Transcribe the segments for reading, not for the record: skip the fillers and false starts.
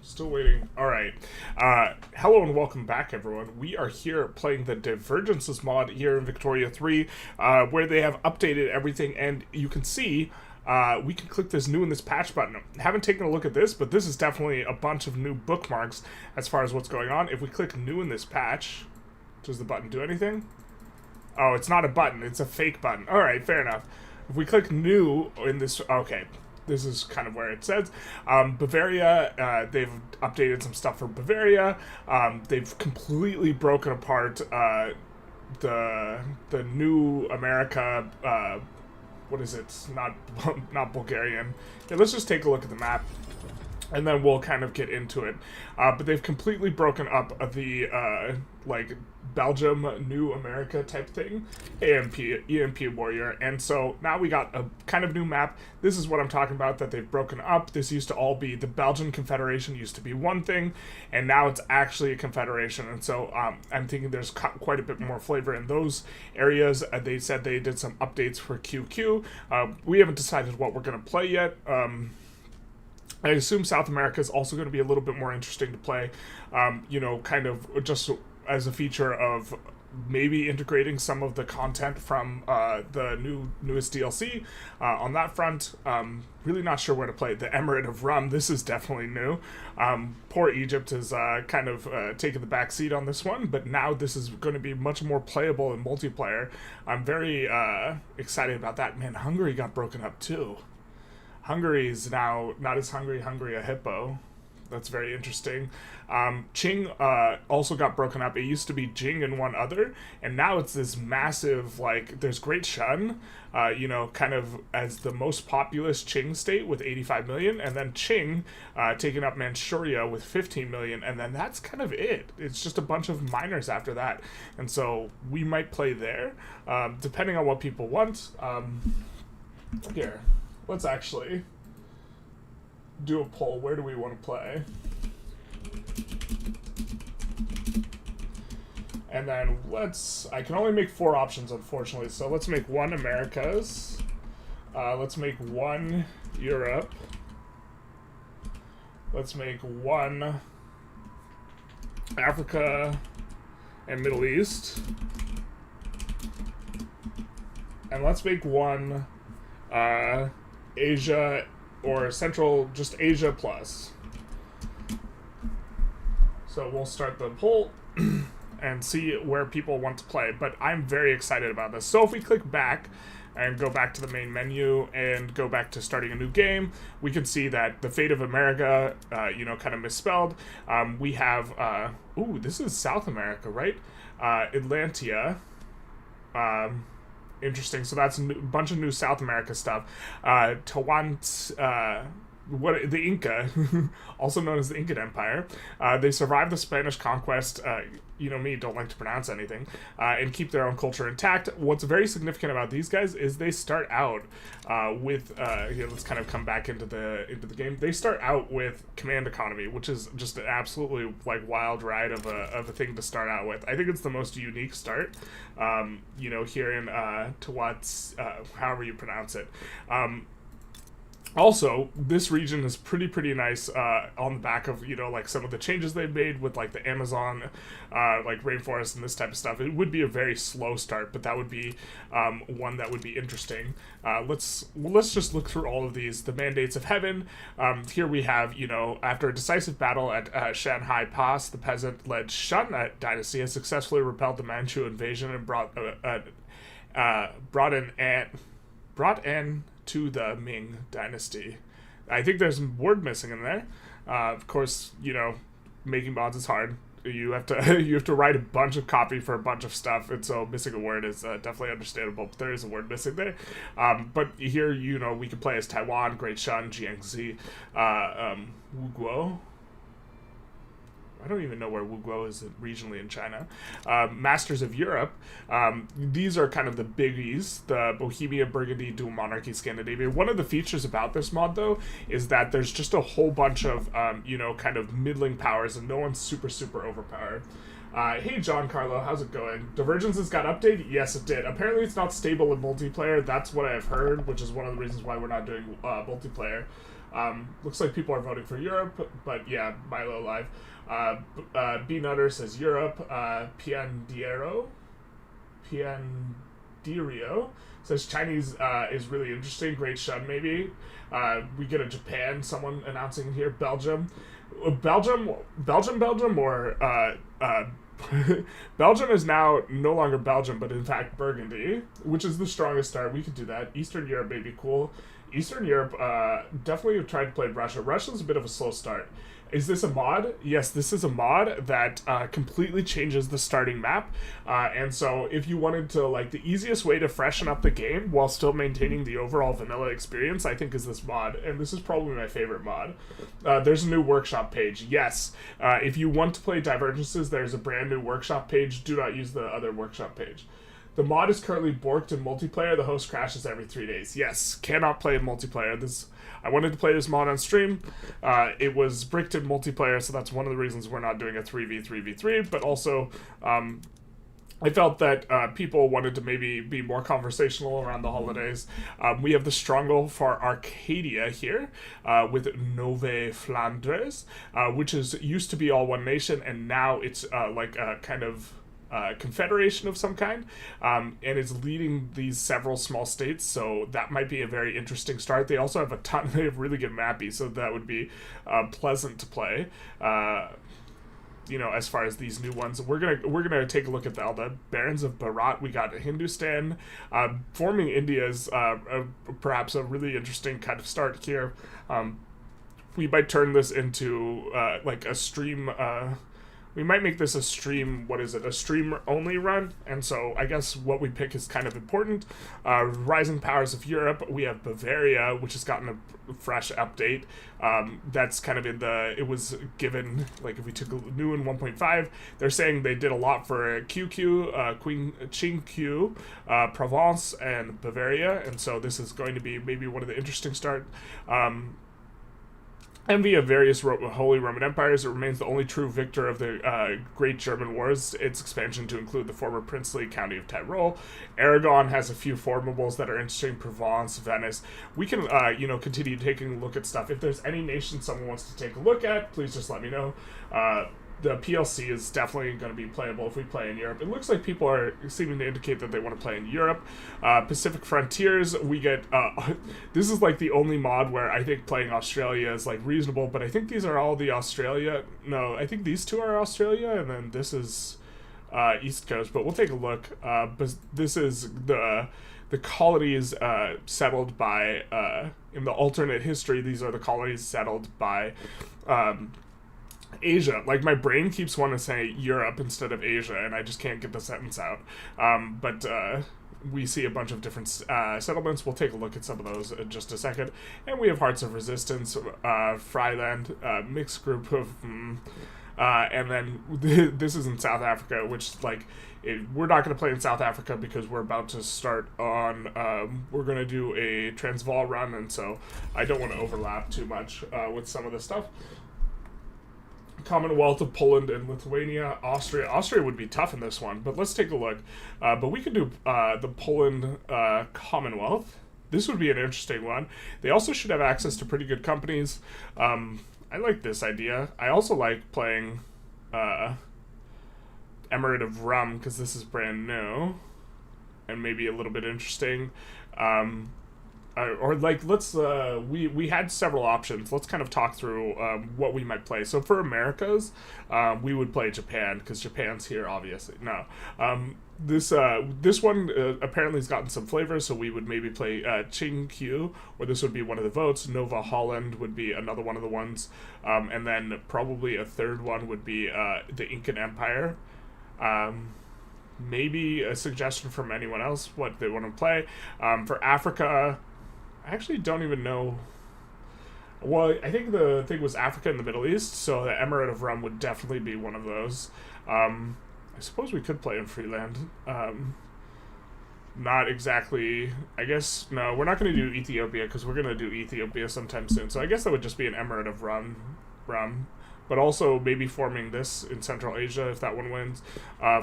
Still waiting. All right. Hello and welcome back, everyone. We are here playing the Divergences mod here in Victoria 3, where they have updated everything, and you can see we can click this new in this patch button. Haven't taken a look at this, but this is definitely a bunch of new bookmarks as far as what's going on. If we click new in this patch, does the button do anything? Oh, it's not a button. It's a fake button. All right, fair enough. If we click new in this, okay, this is kind of where it says. Bavaria, they've updated some stuff for Bavaria. They've completely broken apart the new America. What is it? Not Bulgarian. Yeah, let's just take a look at the map, and then we'll kind of get into it. But they've completely broken up the like Belgium, New America type thing, EMP Warrior, and so now we got a kind of new map. This is what I'm talking about, that they've broken up. This used to all be, the Belgian Confederation used to be one thing, and now it's actually a confederation, and so I'm thinking there's quite a bit more flavor in those areas. They said they did some updates for QQ. We haven't decided what we're going to play yet. I assume South America is also going to be a little bit more interesting to play, you know, kind of just as a feature of maybe integrating some of the content from the newest DLC on that front. Really not sure where to play. The Emirate of Rum, this is definitely new. Poor Egypt has kind of taken the back seat on this one, but now this is going to be much more playable in multiplayer. I'm very excited about that. Man, Hungary got broken up too. Hungary is now not as Hungary a hippo. That's very interesting. Qing also got broken up. It used to be Jing and one other, and now it's this massive, like, there's Great Shun, you know, kind of as the most populous Qing state with 85 million, and then Qing taking up Manchuria with 15 million, and then that's kind of it. It's just a bunch of miners after that, and so we might play there, depending on what people want. Here, let's actually do a poll. Where do we want to play? And then I can only make 4 options, unfortunately, so let's make 1 Americas, let's make 1 Europe, let's make 1 Africa and Middle East, and let's make 1 Asia or Central, just Asia plus. So we'll start the poll and see where people want to play, but I'm very excited about this. So if we click back and go back to the main menu and go back to starting a new game, we can see that the fate of America, you know, kind of misspelled. We have, ooh, this is South America, right? Atlantia. Interesting. So that's a bunch of new South America stuff. Tawant, the Inca, also known as the Incan Empire, they survived the Spanish conquest. You know me, don't like to pronounce anything, and keep their own culture intact. What's very significant about these guys is they start out with here, let's kind of come back into the game. They start out with command economy, which is just an absolutely like wild ride of a thing to start out with. I think it's the most unique start. You know, here in Tawats, however you pronounce it. Also, this region is pretty nice on the back of, you know, like some of the changes they've made with like the Amazon, like rainforest and this type of stuff. It would be a very slow start, but that would be one that would be interesting. Let's just look through all of these. The Mandates of Heaven. Here we have, you know, after a decisive battle at Shanghai Pass, the peasant-led Shun dynasty has successfully repelled the Manchu invasion and brought an to the Ming dynasty. I think there's a word missing in there. Of course, you know, making mods is hard. You have to write a bunch of copy for a bunch of stuff, and so missing a word is definitely understandable. But there is a word missing there. But here, you know, we can play as Taiwan, Great Shun, Jiangxi, Wuguo. I don't even know where Wuguo is regionally in China. Masters of Europe. These are kind of the biggies. The Bohemia, Burgundy, Dual Monarchy, Scandinavia. One of the features about this mod, though, is that there's just a whole bunch of, you know, kind of middling powers, and no one's super overpowered. Hey, John Carlo, how's it going? Divergences got updated? Yes, it did. Apparently, it's not stable in multiplayer. That's what I've heard, which is one of the reasons why we're not doing multiplayer. Looks like people are voting for Europe, but yeah, Milo Live. B Nutter says Europe. Piandirio says Chinese is really interesting. Great shun, maybe. We get a Japan, someone announcing here. Belgium, or Belgium is now no longer Belgium, but in fact Burgundy, which is the strongest start. We could do that. Eastern Europe may be cool. Eastern Europe definitely have tried to play Russia. Russia's a bit of a slow start. Is this a mod? Yes, this is a mod that completely changes the starting map. And so if you wanted to, like, the easiest way to freshen up the game while still maintaining the overall vanilla experience, I think is this mod. And this is probably my favorite mod. There's a new workshop page. Yes, if you want to play Divergences, there's a brand new workshop page. Do not use the other workshop page. The mod is currently borked in multiplayer. The host crashes every 3 days. Yes, cannot play in multiplayer. I wanted to play this mod on stream. It was bricked in multiplayer, so that's one of the reasons we're not doing a 3v3v3, but also I felt that people wanted to maybe be more conversational around the holidays. We have the stronghold for Arcadia here with Nove Flandres, which used to be all one nation, and now it's like a kind of confederation of some kind, and it's leading these several small states, so that might be a very interesting start. They also have they have really good mappy, so that would be pleasant to play. As far as these new ones, we're gonna take a look at all the barons of Bharat. We got Hindustan. Forming India is perhaps a really interesting kind of start here. We might turn this into like a stream. We might make this a stream, a stream-only run, and so I guess what we pick is kind of important. Rising powers of Europe, we have Bavaria, which has gotten a fresh update. That's kind of it was given, like if we took a new in 1.5, they're saying they did a lot for QQ, Qingqiu, Provence, and Bavaria, and so this is going to be maybe one of the interesting start. Envy of various Holy Roman Empires, it remains the only true victor of the Great German Wars, its expansion to include the former princely county of Tyrol. Aragon has a few formables that are interesting, Provence, Venice. We can, continue taking a look at stuff. If there's any nation someone wants to take a look at, please just let me know. The PLC is definitely going to be playable if we play in Europe. It looks like people are seeming to indicate that they want to play in Europe. Pacific Frontiers, we get... this is like the only mod where I think playing Australia is like reasonable, but I think these are all the Australia... No, I think these two are Australia, and then this is East Coast, but we'll take a look. But this is the colonies settled by... in the alternate history, these are the colonies settled by... Asia. Like, my brain keeps wanting to say Europe instead of Asia, and I just can't get the sentence out. But we see a bunch of different settlements. We'll take a look at some of those in just a second. And we have Hearts of Resistance, Fryland, mixed group of... and then this is in South Africa, which, like, we're not going to play in South Africa because we're about to start on... we're going to do a Transvaal run, and so I don't want to overlap too much with some of the stuff. Commonwealth of Poland and Lithuania, Austria. Austria would be tough in this one, but let's take a look. But we could do the Poland Commonwealth. This would be an interesting one. They also should have access to pretty good companies. I like this idea. I also like playing Emirate of Rum, because this is brand new and maybe a little bit interesting. Or like, let's we had several options. Let's kind of talk through what we might play. So for Americas, we would play Japan, because Japan's here, obviously. No, this one apparently has gotten some flavor, so we would maybe play Qingqiu, or this would be one of the votes. Nova Holland would be another one of the ones, and then probably a third one would be the Incan Empire. Maybe a suggestion from anyone else what they want to play. For Africa, I actually don't even know. Well, I think the thing was Africa and the Middle East, so the Emirate of Rum would definitely be one of those. I suppose we could play in Freeland. Not exactly... I guess... No, we're not going to do Ethiopia, because we're going to do Ethiopia sometime soon. So I guess that would just be an Emirate of Rum. but also maybe forming this in Central Asia if that one wins.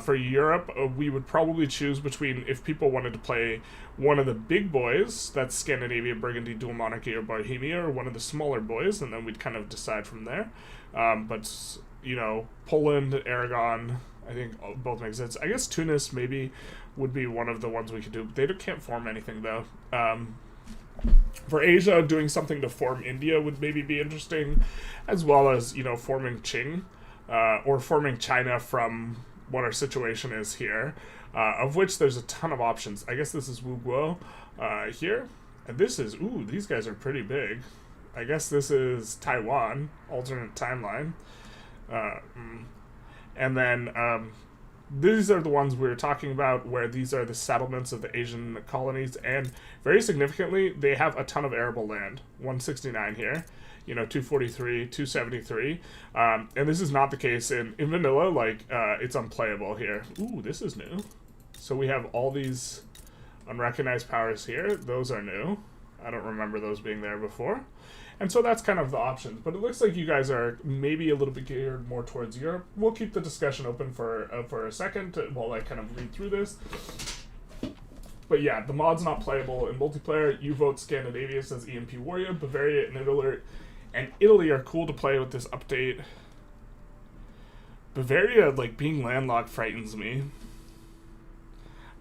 For Europe, we would probably choose between, if people wanted to play one of the big boys, that's Scandinavia, Burgundy, Dual Monarchy, or Bohemia, or one of the smaller boys, and then we'd kind of decide from there. But, Poland, Aragon, I think both make sense. I guess Tunis maybe would be one of the ones we could do. They can't form anything, though. For Asia, doing something to form India would maybe be interesting, as well as, forming Qing, or forming China from what our situation is here, of which there's a ton of options. I guess this is Wu Guo here, and this is, these guys are pretty big. I guess this is Taiwan, alternate timeline. And then these are the ones we were talking about, where these are the settlements of the Asian colonies, and very significantly, they have a ton of arable land. 169 here, 243, 273, and this is not the case in vanilla. It's unplayable here. This is new. So we have all these unrecognized powers here. Those are new. I don't remember those being there before. And so that's kind of the options. But it looks like you guys are maybe a little bit geared more towards Europe. We'll keep the discussion open for a second while I kind of read through this. But yeah, the mod's not playable in multiplayer. You vote Scandinavia, says EMP Warrior. Bavaria and Italy are cool to play with this update. Bavaria, being landlocked frightens me.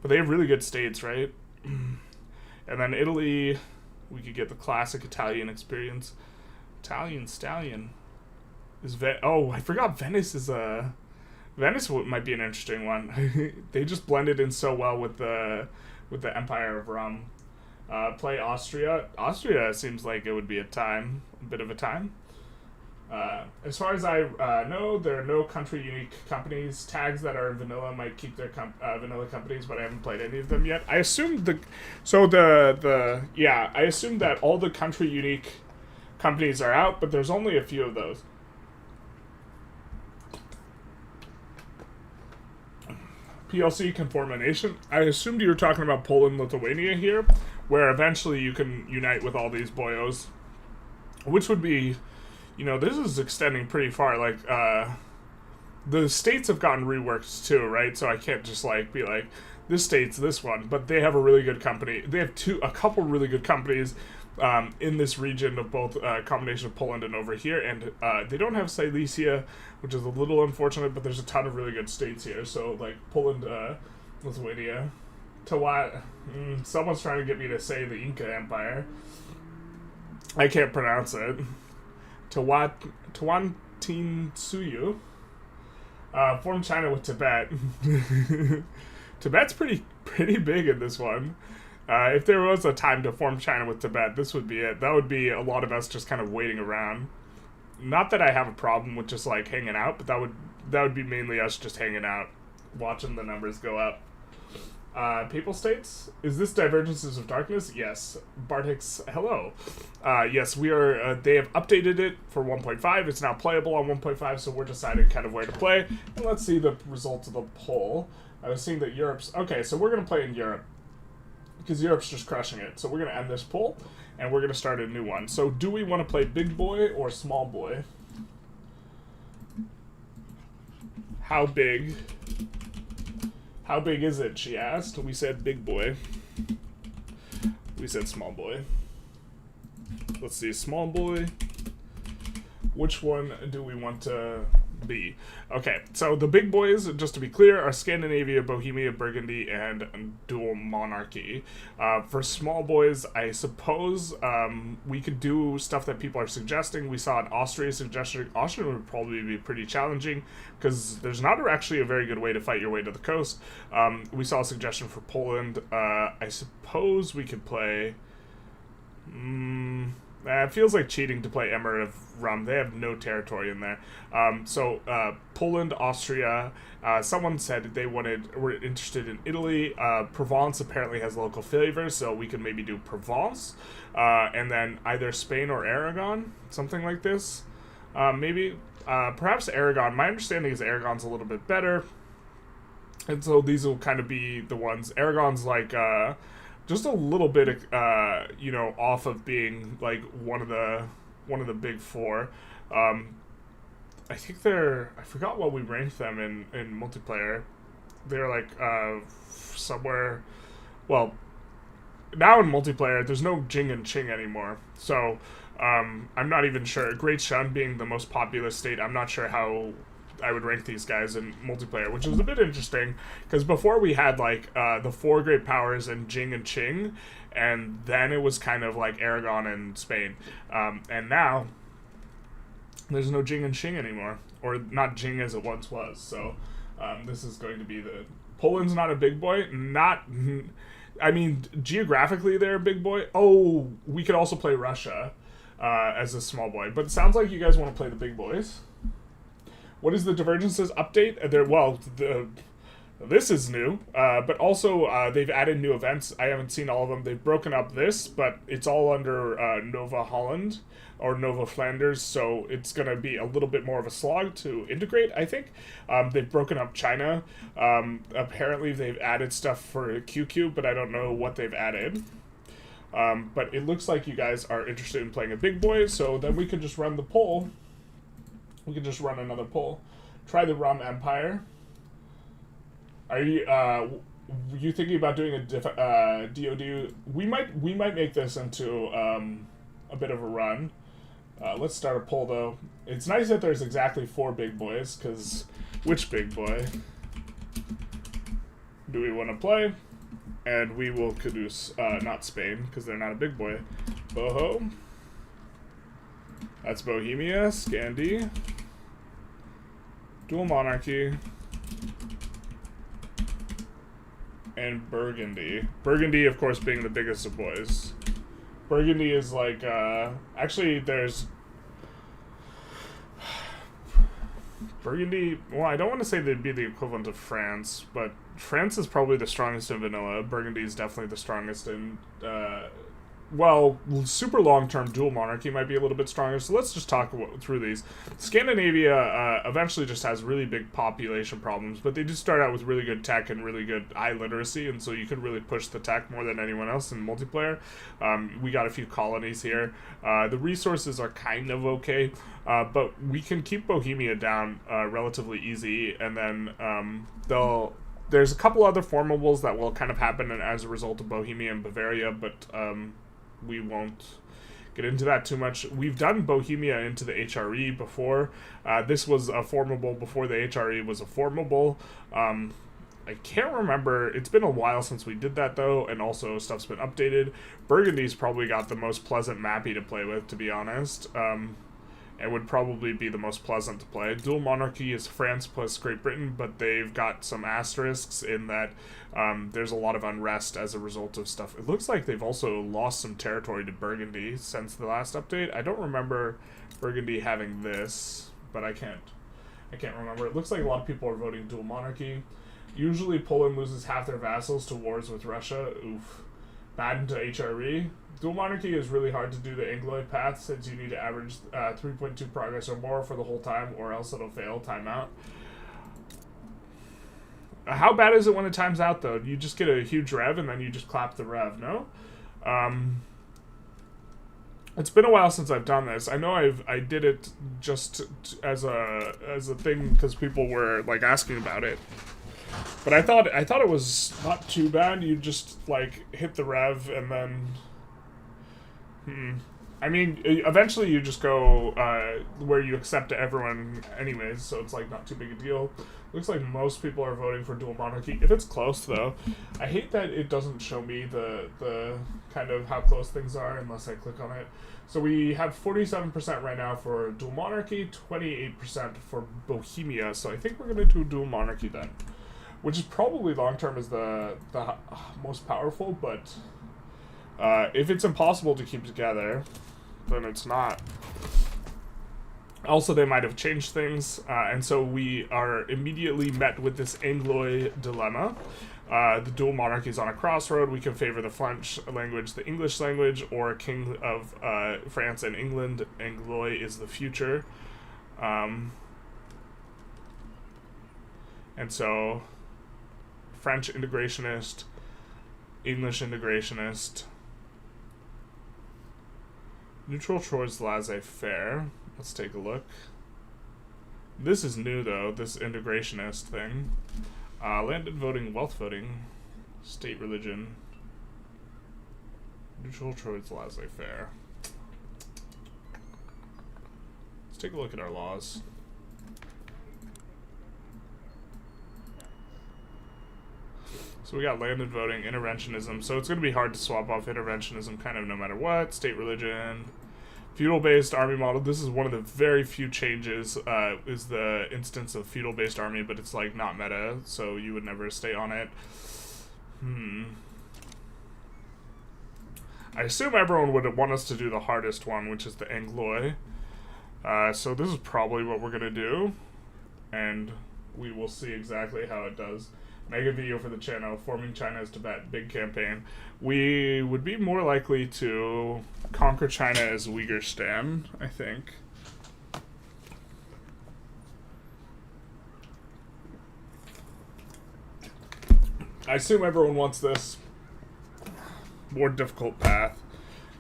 But they have really good states, right? And then Italy, we could get the classic Italian experience. Italian Stallion. I forgot Venice is a... Venice might be an interesting one. They just blended in so well with the Empire of Rum. Play Austria. Austria seems like it would be a bit of a time. As far as I know, there are no country-unique companies. Tags that are vanilla might keep their vanilla companies, but I haven't played any of them yet. I assume I assume that all the country-unique companies are out, but there's only a few of those. PLC can form a nation. I assumed you were talking about Poland, Lithuania here, where eventually you can unite with all these boyos, which would be... this is extending pretty far. The states have gotten reworked too, right? So I can't just be like, this state's this one, but they have a really good company. They have a couple really good companies in this region of both combination of Poland and over here, and they don't have Silesia, which is a little unfortunate, but there's a ton of really good states here. So Poland, Lithuania, someone's trying to get me to say the Inca Empire. I can't pronounce it. Tawantinsuyu. Form China with Tibet. Tibet's pretty big in this one. If there was a time to form China with Tibet, this would be it. That would be a lot of us just kind of waiting around. Not that I have a problem with just hanging out, but that would be mainly us just hanging out, watching the numbers go up. Papal States? Is this Divergences of Darkness? Yes. Bartix, hello. Yes, we are, they have updated it for 1.5. It's now playable on 1.5, so we're deciding kind of where to play. And let's see the results of the poll. I was seeing that Europe's... Okay, so we're going to play in Europe, because Europe's just crushing it. So we're going to end this poll, and we're going to start a new one. So do we want to play big boy or small boy? How big... How big is it, she asked. We said big boy. We said small boy. Let's see, small boy. Which one do we want to be? Okay, so the big boys, just to be clear, are Scandinavia, Bohemia, Burgundy, and Dual Monarchy. For small boys, I suppose we could do stuff that people are suggesting. We saw an Austria suggestion. Austria would probably be pretty challenging because there's not actually a very good way to fight your way to the coast. We saw a suggestion for Poland. I suppose we could play... it feels like cheating to play Emirate of Rum. They have no territory in there. Poland, Austria. Someone said they were interested in Italy. Provence apparently has local flavors, so we could maybe do Provence. And then either Spain or Aragon, something like this. Perhaps Aragon. My understanding is Aragon's a little bit better. And so these will kind of be the ones. Aragon's just a little bit, off of being one of the big four. I think they're, I forgot what we ranked them in multiplayer. They're like somewhere, well, now in multiplayer there's no Jing and Qing anymore, so I'm not even sure. Great Shun being the most populous state, I'm not sure how I would rank these guys in multiplayer, which is a bit interesting, because before we had like the four great powers in Jing and Qing, and then it was kind of like Aragon and Spain, and now there's no Jing and Qing anymore, or not Jing as it once was. So this is going to be the Poland's not a big boy. Not, I mean, geographically they're a big boy. Oh, we could also play Russia as a small boy, but it sounds like you guys want to play the big boys. What is the Divergences update? This is new, but also they've added new events. I haven't seen all of them. They've broken up this, but it's all under Nova Holland or Nova Flanders, so it's going to be a little bit more of a slog to integrate, I think. They've broken up China. Apparently they've added stuff for QQ, but I don't know what they've added. But it looks like you guys are interested in playing a big boy, so then we could just run the poll. We could just run another poll. Try the Rum Empire. Are you thinking about doing a DOD? We might make this into a bit of a run. Let's start a poll though. It's nice that there's exactly 4 big boys, because which big boy do we want to play? And we will caduce not Spain, because they're not a big boy. Boho. That's Bohemia, Scandi. Dual Monarchy. And Burgundy. Burgundy, of course, being the biggest of boys. Burgundy is like, actually, there's... Burgundy, well, I don't want to say they'd be the equivalent of France, but France is probably the strongest in vanilla. Burgundy is definitely the strongest in, well, super long-term dual monarchy might be a little bit stronger, so let's just talk through these. Scandinavia eventually just has really big population problems, but they did start out with really good tech and really good literacy, and so you could really push the tech more than anyone else in multiplayer. We got a few colonies here. The resources are kind of okay, but we can keep Bohemia down relatively easy, and then there's a couple other formables that will kind of happen as a result of Bohemia and Bavaria, but we won't get into that too much. We've done Bohemia into the HRE before. This was a formable before the HRE was a formable. I can't remember. It's been a while since we did that, though, and also stuff's been updated. Burgundy's probably got the most pleasant mappy to play with, to be honest. It would probably be the most pleasant to play. Dual Monarchy is France plus Great Britain, but they've got some asterisks in that there's a lot of unrest as a result of stuff. It looks like they've also lost some territory to Burgundy since the last update. I don't remember Burgundy having this, but I can't remember. It looks like a lot of people are voting Dual Monarchy. Usually Poland loses half their vassals to wars with Russia. Oof. Bad into HRE. Dual Monarchy is really hard to do the Angloid path, since you need to average 3.2 progress or more for the whole time, or else it'll fail, timeout. How bad is it when it times out, though? You just get a huge rev, and then you just clap the rev, no? It's been a while since I've done this. I know I did it just as a thing, because people were, like, asking about it. But I thought it was not too bad. You just, like, hit the rev, and then... I mean, eventually you just go where you accept everyone anyways, so it's like not too big a deal. Looks like most people are voting for Dual Monarchy. If it's close, though, I hate that it doesn't show me the kind of how close things are unless I click on it. So we have 47% right now for Dual Monarchy, 28% for Bohemia, so I think we're going to do Dual Monarchy then. Which is probably long-term is the most powerful, but... if it's impossible to keep together, then it's not. Also, they might have changed things, and so we are immediately met with this Angloid dilemma. The dual monarchy is on a crossroad. We can favor the French language, the English language, or King of France and England. Angloid is the future. And so, French integrationist, English integrationist, neutral towards laissez-faire. Let's take a look. This is new, though, this integrationist thing. Landed voting, wealth voting, state religion, neutral towards laissez-faire. Let's take a look at our laws. So we got landed voting, interventionism. So it's going to be hard to swap off interventionism kind of no matter what. State religion, feudal-based army model. This is one of the very few changes, is the instance of feudal-based army, but it's like not meta, so you would never stay on it. I assume everyone would want us to do the hardest one, which is the Anglois. So this is probably what we're going to do, and we will see exactly how it does. Mega video for the channel, forming China as Tibet, big campaign. We would be more likely to conquer China as Uyghur-stan, I think. I assume everyone wants this more difficult path.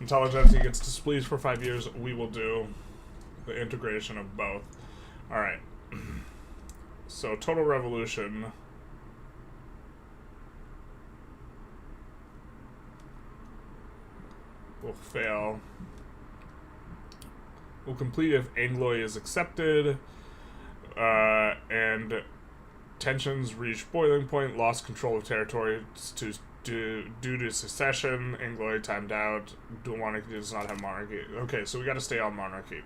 Intelligentsia gets displeased for 5 years. We will do the integration of both. Alright. So, total revolution. Will fail. Will complete if Anglois is accepted, and tensions reach boiling point, lost control of territory due to secession, Anglois timed out, dual monarchy does not have monarchy. Okay, so we gotta stay on monarchy.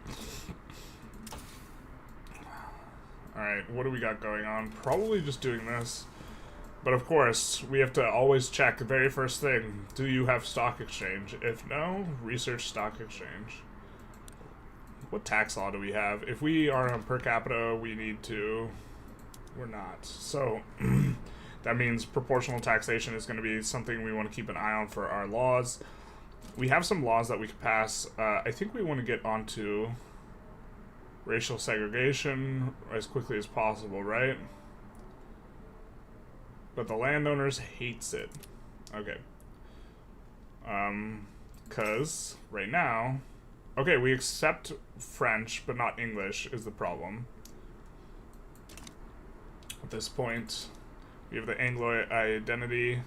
Alright, what do we got going on? Probably just doing this. But of course, we have to always check the very first thing. Do you have stock exchange? If no, research stock exchange. What tax law do we have? If we are on per capita, we need to... We're not. So, that means proportional taxation is going to be something we want to keep an eye on for our laws. We have some laws that we could pass. I think we want to get onto racial segregation as quickly as possible, right? But the landowners hates it. Okay. Cause right now, okay, we accept French, but not English is the problem. At this point, we have the Anglo identity.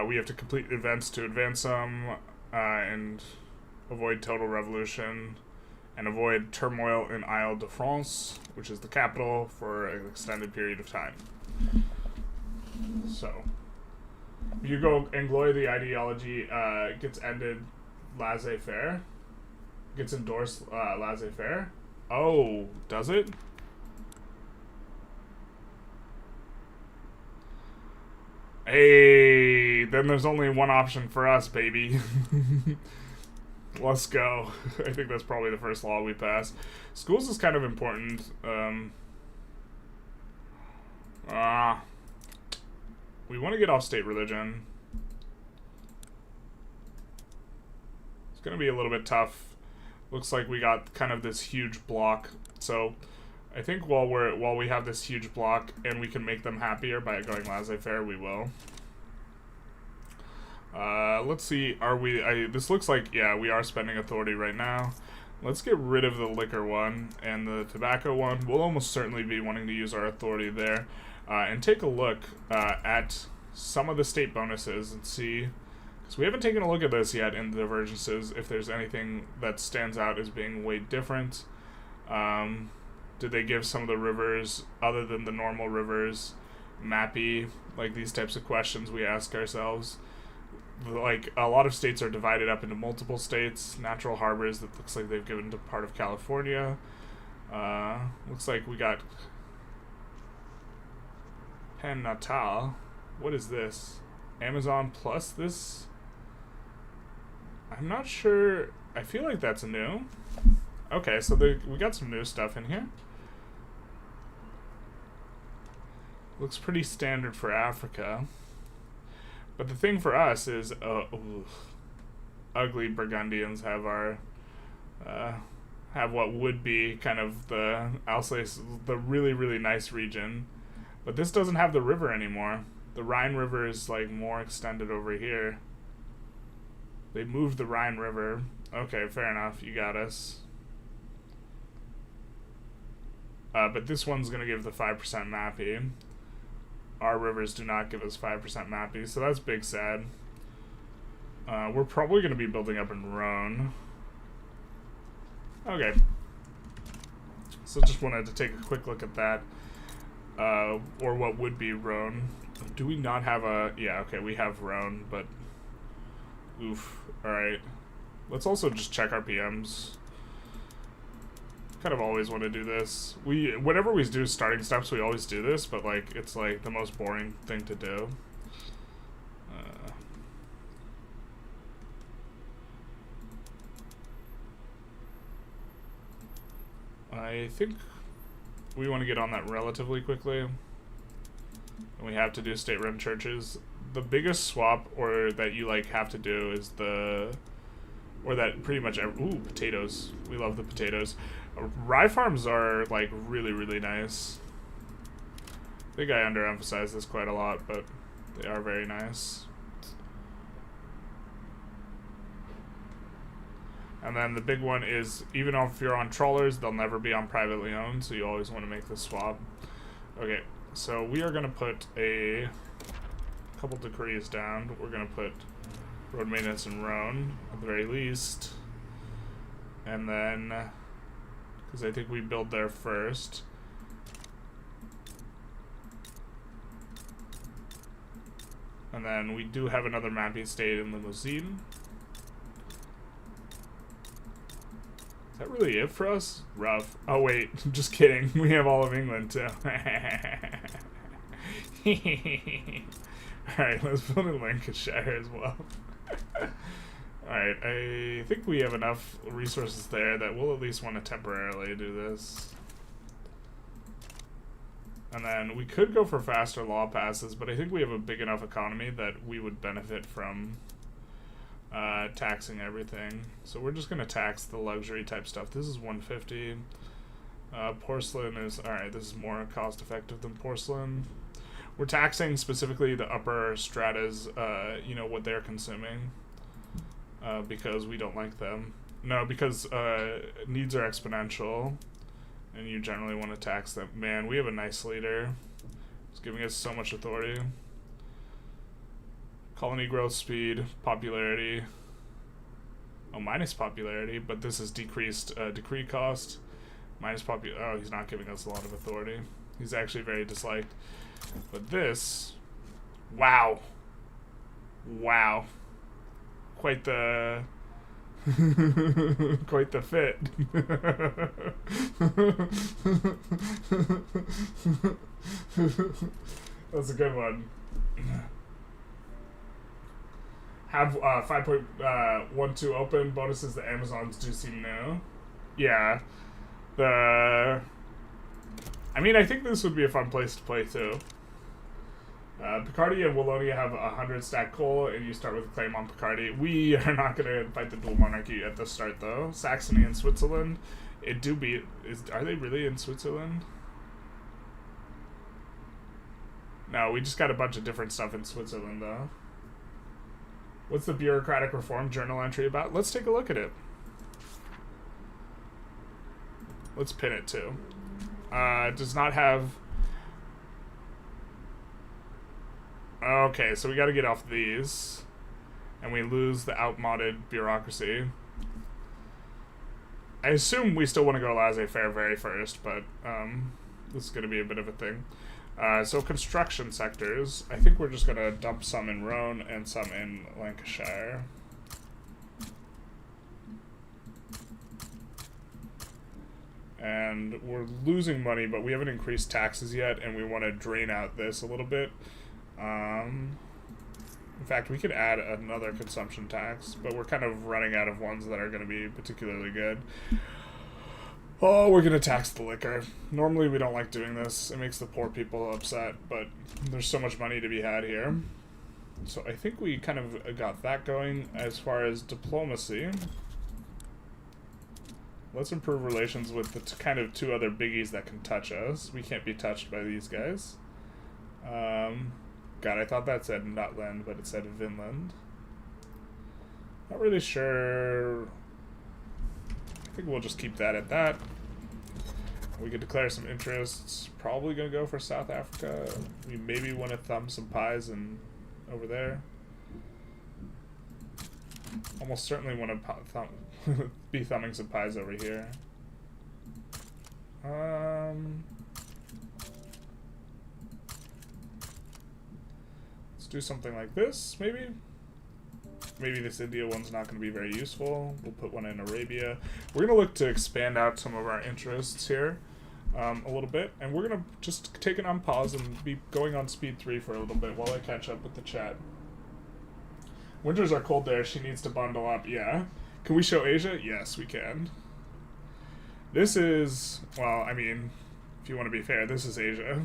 We have to complete events to advance them, and avoid total revolution, and avoid turmoil in Ile-de-France, which is the capital, for an extended period of time. So, you go Anglois, the ideology gets ended laissez-faire. Gets endorsed laissez-faire. Oh, does it? Hey, then there's only one option for us, baby. Let's go. I think that's probably the first law we pass. Schools is kind of important. We want to get off state religion. It's going to be a little bit tough. Looks like we got kind of this huge block. So I think while we have this huge block and we can make them happier by going laissez-faire, we will. Let's see. Are we? This looks like, yeah, we are spending authority right now. Let's get rid of the liquor one and the tobacco one. We'll almost certainly be wanting to use our authority there. And take a look at some of the state bonuses and see, because we haven't taken a look at this yet in the Divergences, if there's anything that stands out as being way different. Did they give some of the rivers, other than the normal rivers, mappy? Like, these types of questions we ask ourselves. Like, a lot of states are divided up into multiple states. Natural harbors that looks like they've given to part of California. Looks like we got Pen Natal. What is this? Amazon plus this? I'm not sure. I feel like that's new. Okay, so we got some new stuff in here. Looks pretty standard for Africa. But the thing for us is, ugly Burgundians have our, have what would be kind of the Alsace, the really, really nice region. But this doesn't have the river anymore. The Rhine River is, like, more extended over here. They moved the Rhine River. Okay, fair enough. You got us. But this one's going to give the 5% mappy. Our rivers do not give us 5% mappy, so that's big sad. We're probably going to be building up in Rhone. Okay. So just wanted to take a quick look at that. Or what would be Rhone. Do we not have a... Yeah, okay, we have Rhone, but... Oof. Alright. Let's also just check our PMs. Kind of always want to do this. Whenever we do starting steps, we always do this, but like it's like the most boring thing to do. I think we want to get on that relatively quickly. And we have to do state-run churches. The biggest swap, or that you like have to do, is or that pretty much ooh, potatoes. We love the potatoes. Rye farms are like really, really nice. I think I underemphasize this quite a lot, but they are very nice. And then the big one is, even if you're on trawlers, they'll never be on privately owned, so you always want to make this swap. Okay, so we are going to put a couple decrees down. We're going to put road maintenance in Rhone, at the very least. And then, because I think we build there first. And then we do have another mapping state in Limousin. Is that really it for us? Rough. Oh wait, just kidding. We have all of England too. Alright, let's build in Lancashire as well. Alright, I think we have enough resources there that we'll at least want to temporarily do this. And then we could go for faster law passes, but I think we have a big enough economy that we would benefit from taxing everything. So we're just going to tax the luxury type stuff. This is 150. Porcelain is, alright, this is more cost effective than porcelain. We're taxing specifically the upper stratas, you know, what they're consuming. Because we don't like them. No, because needs are exponential, and you generally want to tax them. Man, we have a nice leader. It's giving us so much authority. Colony growth speed, popularity. Oh, minus popularity, but this is decreased decree cost. Minus oh, he's not giving us a lot of authority. He's actually very disliked. But this, wow. Wow. Quite the quite the fit. That's a good one. Have 5.12 open. Bonuses the Amazons do seem new. Yeah. I mean, I think this would be a fun place to play too. Picardy and Wallonia have 100 stack coal, and you start with a claim on Picardy. We are not going to fight the dual monarchy at the start, though. Saxony and Switzerland, it do be. Are they really in Switzerland? No, we just got a bunch of different stuff in Switzerland, though. What's the bureaucratic reform journal entry about? Let's take a look at it. Let's pin it too. It does not have. Okay, so we got to get off these, and we lose the outmoded bureaucracy. I assume we still want to go laissez-faire very first, but this is going to be a bit of a thing. So construction sectors, I think we're just going to dump some in Rhone and some in Lancashire. And we're losing money, but we haven't increased taxes yet, and we want to drain out this a little bit. In fact, we could add another consumption tax, but we're kind of running out of ones that are going to be particularly good. Oh, we're going to tax the liquor. Normally we don't like doing this. It makes the poor people upset, but there's so much money to be had here. So I think we kind of got that going. As far as diplomacy, let's improve relations with the kind of two other biggies that can touch us. We can't be touched by these guys. God, I thought that said Nutland, but it said Vinland. Not really sure. I think we'll just keep that at that. We could declare some interests. Probably gonna go for South Africa. We maybe want to thumb some pies and over there. Almost certainly want to be thumbing some pies over here. Let's do something like this, maybe. Maybe this India one's not going to be very useful. We'll put one in Arabia. We're going to look to expand out some of our interests here a little bit. And we're going to just take it on pause and be going on speed 3 for a little bit while I catch up with the chat. Winters are cold there. She needs to bundle up. Yeah. Can we show Asia? Yes, we can. This is, well, I mean, if you want to be fair, this is Asia.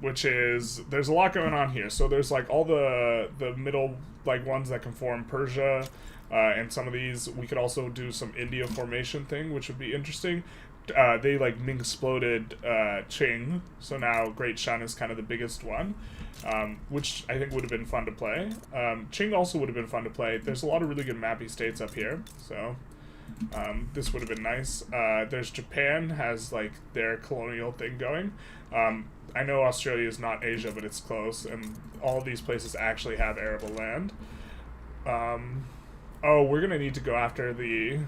Which is, there's a lot going on here. So there's like all the middle like ones that can form Persia, and some of these we could also do some India formation thing, which would be interesting. They like exploded Qing, so now Great Shan is kind of the biggest one, which I think would have been fun to play. Qing also would have been fun to play. There's a lot of really good mappy states up here, so this would have been nice. There's Japan has like their colonial thing going. I know Australia is not Asia, but it's close, and all of these places actually have arable land. Oh, we're gonna need to go after the...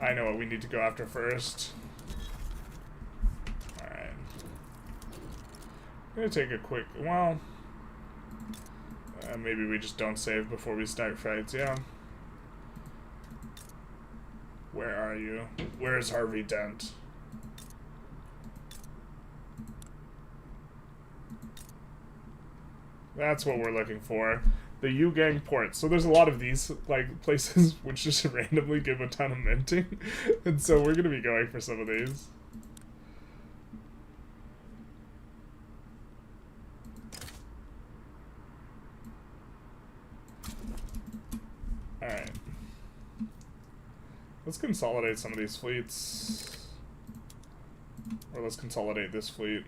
I know what we need to go after first. Alright. I'm gonna take a quick... Well... maybe we just don't save before we start fights, yeah. Where are you? Where's Harvey Dent? That's what we're looking for. The Yugang port. So there's a lot of these like places which just randomly give a ton of minting. And so we're gonna be going for some of these. Alright. Let's consolidate some of these fleets. Or let's consolidate this fleet.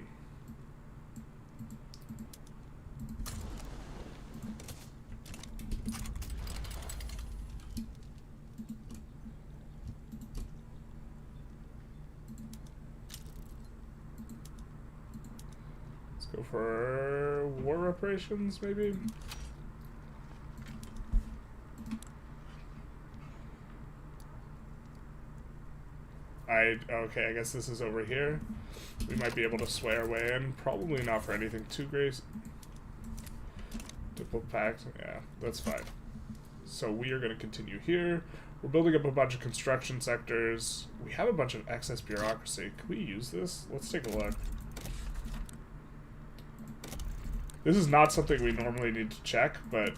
Go for war reparations, maybe? Okay, I guess this is over here. We might be able to sway our way in. Probably not for anything too great. Diplo pact, yeah, that's fine. So we are going to continue here. We're building up a bunch of construction sectors. We have a bunch of excess bureaucracy. Can we use this? Let's take a look. This is not something we normally need to check, but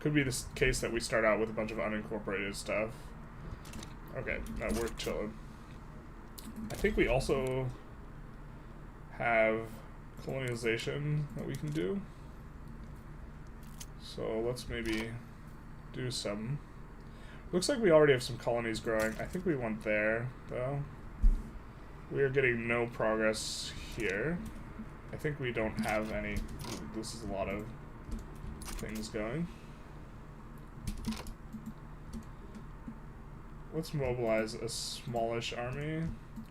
could be the case that we start out with a bunch of unincorporated stuff. Okay, no, we're chilling. I think we also have colonization that we can do. So let's maybe do some. Looks like we already have some colonies growing. I think we want there, though. We are getting no progress here. I think we don't have any. This is a lot of things going. Let's mobilize a smallish army,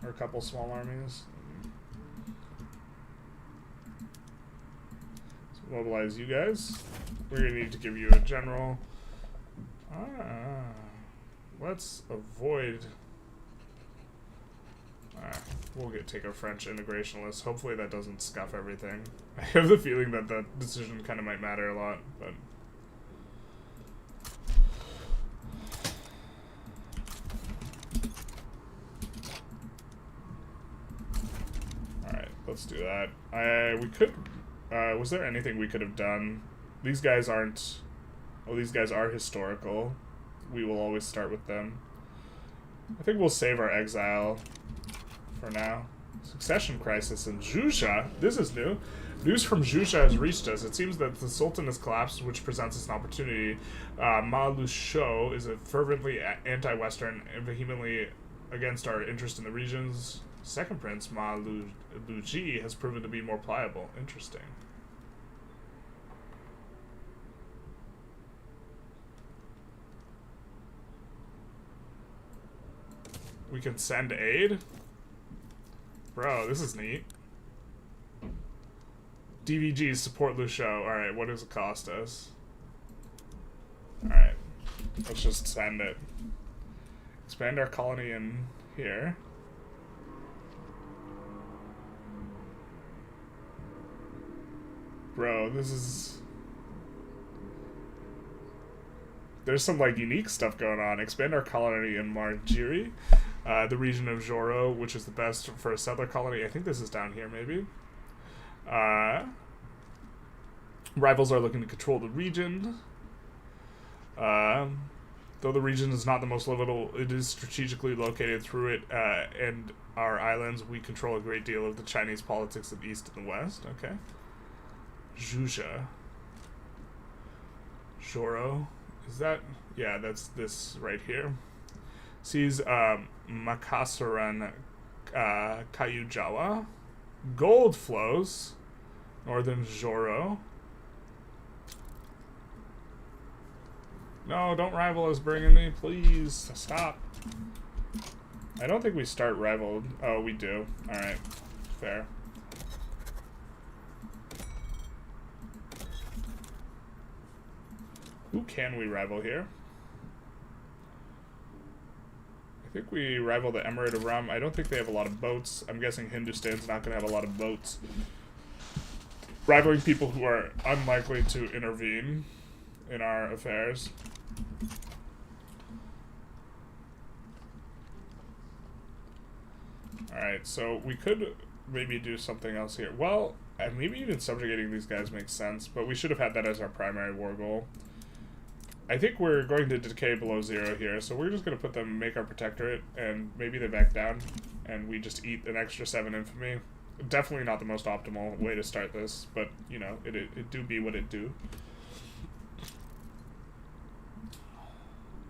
or a couple small armies. Let's mobilize you guys. We're gonna need to give you a general. Let's avoid. We'll take a French integrationalist. Hopefully that doesn't scuff everything. I have the feeling that that decision kind of might matter a lot, but. Let's do that. We could, was there anything we could have done? These guys aren't, oh, these guys are historical. We will always start with them. I think we'll save our exile for now. Succession crisis in Jusha. This is new. News from Jusha has reached us. It seems that the Sultan has collapsed, which presents us an opportunity. Ma Lusho is a fervently anti-Western and vehemently against our interest in the regions. Second prince, Ma Luji, has proven to be more pliable. Interesting. We can send aid? Bro, this is neat. DVGs support Lucio. Alright, what does it cost us? Alright. Let's just send it. Expand our colony in here. Bro, this is... There's some, like, unique stuff going on. Expand our colony in Margiri, the region of Joro, which is the best for a settler colony. I think this is down here, maybe. Rivals are looking to control the region. Though the region is not the most livable, it is strategically located through it and our islands. We control a great deal of the Chinese politics of the East and the West. Okay. Zhuja. Joro. Is that... Yeah, that's this right here. Sees Makasaran Kayujawa. Gold flows. Northern Joro. No, don't rival us, bringing me, please. Stop. I don't think we start rivaled. Oh, we do. Alright. Fair. Who can we rival here? I think we rival the Emirate of Rum. I don't think they have a lot of boats. I'm guessing Hindustan's not going to have a lot of boats. Rivaling people who are unlikely to intervene in our affairs. Alright, so we could maybe do something else here. Well, maybe even subjugating these guys makes sense, but we should have had that as our primary war goal. I think we're going to decay below 0 here, so we're just going to put them, make our protectorate, and maybe they back down, and we just eat an extra 7 infamy. Definitely not the most optimal way to start this, but, you know, it do be what it do.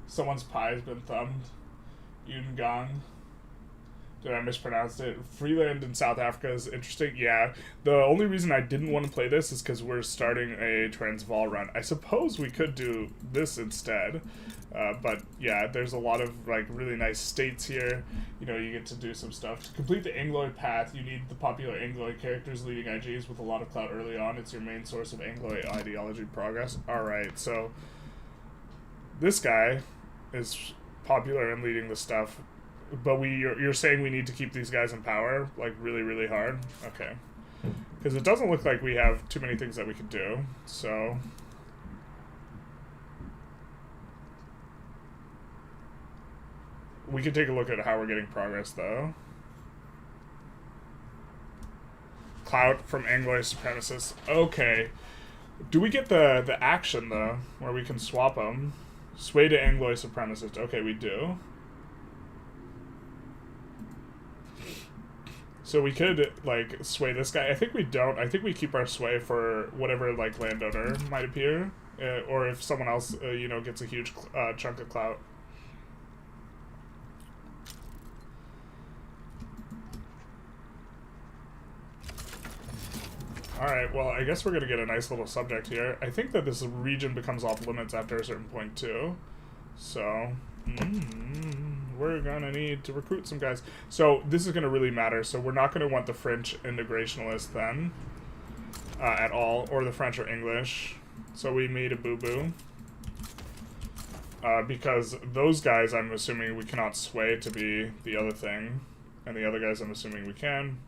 Someone's pie has been thumbed. Yungang. Did I mispronounce it? Freeland in South Africa is interesting. Yeah. The only reason I didn't want to play this is because we're starting a Transvaal run. I suppose we could do this instead. But yeah, there's a lot of like really nice states here. You know, you get to do some stuff. To complete the Angloid path, you need the popular Angloid characters leading IGs with a lot of clout early on. It's your main source of Angloid ideology progress. Alright, so this guy is popular and leading the stuff. But you're saying we need to keep these guys in power, like, really, really hard? Okay. Because it doesn't look like we have too many things that we could do, so... We could take a look at how we're getting progress, though. Clout from Angloid supremacists. Okay. Do we get the action, though, where we can swap them? Sway to Angloid supremacists. Okay, we do. So we could, like, sway this guy. I think we don't. I think we keep our sway for whatever, like, landowner might appear. Or if someone else, you know, gets a huge chunk of clout. Alright, well, I guess we're going to get a nice little subject here. I think that this region becomes off limits after a certain point, too. So... we're gonna need to recruit some guys. So this is gonna really matter. So we're not gonna want the French integrationalists then at all, or the French or English. So we made a boo-boo because those guys, I'm assuming we cannot sway to be the other thing, and the other guys, I'm assuming we can.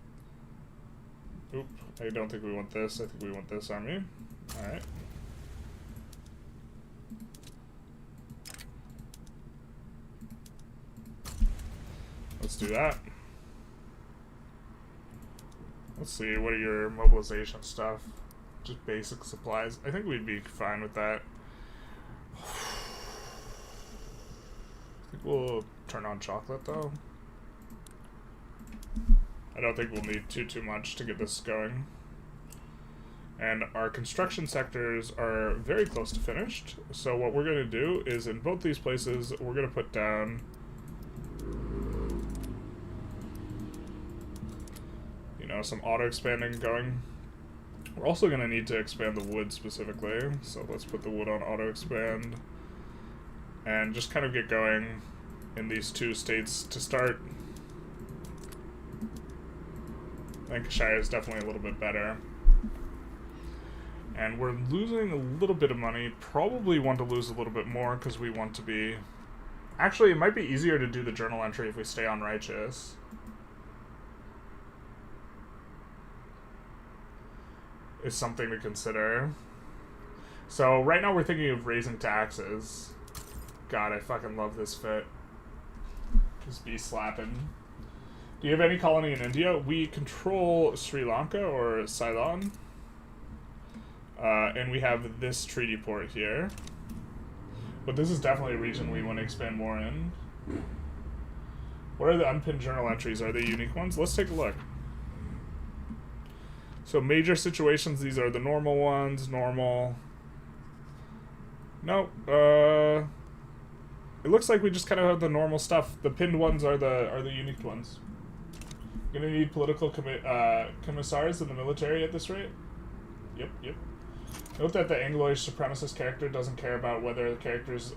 Oop! I don't think we want this. I think we want this army. All right. Let's do that. Let's see, what are your mobilization stuff? Just basic supplies. I think we'd be fine with that. I think we'll turn on chocolate, though. I don't think we'll need too much to get this going. And our construction sectors are very close to finished. So what we're going to do is, in both these places, we're going to put down... some auto-expanding going. We're also going to need to expand the wood specifically, so let's put the wood on auto-expand and just kind of get going. in these two states to start. Lancashire is definitely a little bit better. And we're losing a little bit of money. Probably want to lose a little bit more because we want to be... Actually, it might be easier to do the journal entry if we stay on righteous. Is something to consider. So right now we're thinking of raising taxes. God, I fucking love this fit. Just be slapping. Do you have any colony in India? We control Sri Lanka or Ceylon. And we have this treaty port here. But this is definitely a region we want to expand more in. What are the unpinned journal entries? Are they unique ones? Let's take a look. So major situations, these are the normal ones. Normal. No, it looks like we just kind of have the normal stuff. The pinned ones are the unique ones. Gonna need political commissars in the military at this rate. Yep. Note that the Angloish supremacist character doesn't care about whether the characters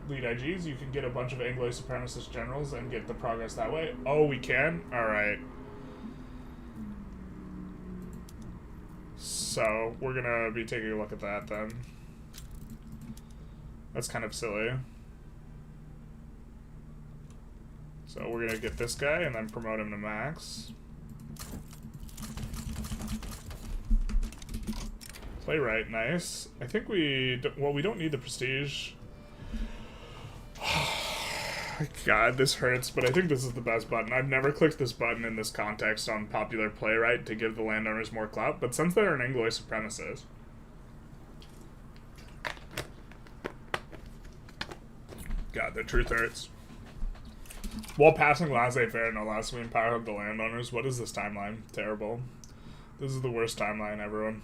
lead IGs. You can get a bunch of Angloish supremacist generals and get the progress that way. Oh, we can? Alright. So, we're gonna be taking a look at that then. That's kind of silly. So we're gonna get this guy and then promote him to max. Playwright, nice. I think we don't need the prestige. God, this hurts, but I think this is the best button. I've never clicked this button in this context on popular playwright to give the landowners more clout, but since they're an Anglois supremacist, God, the truth hurts. While passing laissez-faire and unless we empower the landowners, what is this timeline? Terrible. This is the worst timeline, everyone.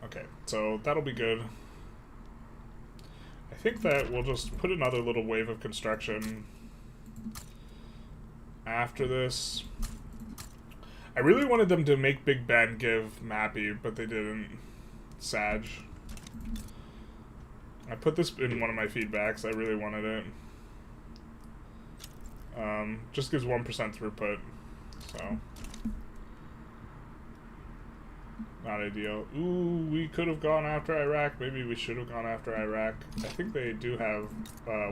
Okay, so that'll be good. I think that we'll just put another little wave of construction after this. I really wanted them to make Big Ben give Mappy, but they didn't. Sag. I put this in one of my feedbacks. I really wanted it. Just gives 1% throughput, so not ideal. Ooh, we could have gone after Iraq. Maybe we should have gone after Iraq. I think they do have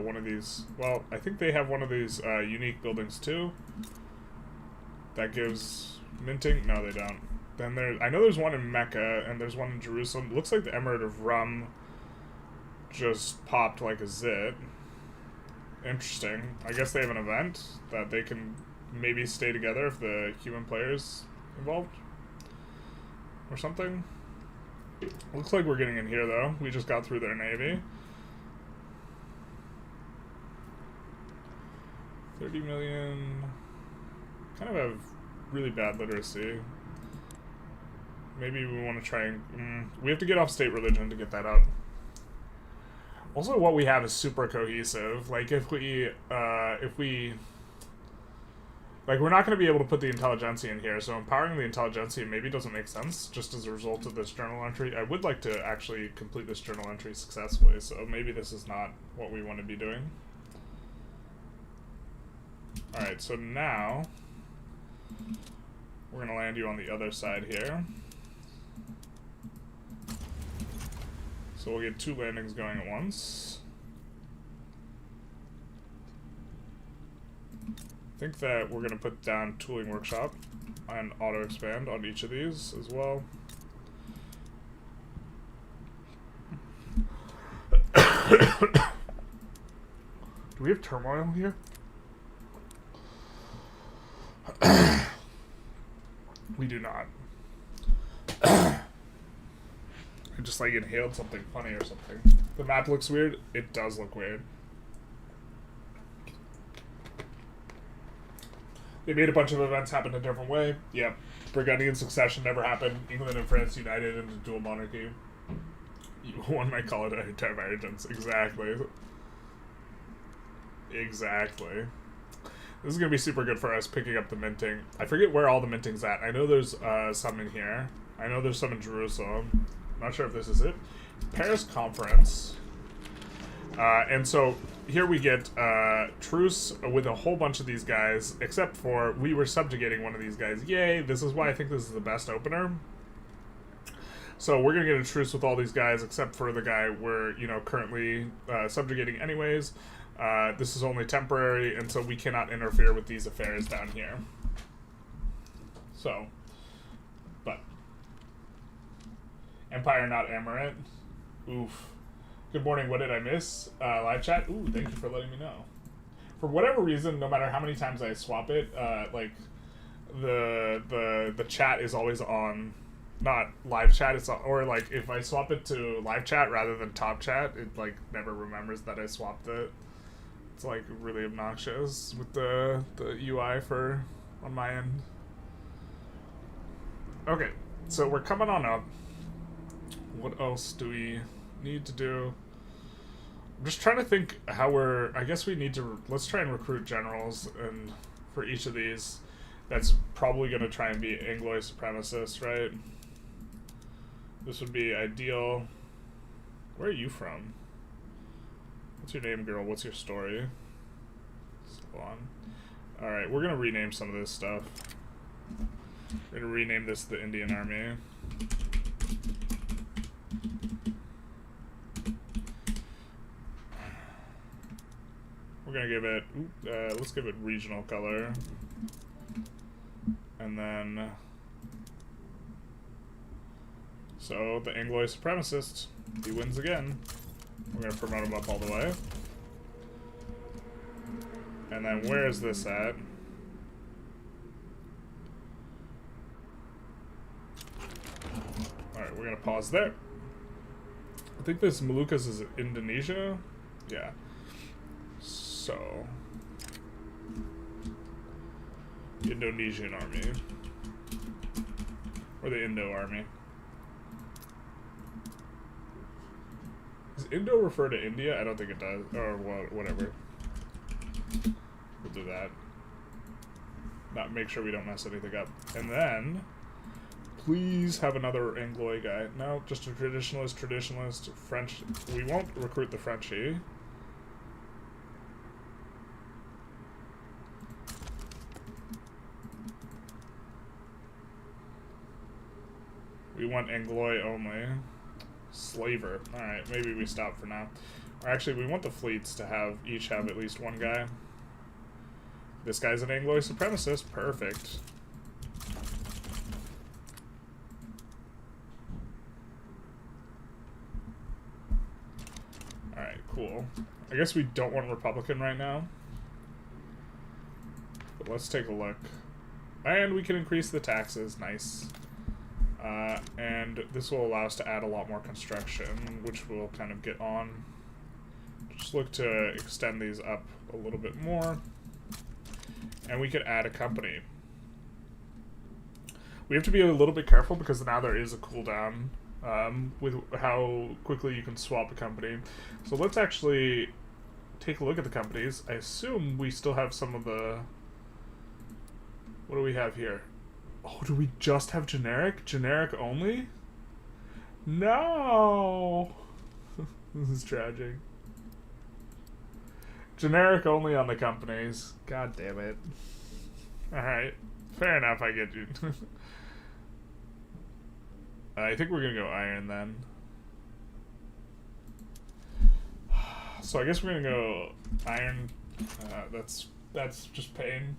one of these. Well, I think they have one of these unique buildings too. That gives minting. No, they don't. Then I know there's one in Mecca and there's one in Jerusalem. It looks like the Emirate of Rum just popped like a zit. Interesting. I guess they have an event that they can maybe stay together if the human player's involved. Or something. Looks like we're getting in here though. We just got through their navy. 30 million. Kind of have really bad literacy. Maybe we want to try and... we have to get off state religion to get that out. Also, what we have is super cohesive. Like, if we, like, we're not going to be able to put the Intelligentsia in here, so empowering the Intelligentsia maybe doesn't make sense, just as a result of this journal entry. I would like to actually complete this journal entry successfully, so maybe this is not what we want to be doing. Alright, so now, we're going to land you on the other side here. So we'll get 2 landings going at once. I think that we're going to put down Tooling Workshop and Auto Expand on each of these as well. Do we have turmoil here? We do not. I just like inhaled something funny or something. The map looks weird. It does look weird. They made a bunch of events happen a different way. Yep. Burgundian succession never happened. England and France united into dual monarchy. One might call it a divergence. Exactly. Exactly. This is going to be super good for us picking up the minting. I forget where all the minting's at. I know there's some in here. I know there's some in Jerusalem. Not sure if this is it. Paris conference. And so here we get truce with a whole bunch of these guys, except for we were subjugating one of these guys. Yay, this is why I think this is the best opener. So we're going to get a truce with all these guys, except for the guy we're, you know, currently subjugating anyways. This is only temporary, and so we cannot interfere with these affairs down here. So, but Empire, not Emirate. Oof. Good morning, what did I miss? Live chat? Ooh, thank you for letting me know. For whatever reason, no matter how many times I swap it, like, the chat is always on, not live chat, it's on, or like, if I swap it to live chat rather than top chat, it, like, never remembers that I swapped it. It's, like, really obnoxious with the UI for, on my end. Okay, so we're coming on up. What else do we need to do? I'm just trying to think how we're... I guess we need to... Let's try and recruit generals and for each of these. That's probably going to try and be Anglo supremacist, right? This would be ideal. Where are you from? What's your name, girl? What's your story? So on. Alright, we're going to rename some of this stuff. We're going to rename this the Indian Army. We're going to give it, let's give it regional color. And then, so the Anglo supremacist, he wins again. We're going to promote him up all the way. And then where is this at? Alright, we're going to pause there. I think this Moluccas is Indonesia. Yeah. So, Indonesian army. Or the Indo army. Does Indo refer to India? I don't think it does. Or whatever. We'll do that. Not make sure we don't mess anything up. And then, please have another Anglo guy. No, just a traditionalist, French. We won't recruit the Frenchie. We want Angloy only. Slaver. Alright, maybe we stop for now. Or actually, we want the fleets to have each have at least one guy. This guy's an Anglo supremacist. Perfect. Alright, cool. I guess we don't want Republican right now. But let's take a look. And we can increase the taxes. Nice. And this will allow us to add a lot more construction, which we'll kind of get on. Just look to extend these up a little bit more. And we could add a company. We have to be a little bit careful because now there is a cooldown with how quickly you can swap a company. So let's actually take a look at the companies. I assume we still have some of the... What do we have here? Oh, do we just have generic? Generic only? No! This is tragic. Generic only on the companies. God damn it. Alright. Fair enough, I get you. I think we're gonna go iron then. So I guess we're gonna go iron. That's just pain.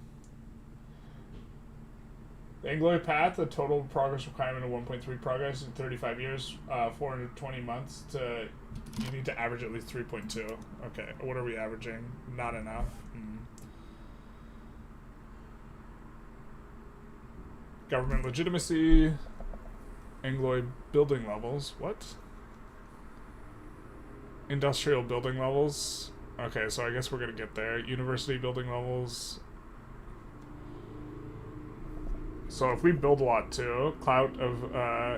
The Anglo path, a total progress requirement of 1.3 progress in 35 years, 420 months. You need to average at least 3.2. Okay, what are we averaging? Not enough. Government legitimacy. Anglo building levels. What? Industrial building levels. Okay, so I guess we're gonna get there. University building levels. So if we build a lot too, clout of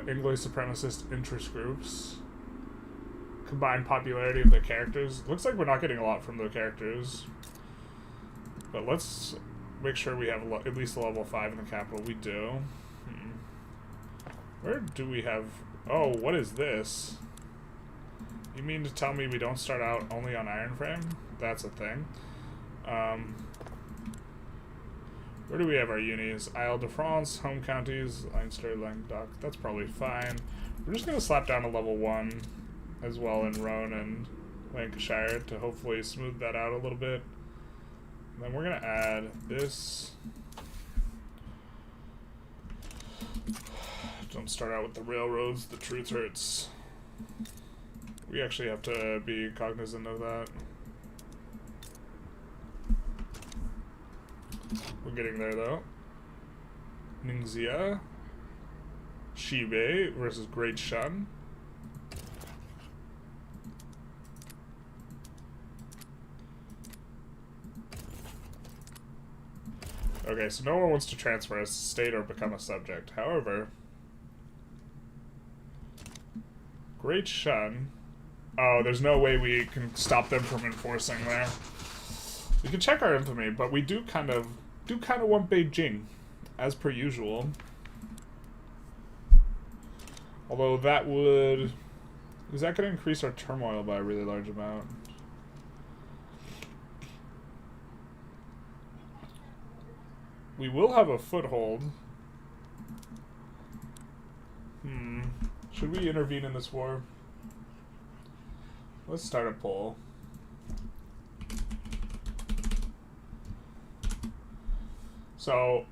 Anglo supremacist interest groups, combined popularity of the characters. Looks like we're not getting a lot from the characters, but let's make sure we have at least a level 5 in the capital. We do. Where do we have? Oh, what is this? You mean to tell me we don't start out only on iron frame? That's a thing. Where do we have our unis? Isle de France, home counties, Leinster, Languedoc. That's probably fine. We're just going to slap down a level 1 as well in Rhone and Lancashire to hopefully smooth that out a little bit. And then we're going to add this. Don't start out with the railroads. The truth hurts. We actually have to be cognizant of that. We're getting there though. Ningxia. Shibei versus Great Shun. Okay, so no one wants to transfer a state or become a subject. However, Great Shun. Oh, there's no way we can stop them from enforcing there. We can check our infamy, but we do kind of want Beijing, as per usual. Although that would... Is that going to increase our turmoil by a really large amount? We will have a foothold. Should we intervene in this war? Let's start a poll. So,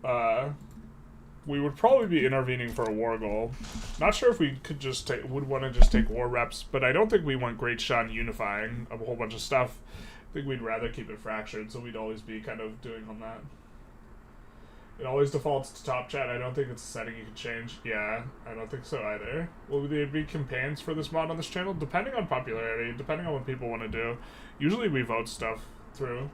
we would probably be intervening for a war goal. Not sure if we could just would want to just take war reps, but I don't think we want Great Shun unifying a whole bunch of stuff. I think we'd rather keep it fractured, so we'd always be kind of doing on that. It always defaults to top chat. I don't think it's a setting you can change. Yeah, I don't think so either. Will there be campaigns for this mod on this channel? Depending on popularity, depending on what people want to do. Usually we vote stuff through.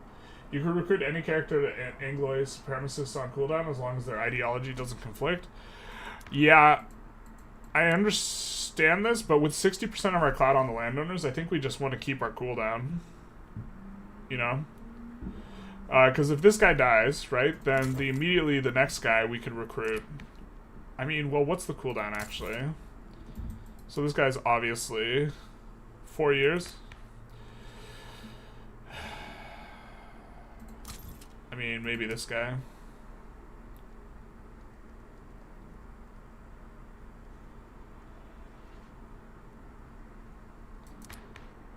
You can recruit any character to Anglois supremacists on cooldown as long as their ideology doesn't conflict. Yeah, I understand this, but with 60% of our clout on the landowners, I think we just want to keep our cooldown. You know? Because if this guy dies, right, then immediately the next guy we could recruit. I mean, well, what's the cooldown actually? So this guy's obviously 4 years. I mean, maybe this guy.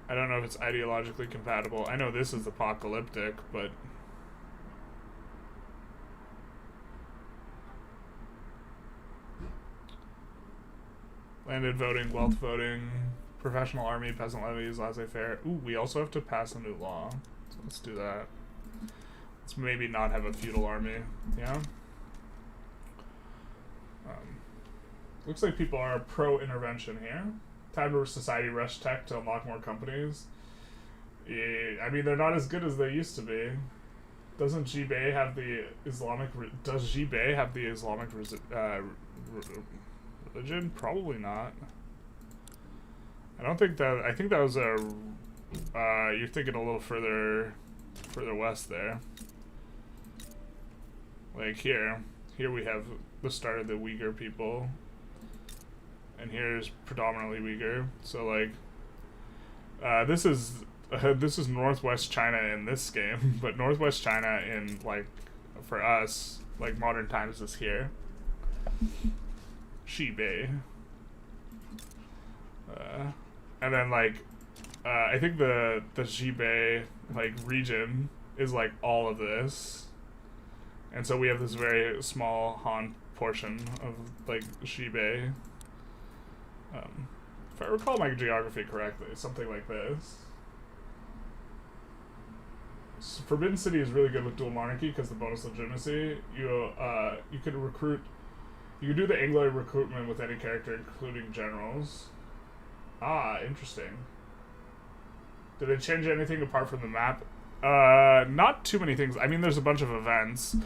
I don't know if it's ideologically compatible. I know this is apocalyptic, but... Landed voting, wealth voting, professional army, peasant levies, laissez-faire. Ooh, we also have to pass a new law. So let's do that. Let's maybe not have a feudal army, yeah? Looks like people are pro-intervention here. Time to society rush tech to unlock more companies. Yeah, I mean, they're not as good as they used to be. Doesn't Jibei have the Islamic... Does Jibei have the Islamic religion? Probably not. I don't think that... I think that was a... you're thinking a little further west there. Like here. Here we have the start of the Uyghur people. And here's predominantly Uyghur. So like... this is Northwest China in this game. But Northwest China in, like... For us, like modern times is here. Shibei. And then like... I think the Jibei, like, region is, like, all of this. And so we have this very small Han portion of, like, Jibei. If I recall my geography correctly, something like this. So Forbidden City is really good with dual monarchy because the bonus legitimacy. You could recruit... You could do the Anglo recruitment with any character, including generals. Ah, interesting. Did they change anything apart from the map? Not too many things. I mean, there's a bunch of events.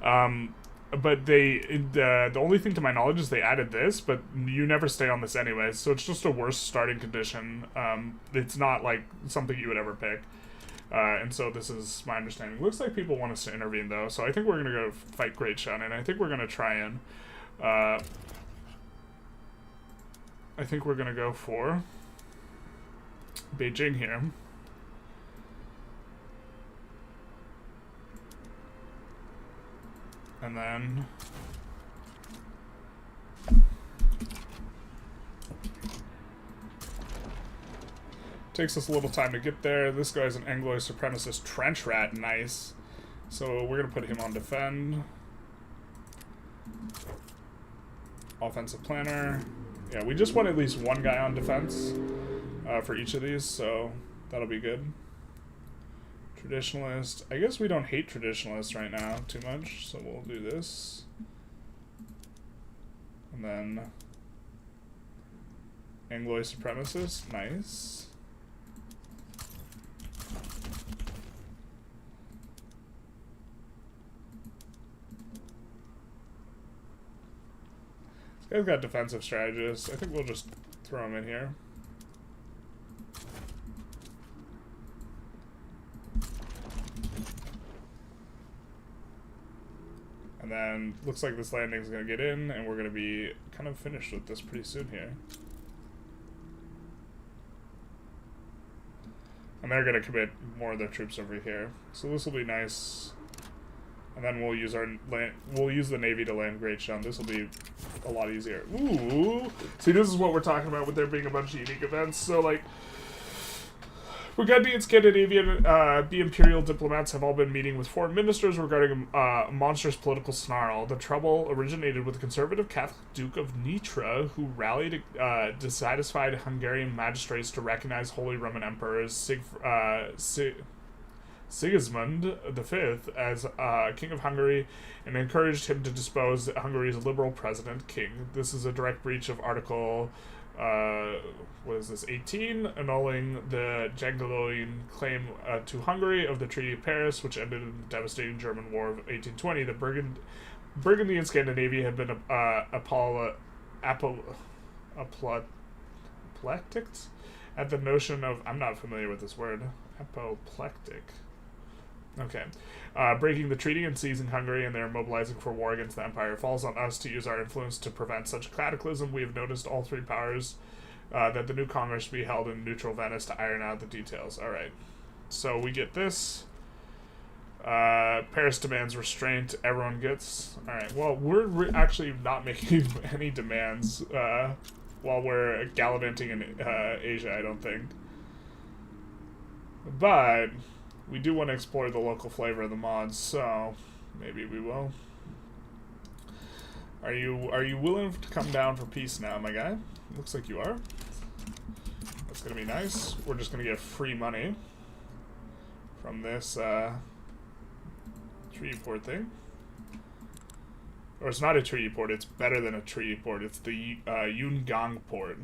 But the only thing to my knowledge is they added this, but you never stay on this anyway, so it's just a worse starting condition. It's not, like, something you would ever pick. And so this is my understanding. Looks like people want us to intervene, though, so I think we're going to go fight Great Shun, and I think we're going to try and... I think we're going to go for... Beijing here. And then takes us a little time to get there. This guy's an Anglo supremacist trench rat, nice. So we're gonna put him on defend. Offensive planner. Yeah, we just want at least one guy on defense for each of these, so that'll be good. Traditionalist. I guess we don't hate traditionalists right now too much, so we'll do this. And then Anglo supremacist, nice. This guy's got defensive strategists. I think we'll just throw him in here. And then looks like this landing is going to get in, and we're going to be kind of finished with this pretty soon here. And they're going to commit more of their troops over here. So this will be nice. And then we'll use the Navy to land Great Shun. This will be a lot easier. Ooh! See, this is what we're talking about with there being a bunch of unique events. So, like, Burgundian, Scandinavian, the imperial diplomats have all been meeting with foreign ministers regarding a monstrous political snarl. The trouble originated with the conservative Catholic Duke of Nitra, who rallied dissatisfied Hungarian magistrates to recognize Holy Roman Emperors Sigismund V as King of Hungary, and encouraged him to depose Hungary's liberal president king. This is a direct breach of Article 18, annulling the Jagiellonian claim to Hungary of the Treaty of Paris, which ended in the devastating German War of 1820. The Burgundy and Scandinavia had been apoplectic at the notion of, I'm not familiar with this word, apoplectic. Okay. Breaking the treaty and seizing Hungary, and they are mobilizing for war against the empire. It falls on us to use our influence to prevent such cataclysm. We have noticed all three powers that the new Congress be held in neutral Venice to iron out the details. Alright. So we get this. Paris demands restraint. Everyone gets. Alright. Well, we're actually not making any demands while we're gallivanting in Asia, I don't think. But we do want to explore the local flavor of the mods, so maybe we will. Are you willing to come down for peace now, my guy? Looks like you are. That's gonna be nice. We're just gonna get free money from this treaty port thing. Or it's not a treaty port, it's better than a treaty port. It's the Yungang port.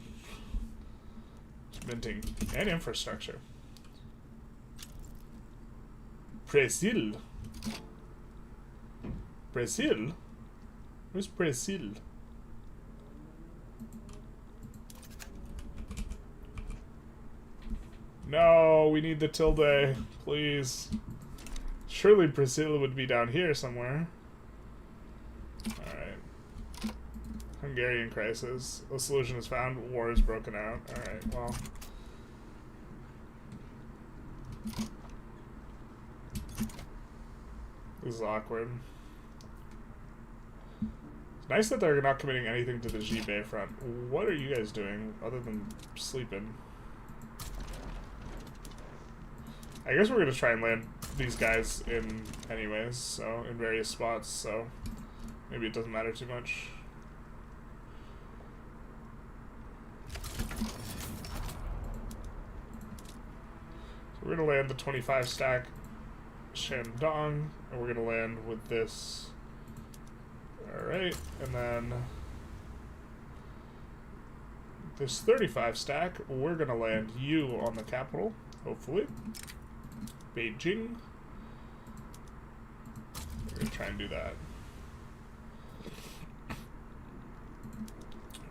It's minting and infrastructure. Brazil. Brazil? Where's Brazil? No, we need the tilde, please. Surely Brazil would be down here somewhere. Alright. Hungarian crisis. A solution is found. War is broken out. Alright, well. This is awkward. It's nice that they're not committing anything to the G Bay front. What are you guys doing other than sleeping? I guess we're gonna try and land these guys in anyways, so in various spots, so maybe it doesn't matter too much. So we're gonna land the 25 stack Shandong, and we're gonna land with this. Alright, and then this 35 stack, we're gonna land you on the capital, hopefully. Beijing. We're gonna try and do that.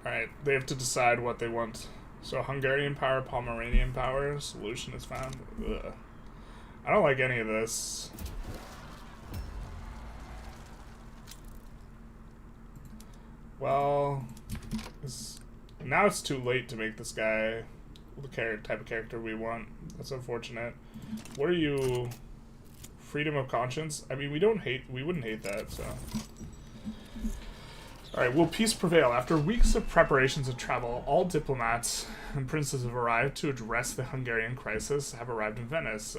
Alright, they have to decide what they want. So Hungarian power, Pomeranian power, solution is found. Ugh. I don't like any of this. Well, now it's too late to make this guy the type of character we want. That's unfortunate. What are you? Freedom of conscience? I mean, we wouldn't hate that, so. Alright, will peace prevail? After weeks of preparations and travel, all diplomats and princes have arrived to address the Hungarian crisis, have arrived in Venice.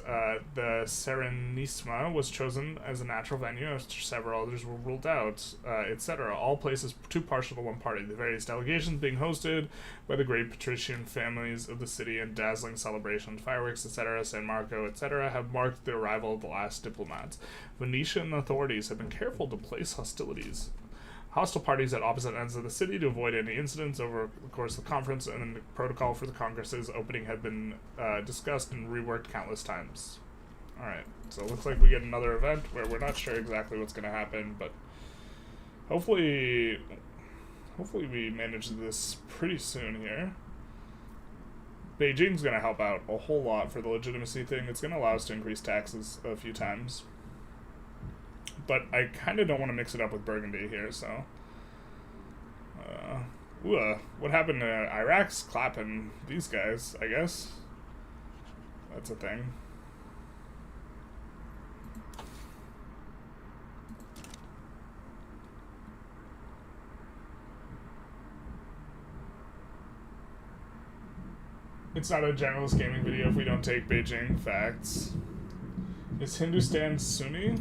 The Serenissima was chosen as a natural venue, after several others were ruled out, etc. All places too partial to one party. The various delegations being hosted by the great patrician families of the city and dazzling celebrations, fireworks, etc., San Marco, etc., have marked the arrival of the last diplomats. Venetian authorities have been careful to place hostile parties at opposite ends of the city to avoid any incidents over the course of the conference, and the protocol for the Congress's opening had been discussed and reworked countless times. Alright, so it looks like we get another event where we're not sure exactly what's going to happen, but hopefully we manage this pretty soon here. Beijing's going to help out a whole lot for the legitimacy thing. It's going to allow us to increase taxes a few times. But I kind of don't want to mix it up with Burgundy here, so. What happened to Iraq's clapping these guys, I guess? That's a thing. It's not a generalist gaming video if we don't take Beijing facts. Is Hindustan Sunni?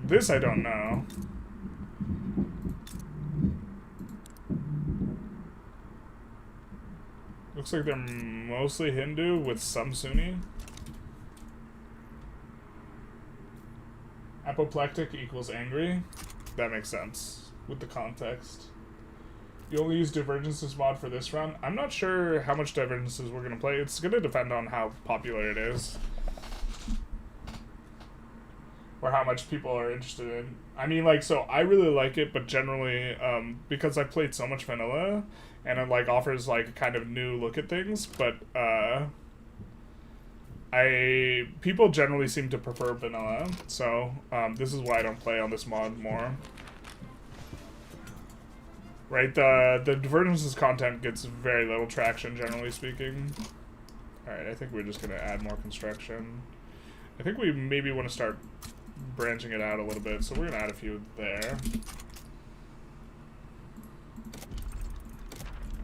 This I don't know. Looks like they're mostly Hindu with some Sunni. Apoplectic equals angry. That makes sense with the context. You only use Divergences mod for this run? I'm not sure how much Divergences we're going to play. It's going to depend on how popular it is. Or how much people are interested in. I mean, like, so I really like it, but generally, because I've played so much vanilla, and it, like, offers, like, a kind of new look at things, but, people generally seem to prefer vanilla, so, this is why I don't play on this mod more. Right, the Divergences content gets very little traction, generally speaking. Alright, I think we're just gonna add more construction. I think we maybe want to start branching it out a little bit, so we're gonna add a few there.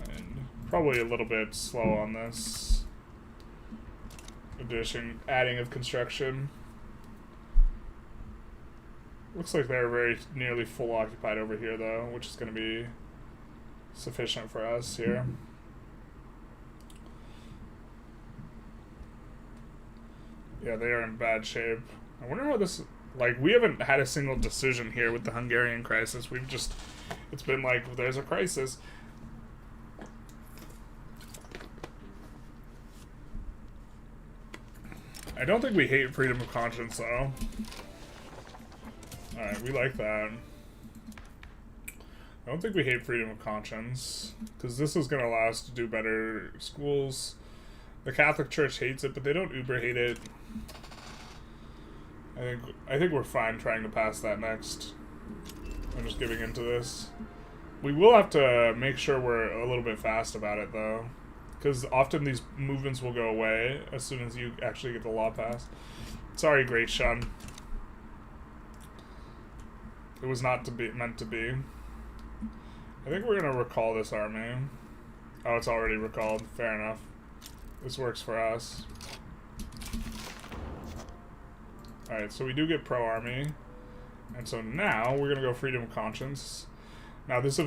And probably a little bit slow on this adding of construction. Looks like they're very nearly full occupied over here though, which is gonna be sufficient for us here. Yeah, they are in bad shape. I wonder how this... Like, we haven't had a single decision here with the Hungarian crisis. We've just... It's been like, there's a crisis. I don't think we hate freedom of conscience, though. Alright, we like that. I don't think we hate freedom of conscience, because this is going to allow us to do better schools. The Catholic Church hates it, but they don't uber hate it. I think we're fine trying to pass that next. I'm just giving into this. We will have to make sure we're a little bit fast about it, though, because often these movements will go away as soon as you actually get the law passed. Sorry, Great Shun. It was not to be meant to be. I think we're gonna recall this army. Oh, it's already recalled. Fair enough. This works for us. Alright, so we do get pro-army. And so now we're gonna go freedom of conscience. Now this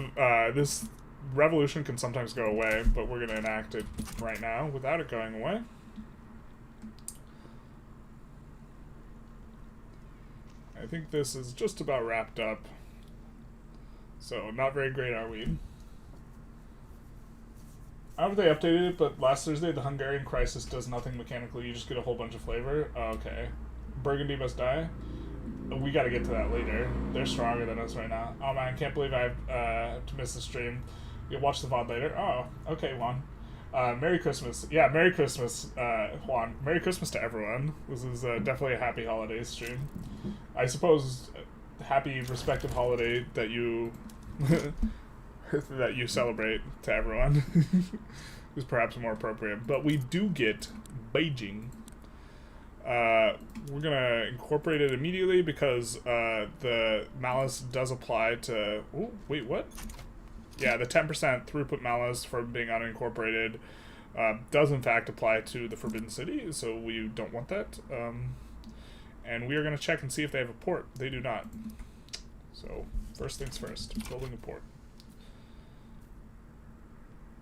revolution can sometimes go away, but we're gonna enact it right now without it going away. I think this is just about wrapped up. So, not very great, are we? I don't know if they updated it, but last Thursday the Hungarian crisis does nothing mechanically. You just get a whole bunch of flavor. Oh, okay. Burgundy must die. We gotta get to that later. They're stronger than us right now. Oh man, I can't believe I have to miss the stream. You'll watch the VOD later. Oh, okay, Juan. Merry Christmas. Yeah, Merry Christmas, Juan. Merry Christmas to everyone. This is definitely a happy holiday stream. I suppose happy respective holiday that you that you celebrate to everyone. is perhaps more appropriate. But we do get Beijing. We're gonna incorporate it immediately because the malice does apply to... Oh, wait, what? Yeah, the 10% throughput malice for being unincorporated does in fact apply to the Forbidden City, so we don't want that. And we are going to check and see if they have a port. They do not. So, first things first, building a port.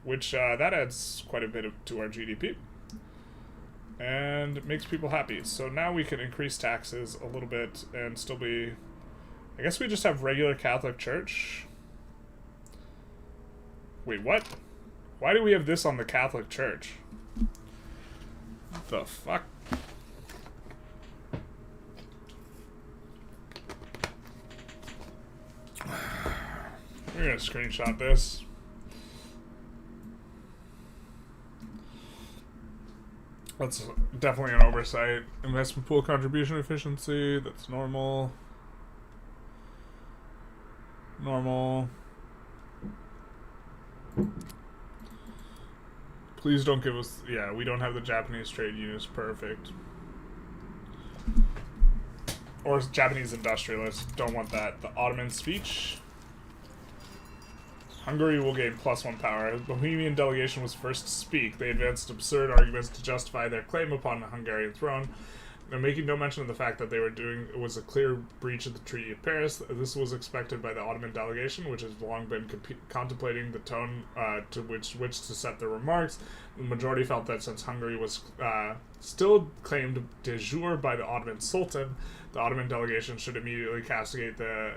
Which, that adds quite a bit to our GDP. And makes people happy. So now we can increase taxes a little bit and still be... I guess we just have regular Catholic Church. Wait, what? Why do we have this on the Catholic Church? What the fuck? We're gonna screenshot this. That's definitely an oversight. Investment pool contribution efficiency, that's normal. Normal. Please don't give us... Yeah, we don't have the Japanese trade unions. Perfect. Or Japanese industrialists. Don't want that. The Ottoman speech. Hungary will gain +1 power. The Bohemian delegation was first to speak. They advanced absurd arguments to justify their claim upon the Hungarian throne. They're making no mention of the fact that they were doing was a clear breach of the Treaty of Paris. This was expected by the Ottoman delegation, which has long been contemplating the tone to which to set their remarks. The majority felt that since Hungary was still claimed de jure by the Ottoman Sultan, the Ottoman delegation should immediately castigate the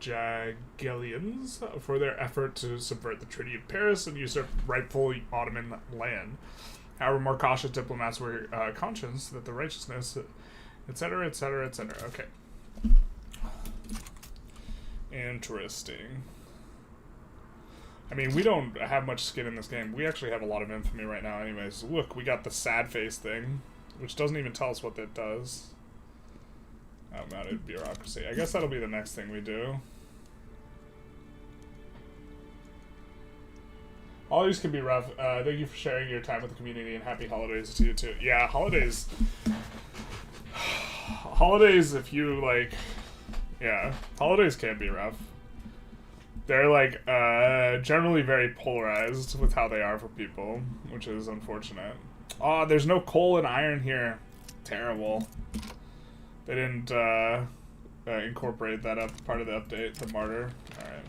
Jagiellons for their effort to subvert the Treaty of Paris and usurp rightful Ottoman land. However, more cautious diplomats were conscious that the righteousness, etc., etc., etc. Okay. Interesting. I mean, we don't have much skin in this game. We actually have a lot of infamy right now anyways. Look, we got the sad face thing, which doesn't even tell us what that does. Outmounted bureaucracy. I guess that'll be the next thing we do. Holidays can be rough. Thank you for sharing your time with the community, and happy holidays to you too. Yeah, holidays. Holidays, if you like, yeah, holidays can be rough. They're like generally very polarized with how they are for people, which is unfortunate. Oh, there's no coal and iron here. Terrible. They didn't incorporate that up part of the update. The martyr. All right.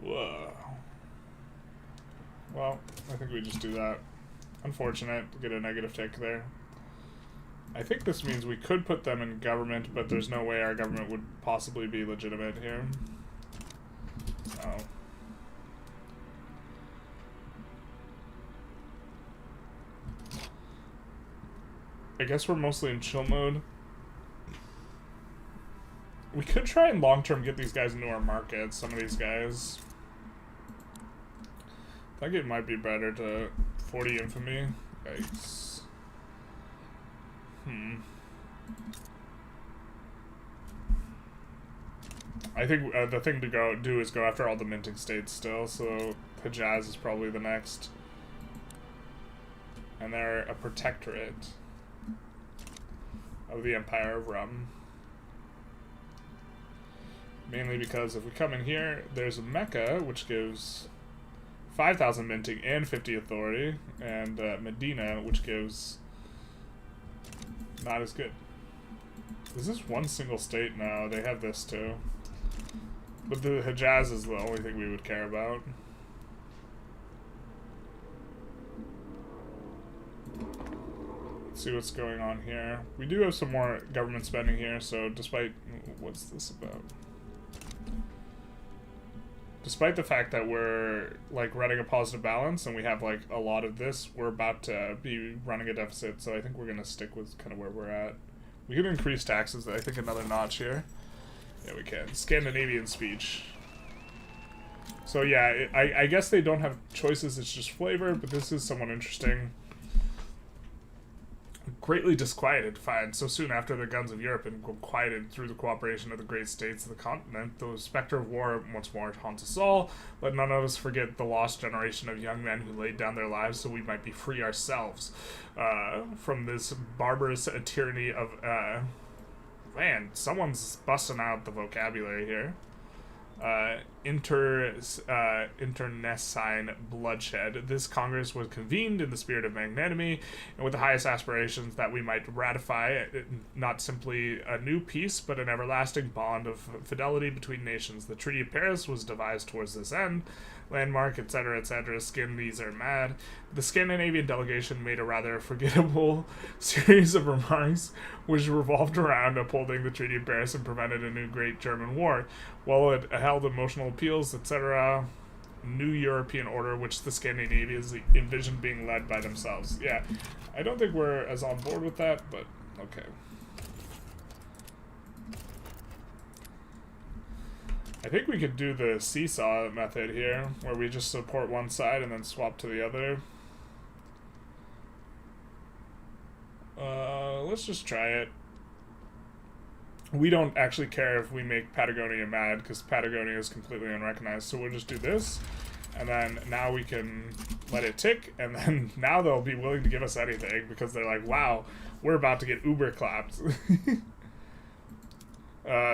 Whoa. Well, I think we just do that. Unfortunate to get a negative tick there. I think this means we could put them in government, but there's no way our government would possibly be legitimate here. Oh. I guess we're mostly in chill mode. We could try and long-term get these guys into our markets, some of these guys. I think it might be better to 40 infamy. Yikes. I think the thing to do is go after all the minting states still, so Hejaz is probably the next. And they're a protectorate of the Empire of Rum. Mainly because if we come in here, there's Mecca, which gives 5,000 minting and 50 authority, and Medina, which gives not as good. Is this one single state? No, they have this too. But the Hejaz is the only thing we would care about. Let's see what's going on here. We do have some more government spending here, so despite... What's this about? Despite the fact that we're like running a positive balance and we have like a lot of this, we're about to be running a deficit, so I think we're going to stick with kind of where we're at. We can increase taxes, I think, another notch here. Yeah, we can. Scandinavian speech. So yeah, I guess they don't have choices, it's just flavor, but this is somewhat interesting. Greatly disquieted to find, so soon after the guns of Europe had quieted through the cooperation of the great states of the continent, the specter of war once more haunts us all. Let none of us forget the lost generation of young men who laid down their lives so we might be free ourselves from this barbarous tyranny of... man, someone's busting out the vocabulary here. Internecine bloodshed. This Congress was convened in the spirit of magnanimity and with the highest aspirations that we might ratify not simply a new peace, but an everlasting bond of fidelity between nations. The Treaty of Paris was devised towards this end. Landmark, etc., etc. Skin, these are mad. The Scandinavian delegation made a rather forgettable series of remarks which revolved around upholding the Treaty of Paris and prevented a new great German war. While it held emotional appeals, etc., new European order which the Scandinavians envisioned being led by themselves. Yeah, I don't think we're as on board with that, but okay. I think we could do the seesaw method here, where we just support one side and then swap to the other. Let's just try it. We don't actually care if we make Patagonia mad, because Patagonia is completely unrecognized, so we'll just do this. And then now we can let it tick, and then now they'll be willing to give us anything, because they're like, wow, we're about to get uber clapped.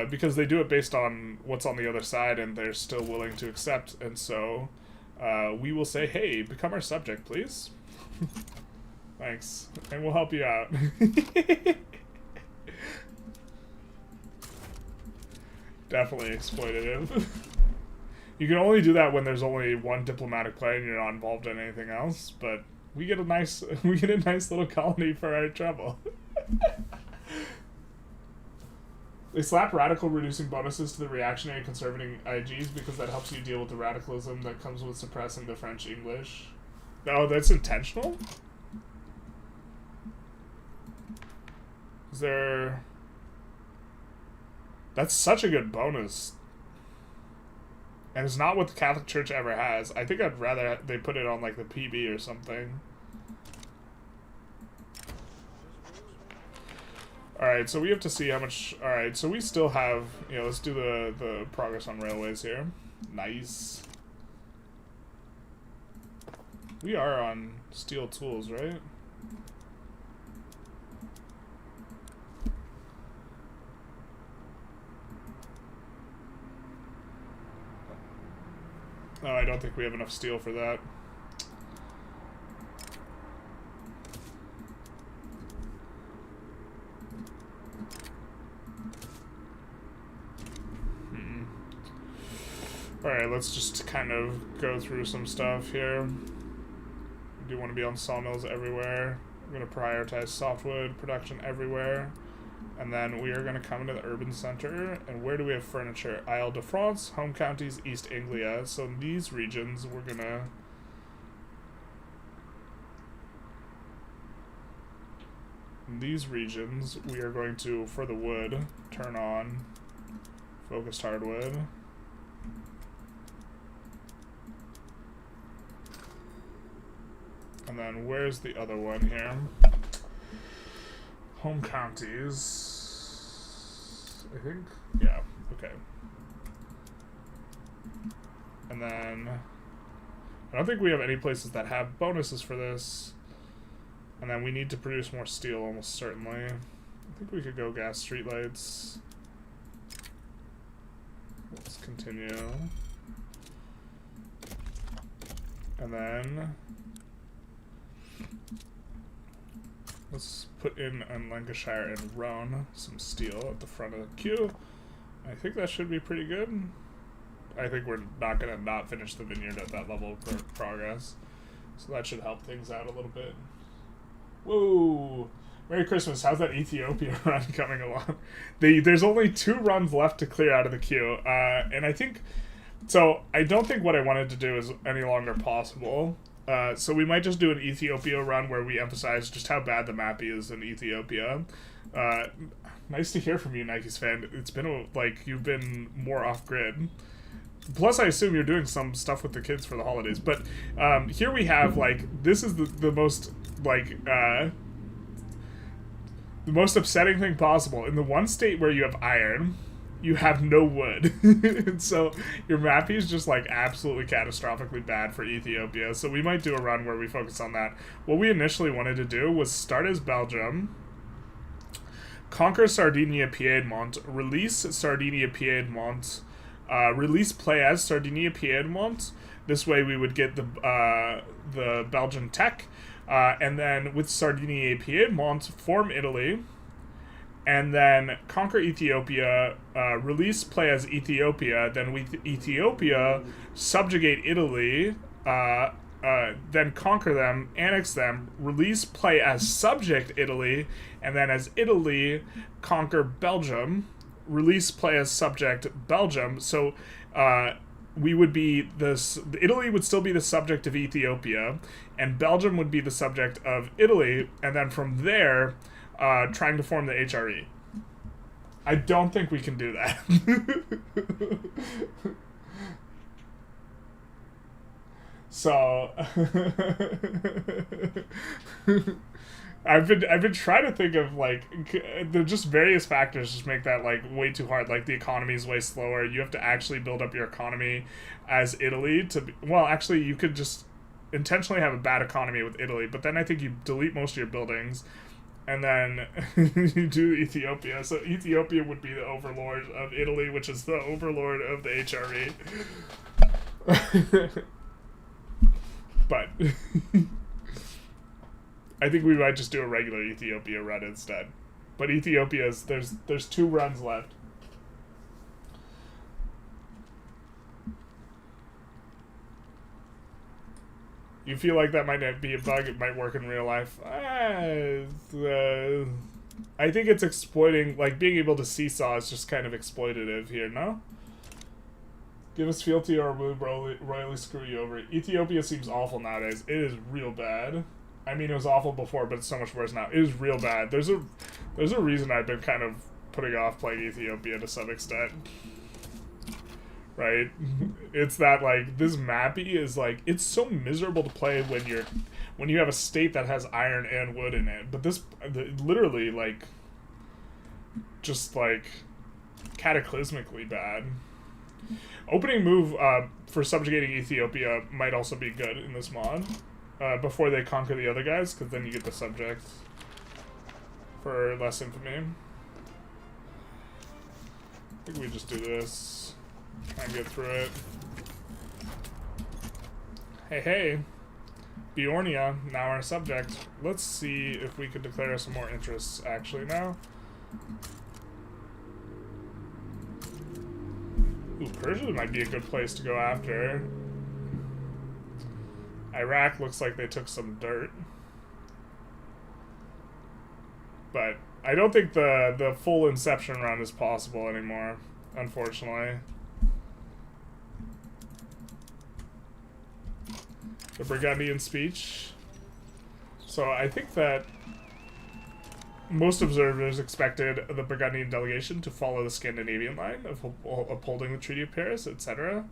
Because they do it based on what's on the other side, and they're still willing to accept, and so we will say, hey, become our subject, please. Thanks, and we'll help you out. Definitely exploitative. You can only do that when there's only one diplomatic play and you're not involved in anything else, but we get a nice little colony for our trouble. They slap radical reducing bonuses to the reactionary conservative IGs because that helps you deal with the radicalism that comes with suppressing the French English. Oh, that's intentional? Is there... That's such a good bonus. And it's not what the Catholic Church ever has. I think I'd rather they put it on like the PB or something. Alright, so we have to see how much... Alright, so we still have... You know, let's do the progress on railways here. Nice. We are on steel tools, right? No, I don't think we have enough steel for that. Alright, let's just kind of go through some stuff here. We do want to be on sawmills everywhere. We're going to prioritize softwood production everywhere. And then we are going to come into the urban center. And where do we have furniture? Isle de France, home counties, East Anglia. So in these regions, we're going to... In these regions, we are going to, for the wood, turn on focused hardwood. And then where's the other one here? Home counties, I think. Yeah, okay. And then I don't think we have any places that have bonuses for this. And then we need to produce more steel, almost certainly. I think we could go gas streetlights. Let's continue. And then let's put in Lancashire and Roan some steel at the front of the queue. I think that should be pretty good. I think we're not going to not finish the vineyard at that level of progress. So that should help things out a little bit. Whoa! Merry Christmas. How's that Ethiopia run coming along? There's only 2 runs left to clear out of the queue. And I think... So, I don't think what I wanted to do is any longer possible. So we might just do an Ethiopia run where we emphasize just how bad the map is in Ethiopia. Nice to hear from you, Nike's fan. It's been, you've been more off-grid. Plus, I assume you're doing some stuff with the kids for the holidays. But The most upsetting thing possible, in the one state where you have iron, you have no wood. And so your mapping is just like absolutely catastrophically bad for Ethiopia. So we might do a run where we focus on that. What we initially wanted to do was start as Belgium, conquer Sardinia Piedmont, release Sardinia Piedmont, release play as Sardinia Piedmont. This way we would get the Belgian tech, and then with Sardinia Piedmont form Italy, and then conquer Ethiopia, release play as Ethiopia, then with Ethiopia subjugate Italy, then conquer them, annex them, release play as subject Italy, and then as Italy conquer Belgium, release play as subject Belgium. So we would be this. Italy would still be the subject of Ethiopia, and Belgium would be the subject of Italy, and then from there, trying to form the HRE. I don't think we can do that. So I've been trying to think of like there's just various factors just make that like way too hard. Like the economy is way slower. You have to actually build up your economy as Italy to be, well, actually you could just intentionally have a bad economy with Italy, but then I think you delete most of your buildings, and then you do Ethiopia. So Ethiopia would be the overlord of Italy, which is the overlord of the HRE. But I think we might just do a regular Ethiopia run instead. But Ethiopia's there's 2 runs left. You feel like that might not be a bug, it might work in real life. I think it's exploiting, like being able to seesaw is just kind of exploitative here, no? Give us fealty or we'll royally screw you over. Ethiopia seems awful nowadays. It is real bad. I mean, it was awful before, but it's so much worse now. It is real bad. There's a reason I've been kind of putting off playing Ethiopia to some extent. Right? It's that, like, this mappy is, like, it's so miserable to play when you have a state that has iron and wood in it. But this, literally, like, just, like, cataclysmically bad. Opening move for subjugating Ethiopia might also be good in this mod. Before they conquer the other guys, because then you get the subject for less infamy. I think we just do this. Try and get through it. Hey, Bjornia, now our subject. Let's see if we could declare some more interests actually now. Ooh, Persia might be a good place to go after. Iraq looks like they took some dirt. But I don't think the full Inception run is possible anymore, unfortunately. The Burgundian speech. So I think that most observers expected the Burgundian delegation to follow the Scandinavian line of upholding the Treaty of Paris, etc.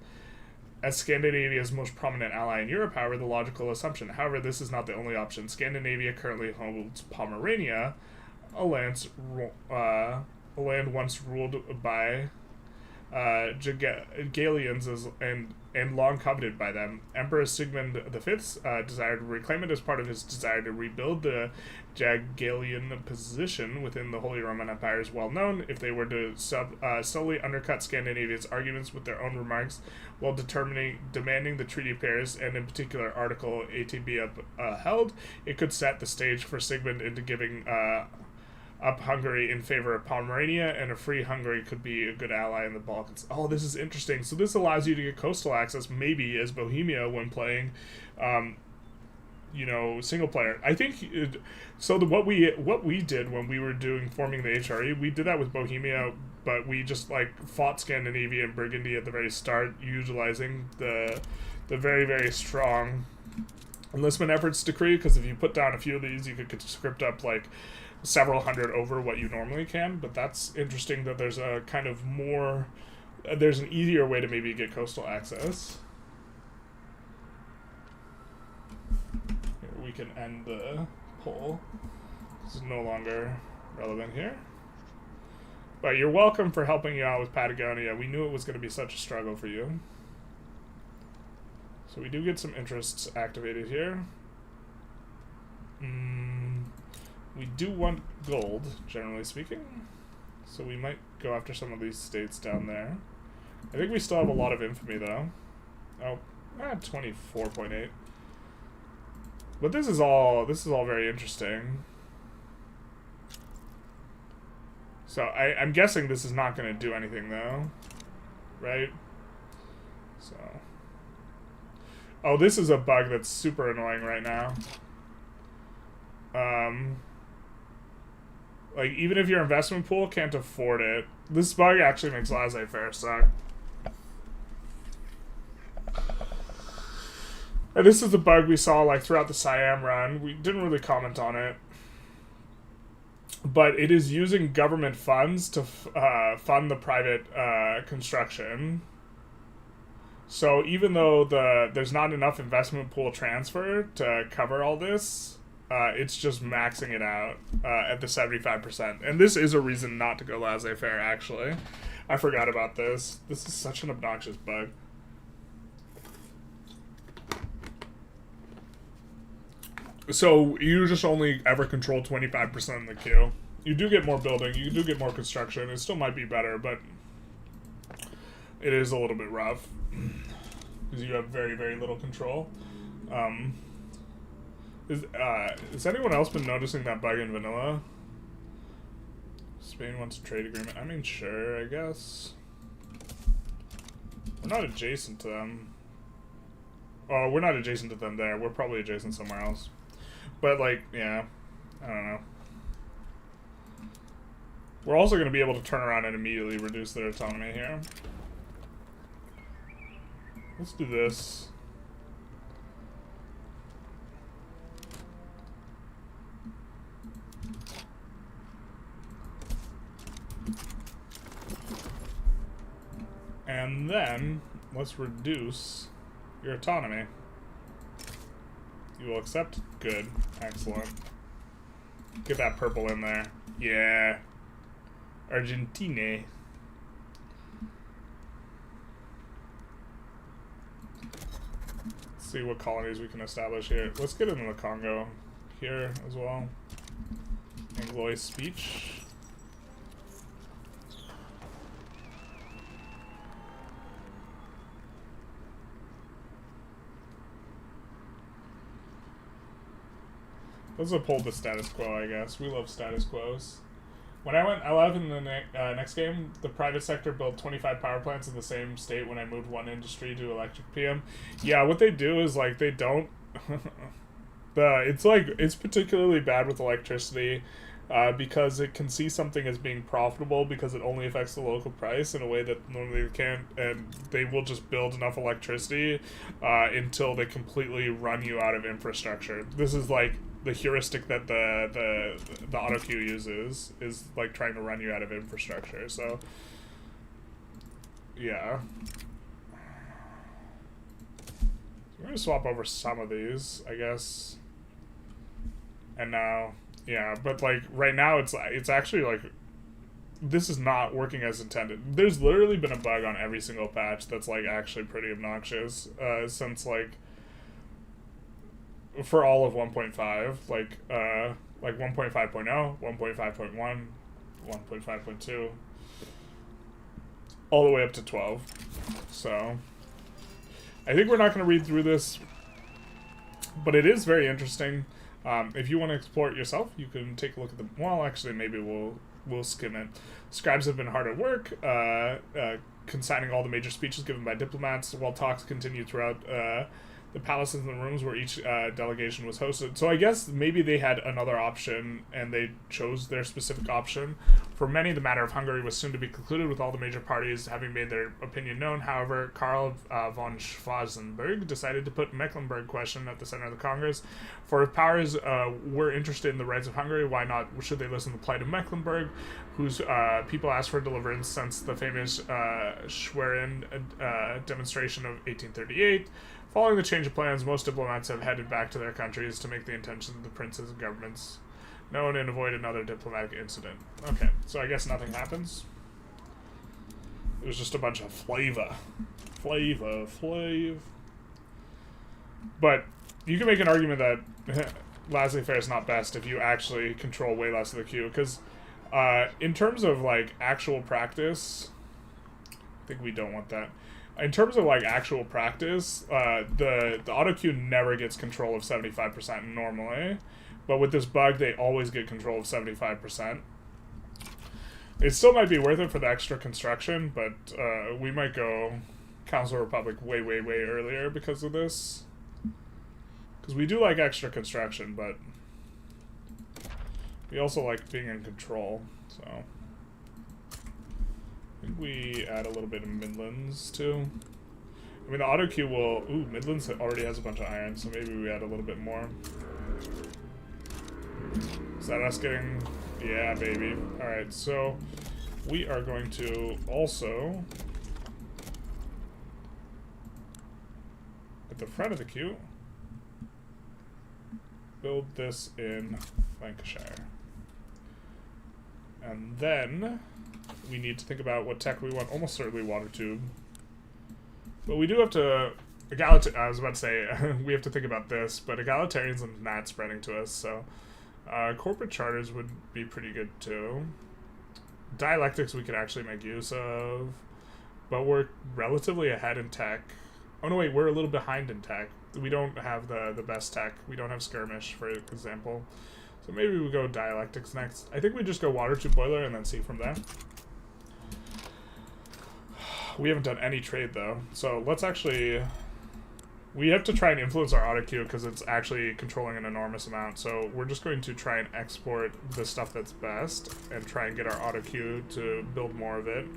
As Scandinavia's most prominent ally in Europe, however, the logical assumption. However, this is not the only option. Scandinavia currently holds Pomerania, a land once ruled by Galians and long coveted by them. Emperor Sigmund V's desire to reclaim it as part of his desire to rebuild the Jagiellonian position within the Holy Roman Empire is well known. If they were to solely undercut Scandinavia's arguments with their own remarks while demanding the Treaty of Paris, and in particular Article 18 be upheld, it could set the stage for Sigmund into giving up Hungary in favor of Pomerania, and a free Hungary could be a good ally in the Balkans. Oh, this is interesting. So this allows you to get coastal access, maybe, as Bohemia when playing, single player. I think, what we did when we were forming the HRE, we did that with Bohemia, but we just, like, fought Scandinavia and Burgundy at the very start, utilizing the very, very strong enlistment efforts decree, because if you put down a few of these, you could script up, like, several hundred over what you normally can. But that's interesting that there's a kind of more there's an easier way to maybe get coastal access. Here, we can end the poll. This is no longer relevant here. But you're welcome for helping you out with Patagonia. We knew it was going to be such a struggle for you. So we do get some interests activated here. We do want gold, generally speaking. So we might go after some of these states down there. I think we still have a lot of infamy, though. Oh, 24.8. But this is all very interesting. So I'm guessing this is not going to do anything, though. Right? So. Oh, this is a bug that's super annoying right now. Like, even if your investment pool can't afford it, this bug actually makes laissez-faire suck. And this is the bug we saw, like, throughout the Siam run. We didn't really comment on it. But it is using government funds to fund the private construction. So even though there's not enough investment pool transfer to cover all this, it's just maxing it out at the 75%. And this is a reason not to go laissez-faire, actually. I forgot about this. This is such an obnoxious bug. So you just only ever control 25% of the queue. You do get more building, you do get more construction. It still might be better, but it is a little bit rough because you have very, very little control. Has anyone else been noticing that bug in vanilla? Spain wants a trade agreement. I mean, sure, I guess. We're not adjacent to them. Oh, we're not adjacent to them there. We're probably adjacent somewhere else. But, like, yeah, I don't know. We're also going to be able to turn around and immediately reduce their autonomy here. Let's do this. And then, let's reduce your autonomy. You will accept? Good. Excellent. Get that purple in there. Yeah. Argentina. Let's see what colonies we can establish here. Let's get into the Congo here as well. Anglois speech. Let's uphold the status quo, I guess. We love status quos. When I love in the next game, the private sector built 25 power plants in the same state when I moved one industry to electric PM. Yeah, what they do is, like, they don't... it's particularly bad with electricity because it can see something as being profitable because it only affects the local price in a way that normally they can't, and they will just build enough electricity until they completely run you out of infrastructure. This is, like, the heuristic that the auto queue uses is like trying to run you out of infrastructure. So yeah, we're gonna swap over some of these, I guess. And now, yeah, but like right now it's actually like this is not working as intended. There's literally been a bug on every single patch that's like actually pretty obnoxious since like. For all of 1.5, like 1.5.0, 1.5.1, 1.5.2, all the way up to 12. So, I think we're not going to read through this, but it is very interesting. If you want to explore it yourself, you can take a look at the. Well, actually, maybe we'll skim it. Scribes have been hard at work, consigning all the major speeches given by diplomats, while talks continue throughout. The palaces and the rooms where each delegation was hosted. So I guess maybe they had another option and they chose their specific option. For many, the matter of Hungary was soon to be concluded with all the major parties having made their opinion known. However, Karl von Schwarzenberg decided to put Mecklenburg question at the center of the Congress. For if powers were interested in the rights of Hungary, why not should they listen to the plight of Mecklenburg, whose people asked for deliverance since the famous Schwerin demonstration of 1838. Following the change of plans, most diplomats have headed back to their countries to make the intentions of the princes and governments known and avoid another diplomatic incident. Okay, so I guess nothing happens. It was just a bunch of flavor. But you can make an argument that laissez-faire is not best if you actually control way less of the queue, because in terms of, like, actual practice, I think we don't want that. In terms of, like, actual practice, the auto queue never gets control of 75% normally, but with this bug, they always get control of 75%. It still might be worth it for the extra construction, but we might go Council Republic way earlier because of this. Because we do like extra construction, but we also like being in control, so I think we add a little bit of Midlands, too. I mean, the auto queue will... Ooh, Midlands already has a bunch of iron, so maybe we add a little bit more. Is that us getting... Yeah, baby. Alright, so we are going to also... at the front of the queue, build this in Lancashire. And then we need to think about what tech we want. Almost certainly water tube. But we do have to... I was about to say, we have to think about this, but egalitarians and not spreading to us, so... corporate charters would be pretty good, too. Dialectics we could actually make use of. But we're relatively ahead in tech. Oh, no, wait, we're a little behind in tech. We don't have the best tech. We don't have skirmish, for example. So maybe we go dialectics next. I think we just go water tube boiler and then see from there. We haven't done any trade, though. So let's actually... We have to try and influence our auto queue because it's actually controlling an enormous amount. So we're just going to try and export the stuff that's best and try and get our auto queue to build more of it.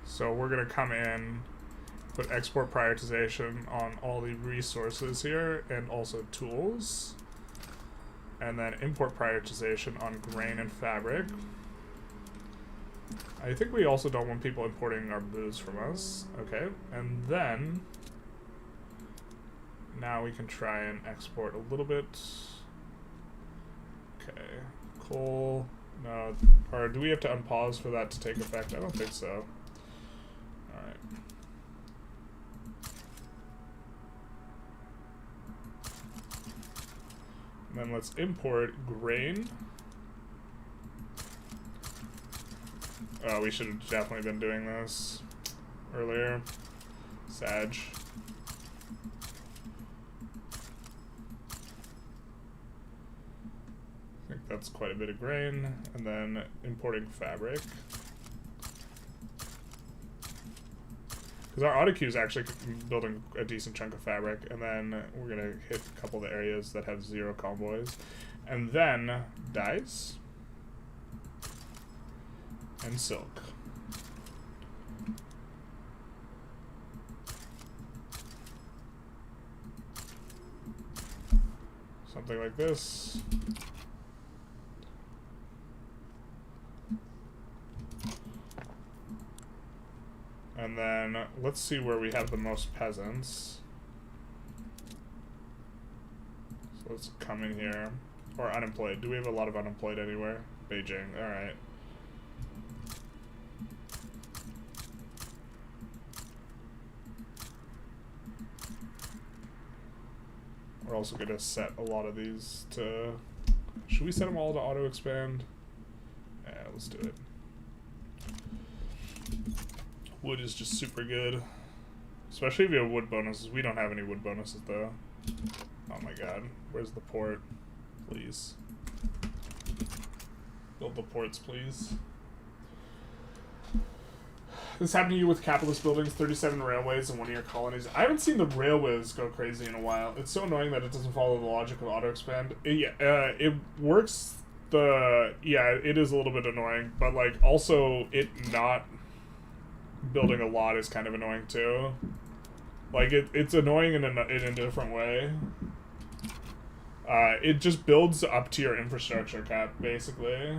So we're going to come in, put export prioritization on all the resources here and also tools. And then import prioritization on grain and fabric. I think we also don't want people importing our booze from us. Okay, and then now we can try and export a little bit. Okay, coal. No, or do we have to unpause for that to take effect? I don't think so. Alright. And then let's import grain. Oh, we should have definitely been doing this earlier. Sag. I think that's quite a bit of grain. And then importing fabric. Because our auto queue is actually building a decent chunk of fabric. And then we're going to hit a couple of the areas that have 0 convoys. And then dyes. And silk. Something like this. And then let's see where we have the most peasants. So let's come in here. Or unemployed. Do we have a lot of unemployed anywhere? Beijing. Alright. We're also going to set a lot of these to... Should we set them all to auto-expand? Yeah, let's do it. Wood is just super good. Especially if you have wood bonuses. We don't have any wood bonuses, though. Oh my god. Where's the port? Please. Build the ports, please. This happened to you with capitalist buildings, 37 railways and 1-year colonies. I haven't seen the railways go crazy in a while. It's so annoying that it doesn't follow the logic of auto-expand. It works it is a little bit annoying, but, like, also it not building a lot is kind of annoying, too. Like, it's annoying in a different way. It just builds up to your infrastructure cap, basically.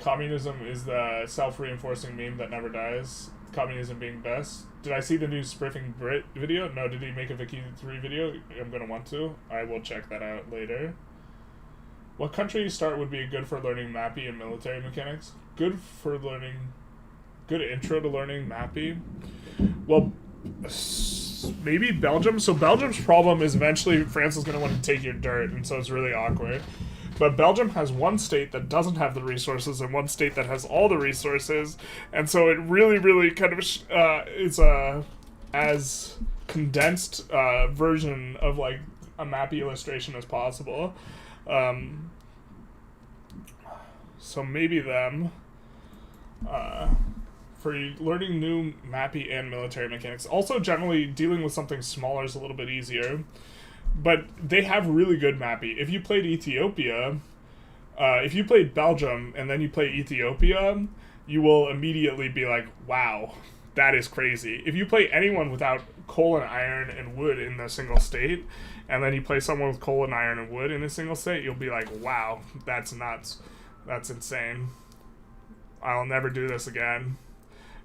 Communism is the self-reinforcing meme that never dies. Communism being best. Did I see the new Spriffing Brit video? No, did he make a Vicky 3 video? I'm gonna want to. I will check that out later. What country you start would be good for learning Mappy and military mechanics? Good for learning... Good intro to learning Mappy? Well, maybe Belgium. So Belgium's problem is eventually France is gonna want to take your dirt, and so it's really awkward. But Belgium has one state that doesn't have the resources and one state that has all the resources. And so it really, really kind of is a as condensed version of like a Mappy illustration as possible. So maybe them. For learning new Mappy and military mechanics. Also, generally, dealing with something smaller is a little bit easier. But they have really good Mappy. If you played Ethiopia, if you played Belgium and then you play Ethiopia, you will immediately be like, wow, that is crazy. If you play anyone without coal and iron and wood in a single state, and then you play someone with coal and iron and wood in a single state, you'll be like, wow, that's nuts. That's insane. I'll never do this again.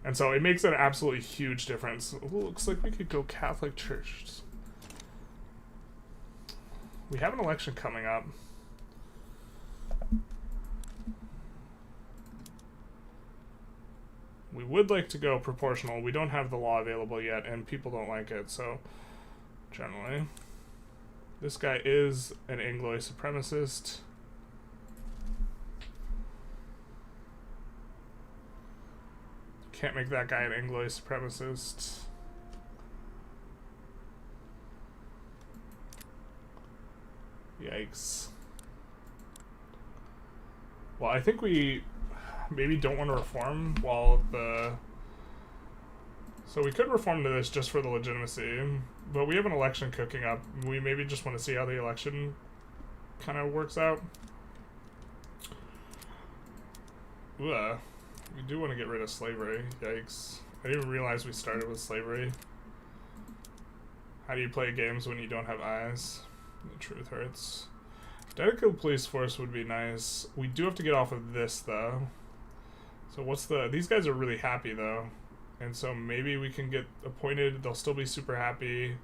And so it makes an absolutely huge difference. Ooh, looks like we could go Catholic Church. We have an election coming up. We would like to go proportional. We don't have the law available yet, and people don't like it, so generally. This guy is an Anglo supremacist. Can't make that guy an Anglo supremacist. Yikes. Well, I think we maybe don't want to reform while the... So we could reform to this just for the legitimacy, but we have an election cooking up. We maybe just want to see how the election kind of works out. Ugh. We do want to get rid of slavery. Yikes. I didn't even realize we started with slavery. How do you play games when you don't have eyes? The truth hurts. Dedicated police force would be nice. We do have to get off of this, though. So what's the... These guys are really happy, though. And so maybe we can get appointed. They'll still be super happy.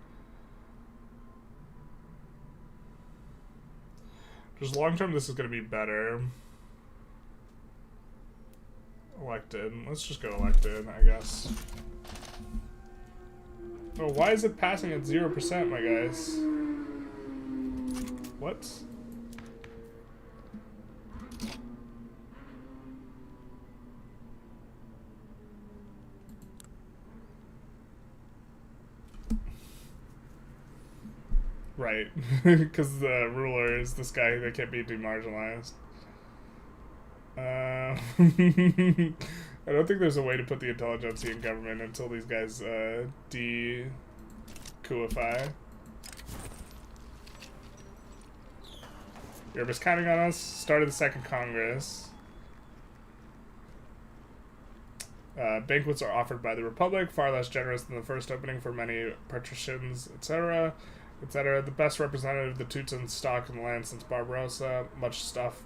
Just long-term, this is going to be better. Elected. Let's just go elected, I guess. Oh, why is it passing at 0%, my guys? What? Right. Because the ruler is this guy that can't be demarginalized. I don't think there's a way to put the Intelligentsia in government until these guys de-coify. Europe is counting on us. Started the Second Congress. Banquets are offered by the Republic, far less generous than the first opening for many patricians, etc., etc. The best representative of the Teuton stock in the land since Barbarossa. Much stuff.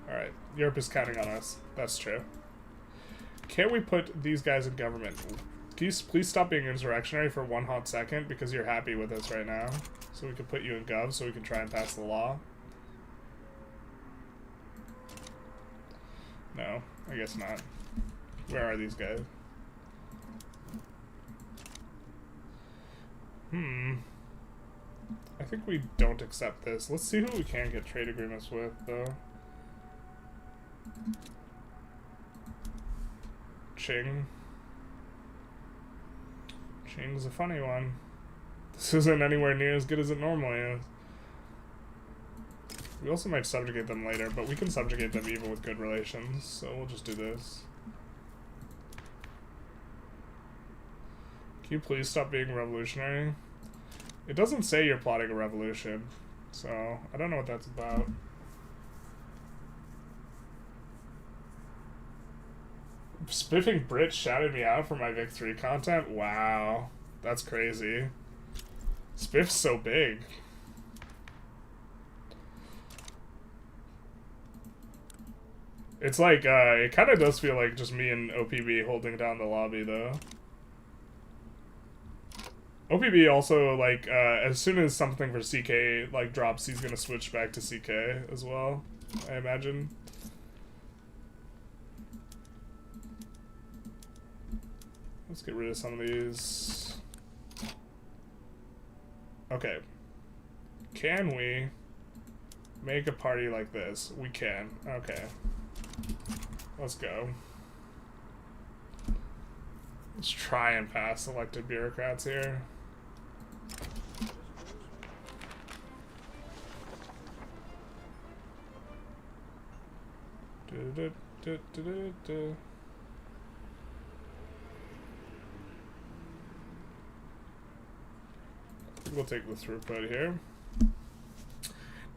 Alright, Europe is counting on us. That's true. Can't we put these guys in government? Can you please stop being insurrectionary for one hot second because you're happy with us right now? So we can put you in gov so we can try and pass the law. No, I guess not. Where are these guys? I think we don't accept this. Let's see who we can get trade agreements with, though. Ching. Ching's a funny one. This isn't anywhere near as good as it normally is. We also might subjugate them later, but we can subjugate them even with good relations, so we'll just do this. Can you please stop being revolutionary? It doesn't say you're plotting a revolution, so I don't know what that's about. Spiffing Brit shouted me out for my Vic 3 content? Wow. That's crazy. Spiff's so big. It's like, it kind of does feel like just me and OPB holding down the lobby, though. OPB also, like, as soon as something for CK, like, drops, he's gonna switch back to CK as well, I imagine. Let's get rid of some of these. Okay. Can we make a party like this? We can. Okay. Let's go. Let's try and pass elected bureaucrats here. We'll take the throughput here.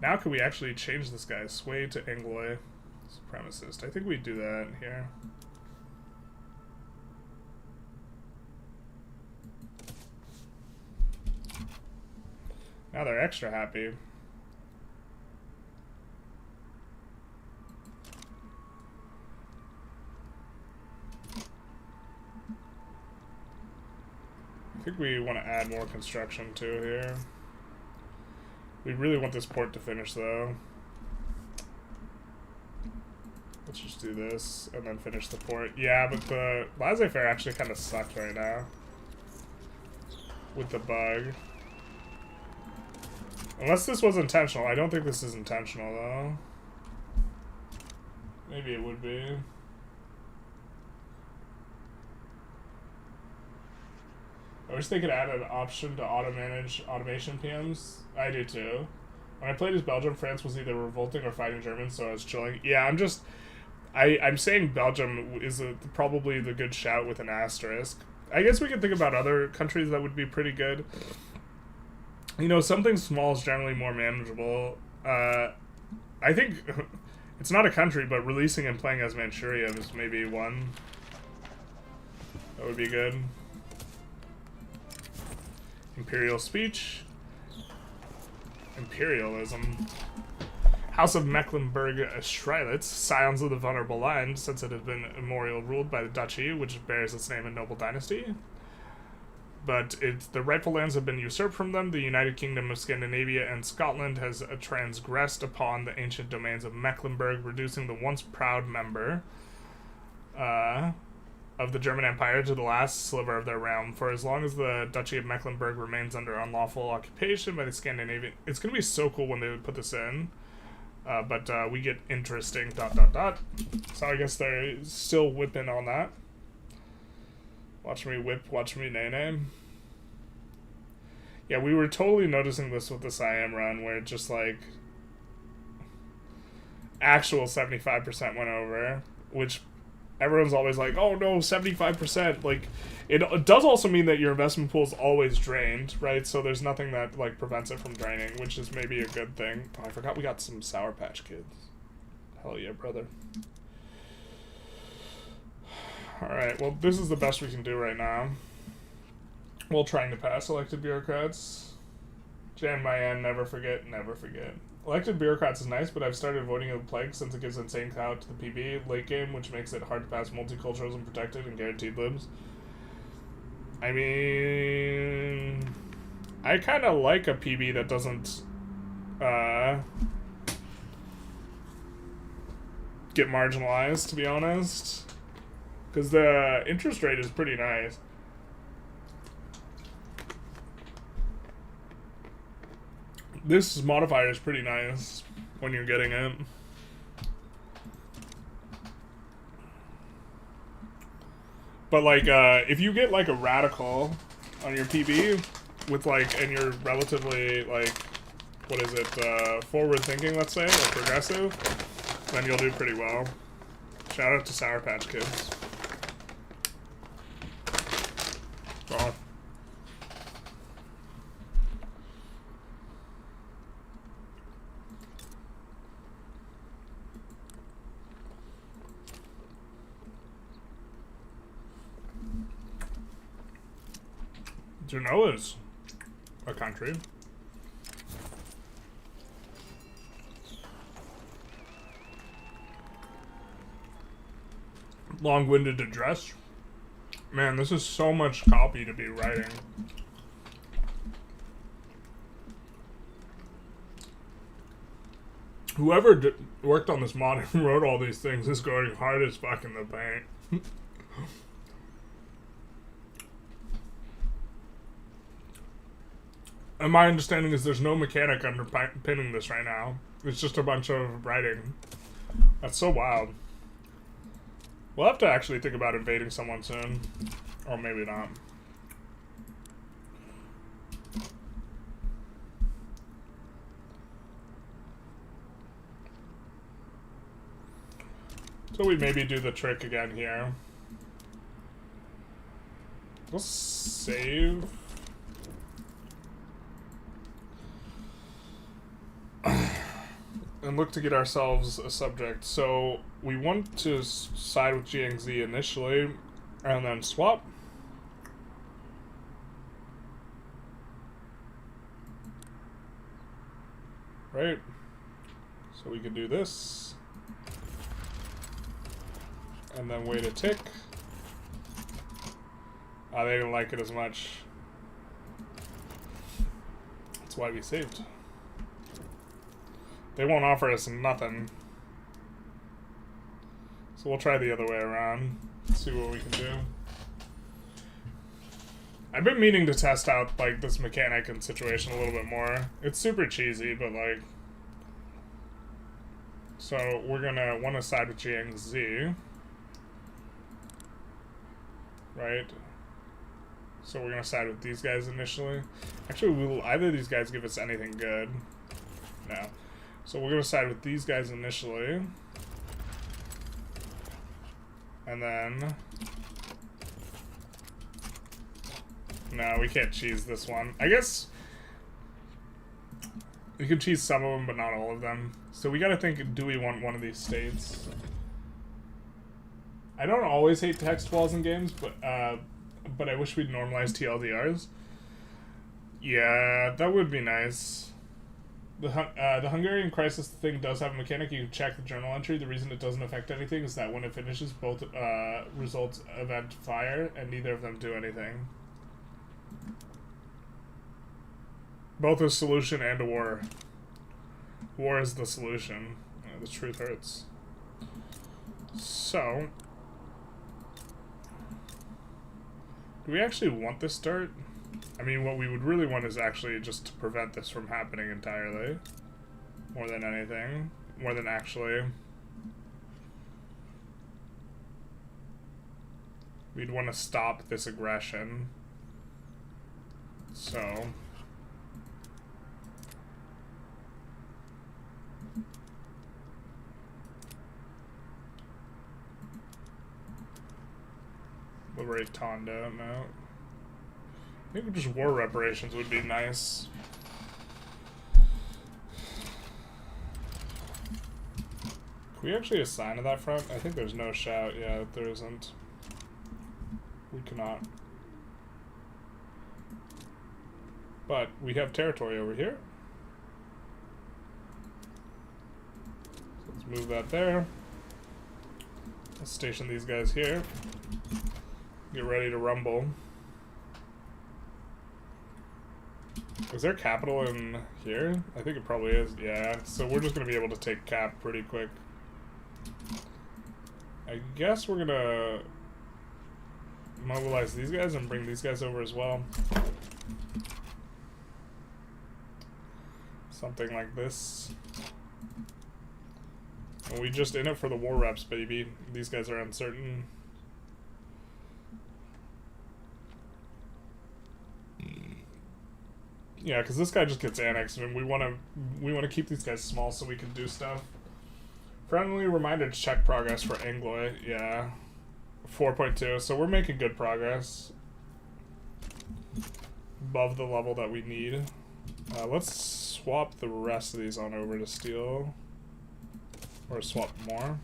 Now can we actually change this guy? Sway to Angloy supremacist. I think we do that here. Now they're extra happy. I think we want to add more construction too here. We really want this port to finish though. Let's just do this and then finish the port. Yeah, but the laissez-faire actually kind of sucked right now with the bug. Unless this was intentional. I don't think this is intentional though. Maybe it would be. I wish they could add an option to auto-manage automation PMs. I do too. When I played as Belgium, France was either revolting or fighting Germans, so I was chilling. Yeah, I'm saying Belgium is probably the good shout with an asterisk. I guess we could think about other countries that would be pretty good. You know, something small is generally more manageable. I think it's not a country, but releasing and playing as Manchuria is maybe one. That would be good. Imperial speech. Imperialism. House of Mecklenburg-Strelitz, scions of the vulnerable line, since it has been immemorial ruled by the duchy, which bears its name in noble dynasty. But the rightful lands have been usurped from them. The United Kingdom of Scandinavia and Scotland has transgressed upon the ancient domains of Mecklenburg, reducing the once proud member of the German Empire to the last sliver of their realm. For as long as the Duchy of Mecklenburg remains under unlawful occupation by the Scandinavian... It's going to be so cool when they put this in. But we get interesting ... So I guess they're still whipping on that. Watch me whip, watch me nay-nay. Yeah, we were totally noticing this with the Siam run, where it just, like... Actual 75% went over, which... Everyone's always like, oh no, 75%. Like, it does also mean that your investment pool is always drained, right? So there's nothing that, like, prevents it from draining, which is maybe a good thing. Oh, I forgot we got some Sour Patch Kids. Hell yeah, brother. Alright, well, this is the best we can do right now. While trying to pass elected bureaucrats. Jan Mayan, never forget, never forget. Elected bureaucrats is nice, but I've started voting in the plague since it gives insane clout to the PB late game, which makes it hard to pass multiculturalism protected and guaranteed libs. I mean... I kind of like a PB that doesn't get marginalized, to be honest. Because the interest rate is pretty nice. This modifier is pretty nice when you're getting it. But, like, if you get, like, a radical on your PB with, like, and you're relatively, like, what is it, forward-thinking, let's say, or progressive, then you'll do pretty well. Shout out to Sour Patch Kids. God. Genoa is a country. long-winded address. Man, this is so much copy to be writing. Whoever worked on this mod and wrote all these things is going hard as fuck in the paint. And my understanding is there's no mechanic underpinning this right now. It's just a bunch of writing. That's so wild. We'll have to actually think about invading someone soon. Or maybe not. So we maybe do the trick again here. Let's save. And look to get ourselves a subject. So we want to side with Jiangxi initially, and then swap. Right? So we can do this. And then wait a tick. Oh, they didn't like it as much. That's why we saved. They won't offer us nothing. So we'll try the other way around. See what we can do. I've been meaning to test out, like, this mechanic and situation a little bit more. It's super cheesy, but, like... So, we're gonna want to side with Jiangxi. Right? So we're gonna side with these guys initially. Actually, will either of these guys give us anything good? No. So we're gonna side with these guys initially. And then... No, we can't cheese this one. I guess... We can cheese some of them, but not all of them. So we gotta think, do we want one of these states? I don't always hate text walls in games, but I wish we'd normalize TLDRs. Yeah, that would be nice. The Hungarian crisis thing does have a mechanic. You can check the journal entry. The reason it doesn't affect anything is that when it finishes, both results event fire, and neither of them do anything. Both a solution and a war. War is the solution. The truth hurts. So... Do we actually want this dirt? I mean, what we would really want is actually just to prevent this from happening entirely. More than anything. More than actually. We'd want to stop this aggression. So... Liberate Tonda, no. I think just war reparations would be nice. Can we actually assign to that front? I think there's no shout. Yeah, there isn't. We cannot. But we have territory over here. So let's move that there. Let's station these guys here. Get ready to rumble. Is there capital in here? I think it probably is. Yeah, so we're just going to be able to take cap pretty quick. I guess we're going to mobilize these guys and bring these guys over as well. Something like this. And we just in it for the war reps, baby. These guys are uncertain. Yeah, because this guy just gets annexed, and we want to keep these guys small so we can do stuff. Friendly reminder to check progress for Angloy. Yeah, 4.2. So we're making good progress. Above the level that we need. Let's swap the rest of these on over to steel, or swap more.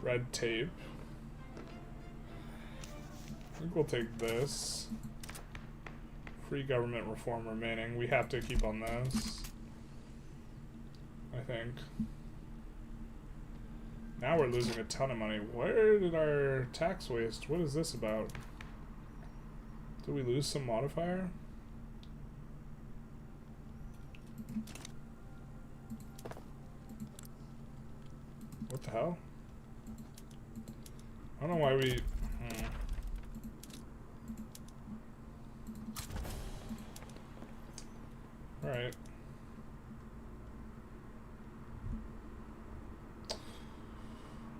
Red tape. I think we'll take this. Free government reform remaining. We have to keep on this. I think. Now we're losing a ton of money. Where did our tax waste? What is this about? Did we lose some modifier? What the hell? I don't know why we... Alright.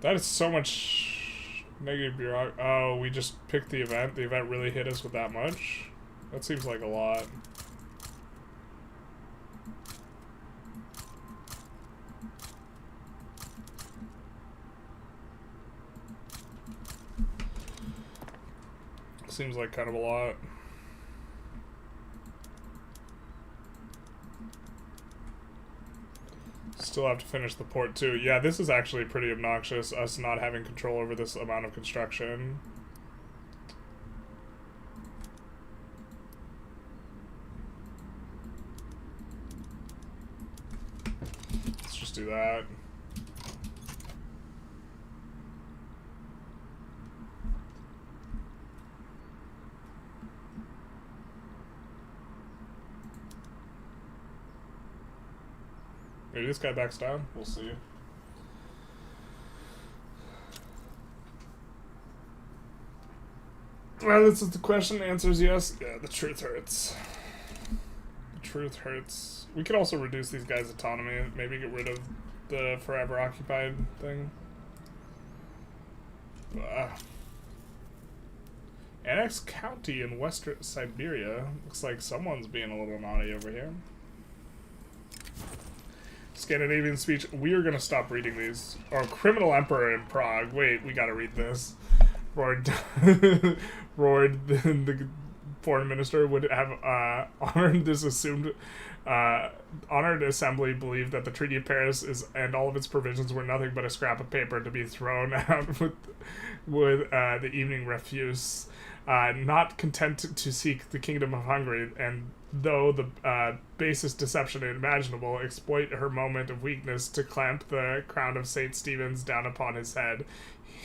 That is so much negative bureaucracy. Oh, we just picked the event. The event really hit us with that much? That seems like a lot. Seems like kind of a lot. Still have to finish the port too. Yeah, this is actually pretty obnoxious, us not having control over this amount of construction. Let's just do that. Maybe this guy backs down. We'll see. Well, this is the question. The answer is yes. Yeah, the truth hurts. The truth hurts. We could also reduce these guys' autonomy. Maybe get rid of the forever occupied thing. Annex County in Western Siberia. Looks like someone's being a little naughty over here. Scandinavian speech. We are going to stop reading these. Oh, Criminal Emperor in Prague. Wait, we got to read this. Roard, the foreign minister, would have honored this assumed honored assembly believed that the Treaty of Paris and all of its provisions were nothing but a scrap of paper to be thrown out with the evening refuse. Not content to seek the kingdom of Hungary, and though the basest deception imaginable, exploit her moment of weakness to clamp the crown of St. Stephen's down upon his head.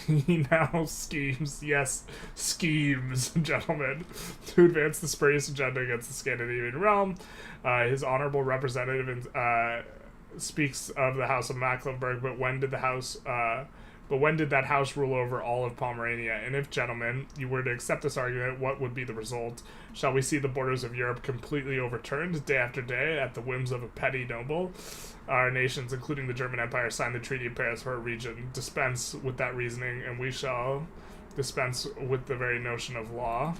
He now schemes, yes, schemes, gentlemen, to advance the spurious agenda against the Scandinavian realm. His honorable representative speaks of the House of Mecklenburg, but when did that house rule over all of Pomerania? And if, gentlemen, you were to accept this argument, what would be the result? Shall we see the borders of Europe completely overturned day after day at the whims of a petty noble? Our nations, including the German Empire, signed the Treaty of Paris for a region. Dispense with that reasoning, and we shall dispense with the very notion of law.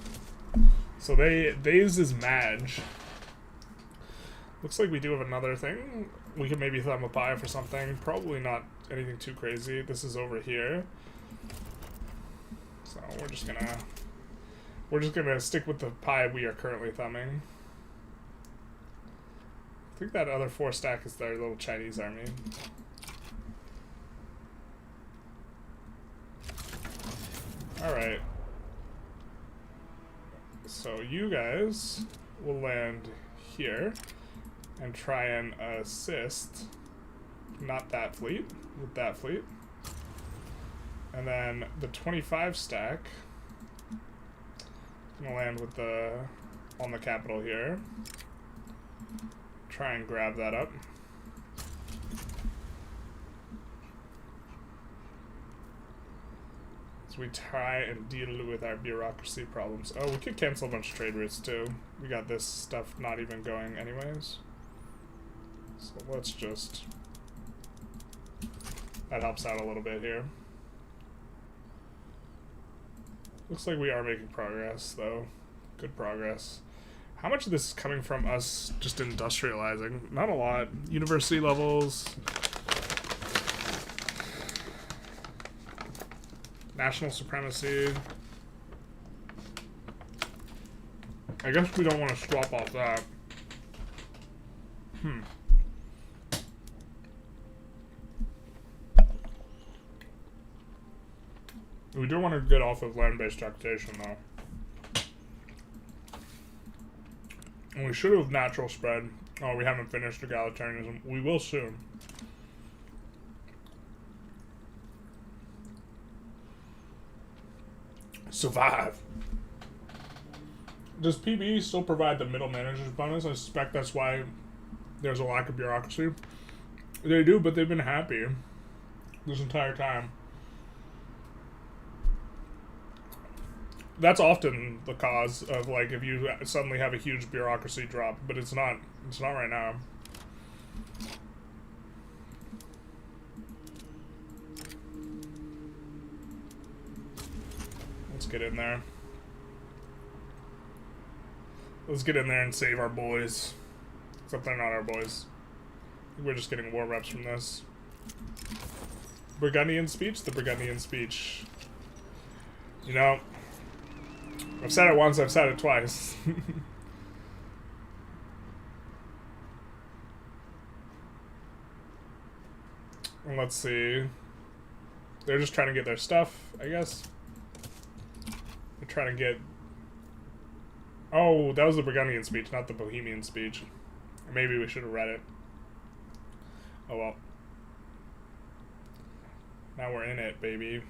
So theirs is Madge. Looks like we do have another thing. We could maybe thumb a pie for something. Probably not anything too crazy. This is over here. So we're just gonna stick with the pie we are currently thumbing. I think that other 4 stack is their little Chinese army. Alright. So you guys will land here and try and assist not that fleet, with that fleet. And then the 25 stack gonna land with on the capital here. Try and grab that up. So we try and deal with our bureaucracy problems. Oh, we could cancel a bunch of trade routes too. We got this stuff not even going anyways. So let's just... That helps out a little bit here. Looks like we are making progress, though. Good progress. How much of this is coming from us just industrializing? Not a lot. University levels. National supremacy. I guess we don't want to swap off that. We do want to get off of land-based taxation, though. And we should have natural spread. Oh, we haven't finished egalitarianism. We will soon. Survive. Does PB still provide the middle manager's bonus? I suspect that's why there's a lack of bureaucracy. They do, but they've been happy this entire time. That's often the cause of, like, if you suddenly have a huge bureaucracy drop, but it's not right now. Let's get in there. Let's get in there and save our boys. Except they're not our boys. We're just getting war reps from this. Burgundian speech? The Burgundian speech. You know, I've said it once, I've said it twice. And let's see. They're just trying to get their stuff, I guess. They're trying to get... Oh, that was the Burgundian speech, not the Bohemian speech. Maybe we should have read it. Oh well. Now we're in it, baby.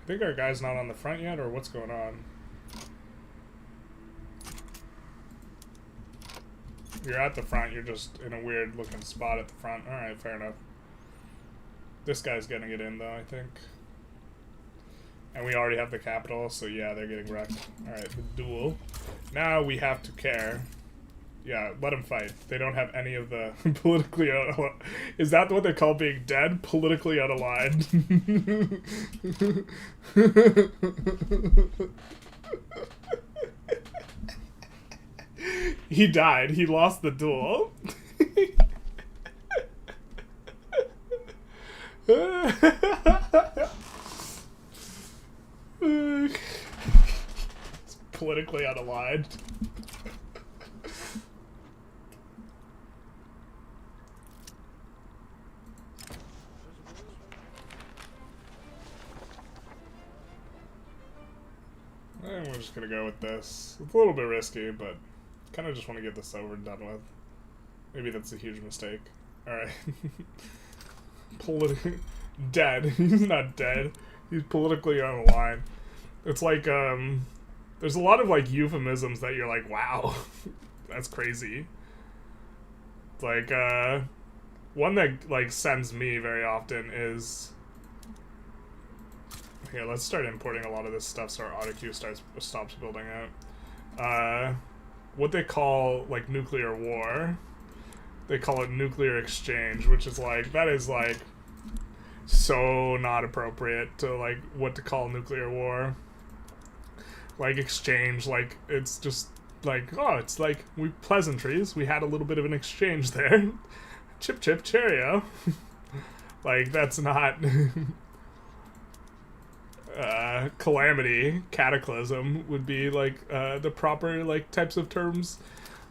I think our guy's not on the front yet, or what's going on? You're at the front, you're just in a weird looking spot at the front. Alright, fair enough. This guy's gonna get in though, I think. And we already have the capital, so yeah, they're getting wrecked. Alright, the duel. Now we have to care. Yeah, let them fight. They don't have any of the politically... Is that what they call being dead? Politically unaligned. He died. He lost the duel. It's politically unaligned. And we're just gonna go with this. It's a little bit risky, but kind of just want to get this over and done with. Maybe that's a huge mistake. Alright. Dead. He's not dead. He's politically unaligned. It's like, there's a lot of, like, euphemisms that you're like, wow, that's crazy. Like, one that, like, sends me very often is... Here, let's start importing a lot of this stuff so our autoqueue stops building out. What they call, like, nuclear war, they call it nuclear exchange, which is, like, that is, like, so not appropriate to, like, what to call nuclear war. Like, exchange, like, it's just, like, oh, it's like, we pleasantries, we had a little bit of an exchange there. Chip chip cheerio. Like, that's not... calamity, cataclysm would be like the proper like types of terms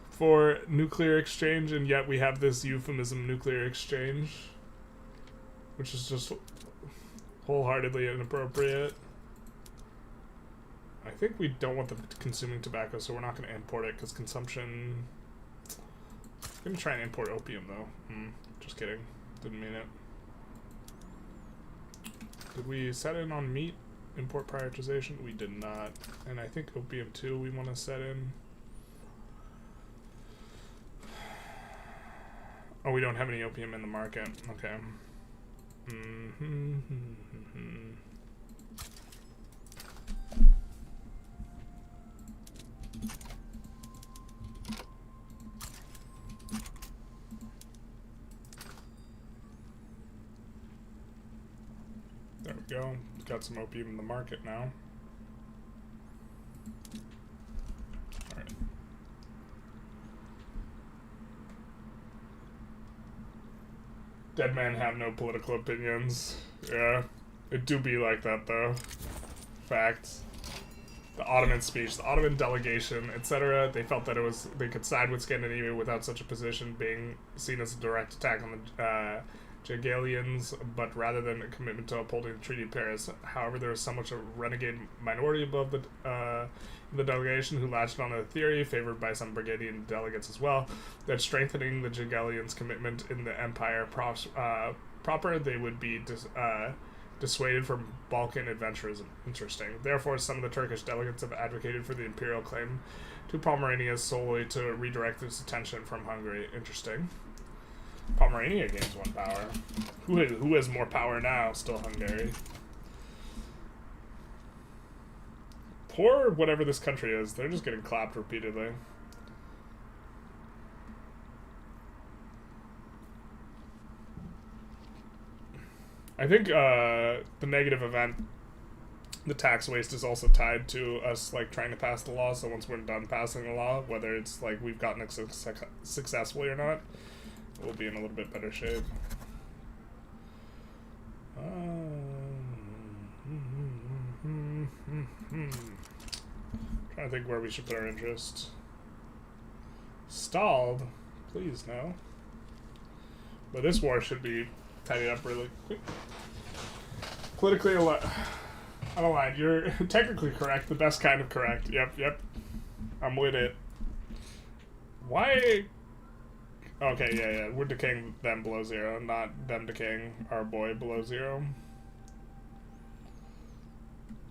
for nuclear exchange, and yet we have this euphemism nuclear exchange, which is just wholeheartedly inappropriate. I think we don't want them consuming tobacco, so we're not going to import it because consumption... I'm going to try and import opium though. Just kidding. Didn't mean it. Did we set in on meat? Import prioritization? We did not. And I think opium too we want to set in. Oh, we don't have any opium in the market. Okay. There we go. Got some opium in the market now. Alright. Dead men have no political opinions. Yeah. It do be like that though. Facts. The Ottoman speech, the Ottoman delegation, etc. They felt that they could side with Scandinavia without such a position being seen as a direct attack on the Jagiellonians, but rather than a commitment to upholding the Treaty of Paris. However, there was somewhat a renegade minority above the delegation who latched on to the theory, favored by some Brigantian delegates as well, that strengthening the Jagiellonians' commitment in the empire proper, they would be dissuaded from Balkan adventurism. Interesting. Therefore, some of the Turkish delegates have advocated for the imperial claim to Pomerania solely to redirect its attention from Hungary. Interesting. Pomerania gains 1 power. Who has more power now? Still Hungary. Poor whatever this country is, they're just getting clapped repeatedly. I think the negative event, the tax waste, is also tied to us like trying to pass the law. So once we're done passing the law, whether it's like we've gotten it successfully or not, we'll be in a little bit better shape. Trying to think where we should put our interest. Stalled? Please, no. But this war should be tidied up really quick. Politically unaligned. You're technically correct. The best kind of correct. Yep. I'm with it. Why? Okay, yeah. We're decaying them below 0, not them decaying our boy below 0.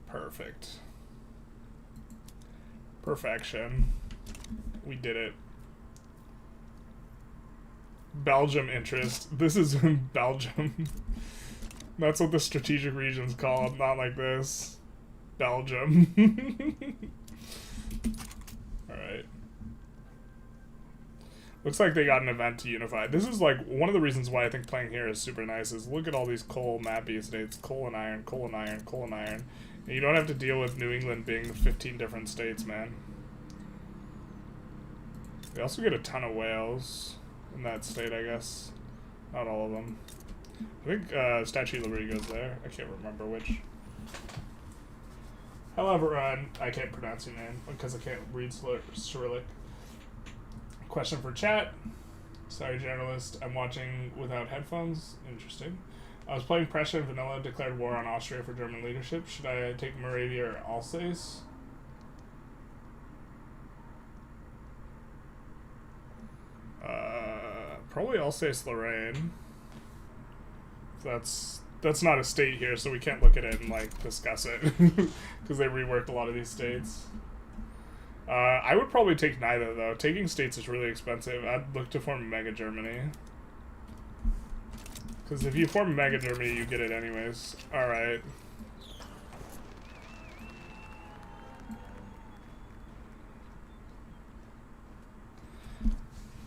Perfect. Perfection. We did it. Belgium interest. This is in Belgium. That's what the strategic region's called, not like this. Belgium. Alright. Looks like they got an event to unify. This is like one of the reasons why I think playing here is super nice is look at all these coal mappy states. Coal and iron, coal and iron, coal and iron. And you don't have to deal with New England being the 15 different states, man. We also get a ton of whales in that state, I guess. Not all of them. I think Statue of Liberty goes there. I can't remember which. However, I can't pronounce your name because I can't read Cyrillic. Question for chat. Sorry, Generalist. I'm watching without headphones. Interesting. I was playing Prussia and Vanilla declared war on Austria for German leadership. Should I take Moravia or Alsace? Probably Alsace-Lorraine. That's not a state here, so we can't look at it and like discuss it because they reworked a lot of these states. I would probably take neither though. Taking states is really expensive. I'd look to form Mega Germany. Because if you form Mega Germany, you get it anyways. Alright.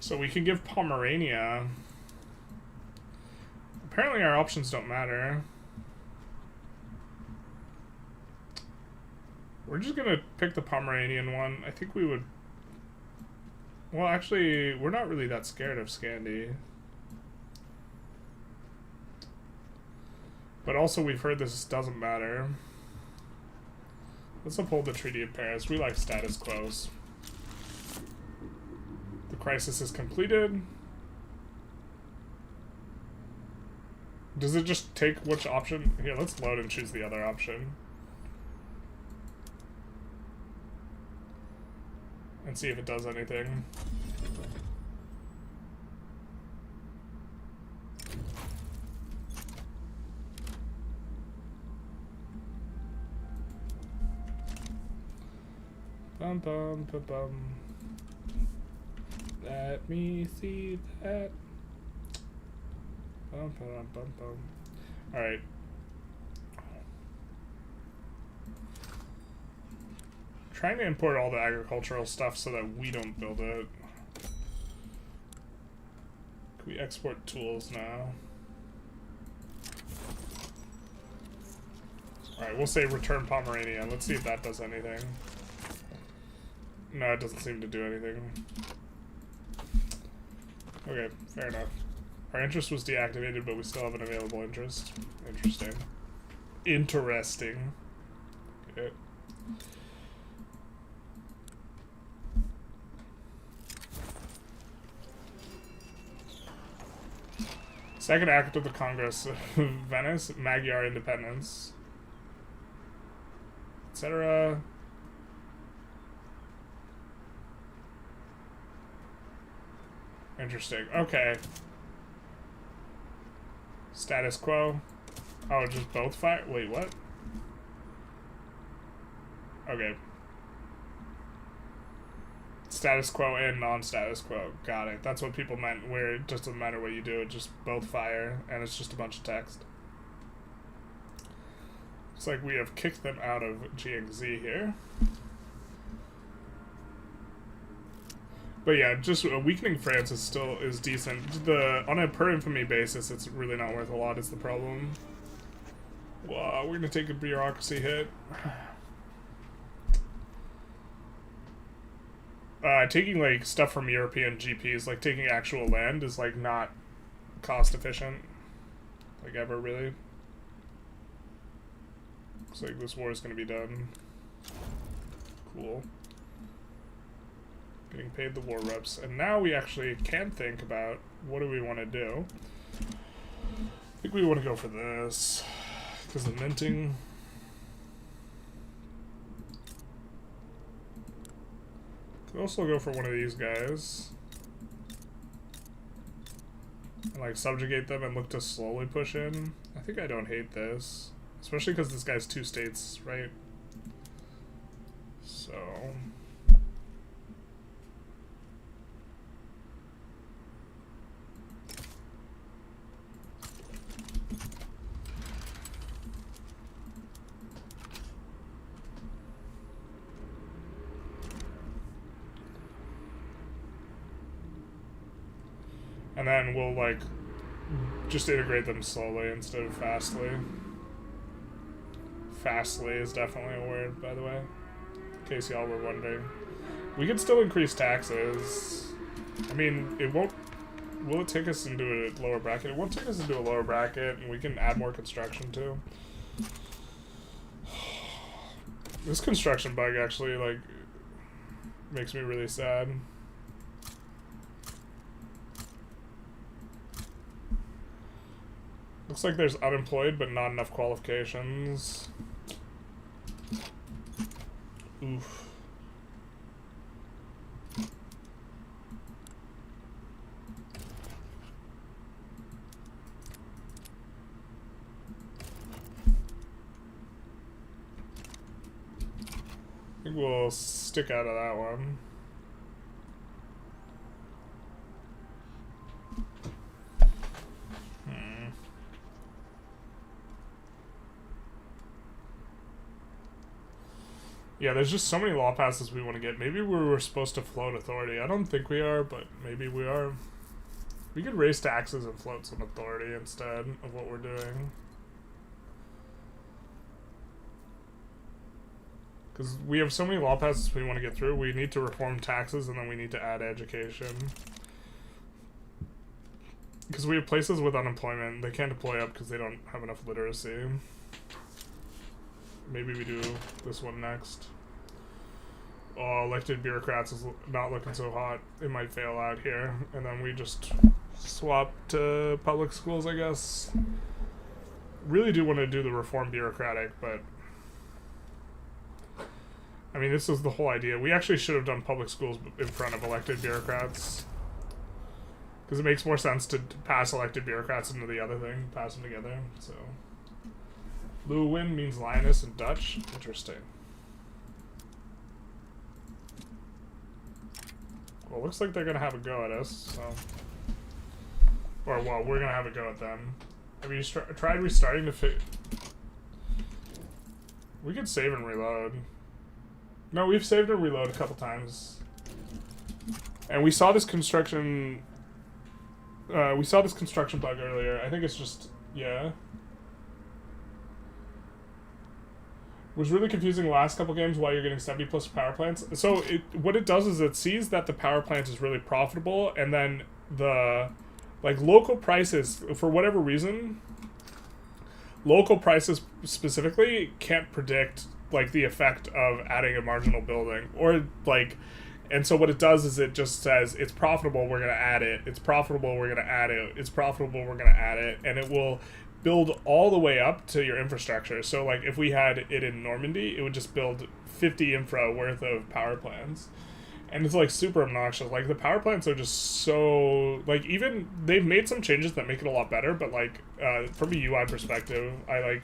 So we can give Pomerania. Apparently our options don't matter. We're just gonna pick the Pomeranian one. I think we would... Well, actually, we're not really that scared of Scandi. But also we've heard this doesn't matter. Let's uphold the Treaty of Paris. We like status quos. The crisis is completed. Does it just take which option? Here, let's load and choose the other option. And see if it does anything. Bum bum bum bum. Let me see that. Bum bum bum bum. Alright. Trying to import all the agricultural stuff so that we don't build it. Can we export tools now? Alright, we'll say return Pomerania. Let's see if that does anything. No, it doesn't seem to do anything. Okay, fair enough. Our interest was deactivated, but we still have an available interest. Interesting. Interesting. Okay. Second Act of the Congress of Venice, Magyar independence, etc. Interesting. Okay. Status quo. Oh, just both fire? Wait, what? Okay. Status quo and non-status quo. Got it. That's what people meant, where it just doesn't matter what you do, it just both fire, and it's just a bunch of text. Looks like we have kicked them out of GXZ here. But yeah, just weakening France is decent. On a per infamy basis, it's really not worth a lot, is the problem. Wow, we're gonna take a bureaucracy hit. Taking like stuff from European GPs, like taking actual land, is like not cost efficient, like ever really. Looks like this war is gonna be done. Cool. Getting paid the war reps, and now we actually can think about what do we want to do. I think we want to go for this because the minting. Could also go for one of these guys and like subjugate them and look to slowly push in. I think I don't hate this, especially because this guy's 2 states, right? So and then we'll, like, just integrate them slowly instead of fastly. Fastly is definitely a word, by the way, in case y'all were wondering. We can still increase taxes. I mean, it won't... Will it take us into a lower bracket? It won't take us into a lower bracket, and we can add more construction, too. This construction bug actually, like, makes me really sad. Looks like there's unemployed, but not enough qualifications. Oof. I think we'll stick out of that one. Yeah, there's just so many law passes we want to get. Maybe we were supposed to float authority. I don't think we are, but maybe we are. We could raise taxes and float some authority instead of what we're doing. Because we have so many law passes we want to get through. We need to reform taxes, and then we need to add education. Because we have places with unemployment. They can't deploy up because they don't have enough literacy. Maybe we do this one next. Oh, elected bureaucrats is not looking so hot. It might fail out here. And then we just swap to public schools, I guess. Really do want to do the reform bureaucratic, but... I mean, this is the whole idea. We actually should have done public schools in front of elected bureaucrats. Because it makes more sense to pass elected bureaucrats into the other thing. Pass them together, so... Lewin means lioness in Dutch. Interesting. Well, looks like they're gonna have a go at us, so... Or, well, we're gonna have a go at them. Have you tried restarting to We could save and reload. No, we've saved and reload a couple times. And we saw this construction... we saw this construction bug earlier. I think it's just... Yeah. Was really confusing the last couple games why you're getting 70 plus power plants. So what it does is it sees that the power plant is really profitable, and then the like local prices, for whatever reason, local prices specifically can't predict like the effect of adding a marginal building, or like And so what it does is it just says it's profitable, we're going to add it. It's profitable, we're going to add it. It's profitable, we're going to add it. And it will build all the way up to your infrastructure. So like if we had it in Normandy, it would just build 50 infra worth of power plants. And it's like super obnoxious. Like the power plants are just so like, even they've made some changes that make it a lot better, but like from a UI perspective, I like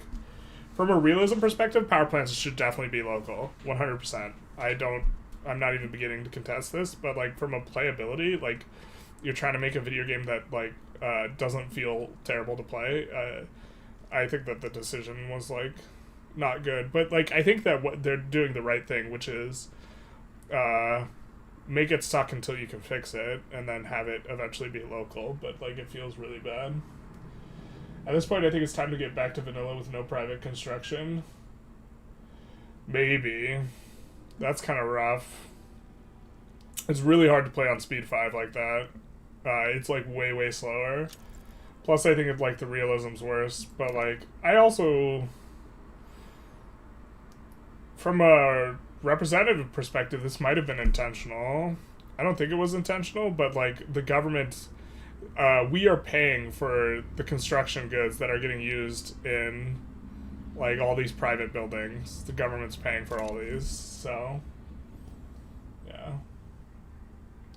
from a realism perspective, power plants should definitely be local, 100%. I'm not even beginning to contest this, but like from a playability, like you're trying to make a video game that like doesn't feel terrible to play. I think that the decision was like not good, but like I think that what they're doing the right thing, which is make it suck until you can fix it, and then have it eventually be local. But like it feels really bad. At this point, I think it's time to get back to vanilla with no private construction. Maybe. That's kind of rough. It's really hard to play on speed 5 like that. It's like way slower. Plus, I think it's like the realism's worse. But like, I also, from a representative perspective, this might have been intentional. I don't think it was intentional, but like the government, we are paying for the construction goods that are getting used in like all these private buildings. The government's paying for all these, so yeah.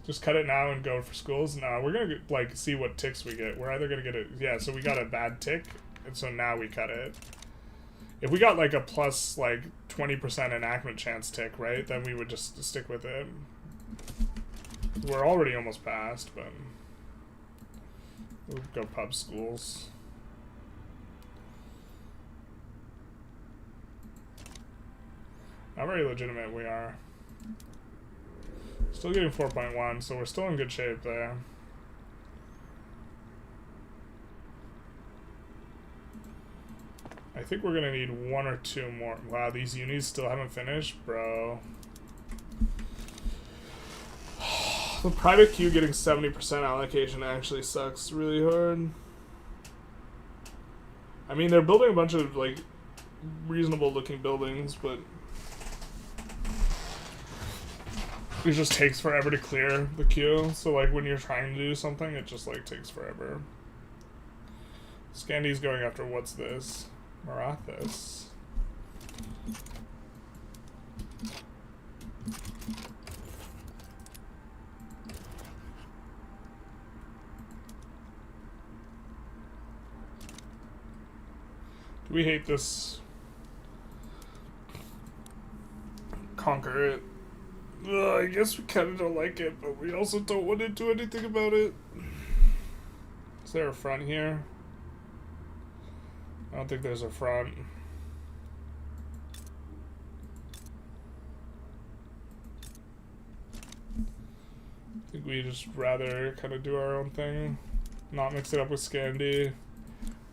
Just cut it now and go for schools. No, we're gonna like see what ticks we get. We're either gonna get it. Yeah, so we got a bad tick, and so now we cut it. If we got like a plus like 20% enactment chance tick, right, then we would just stick with it. We're already almost past, but we'll go pub schools. How very legitimate we are. Still getting 4.1, so we're still in good shape there. I think we're gonna need 1 or 2 more. Wow, these unis still haven't finished, bro. The private queue getting 70% allocation actually sucks really hard. I mean, they're building a bunch of like reasonable looking buildings, but it just takes forever to clear the queue. So like when you're trying to do something, it just like takes forever. Scandy's going after what's this? Marathis. Do we hate this? Conquer it. I guess we kind of don't like it, but we also don't want to do anything about it. Is there a front here? I don't think there's a front. I think we just rather kind of do our own thing, not mix it up with Scandi.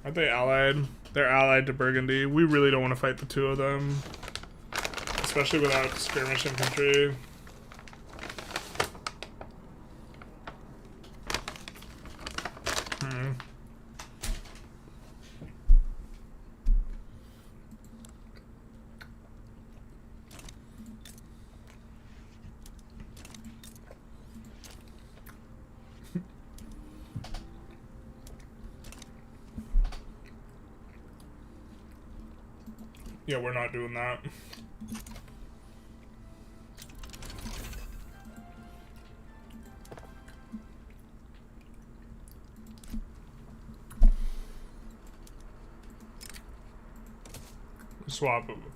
Aren't they allied? They're allied to Burgundy. We really don't want to fight the two of them, especially without skirmish infantry. Yeah, we're not doing that.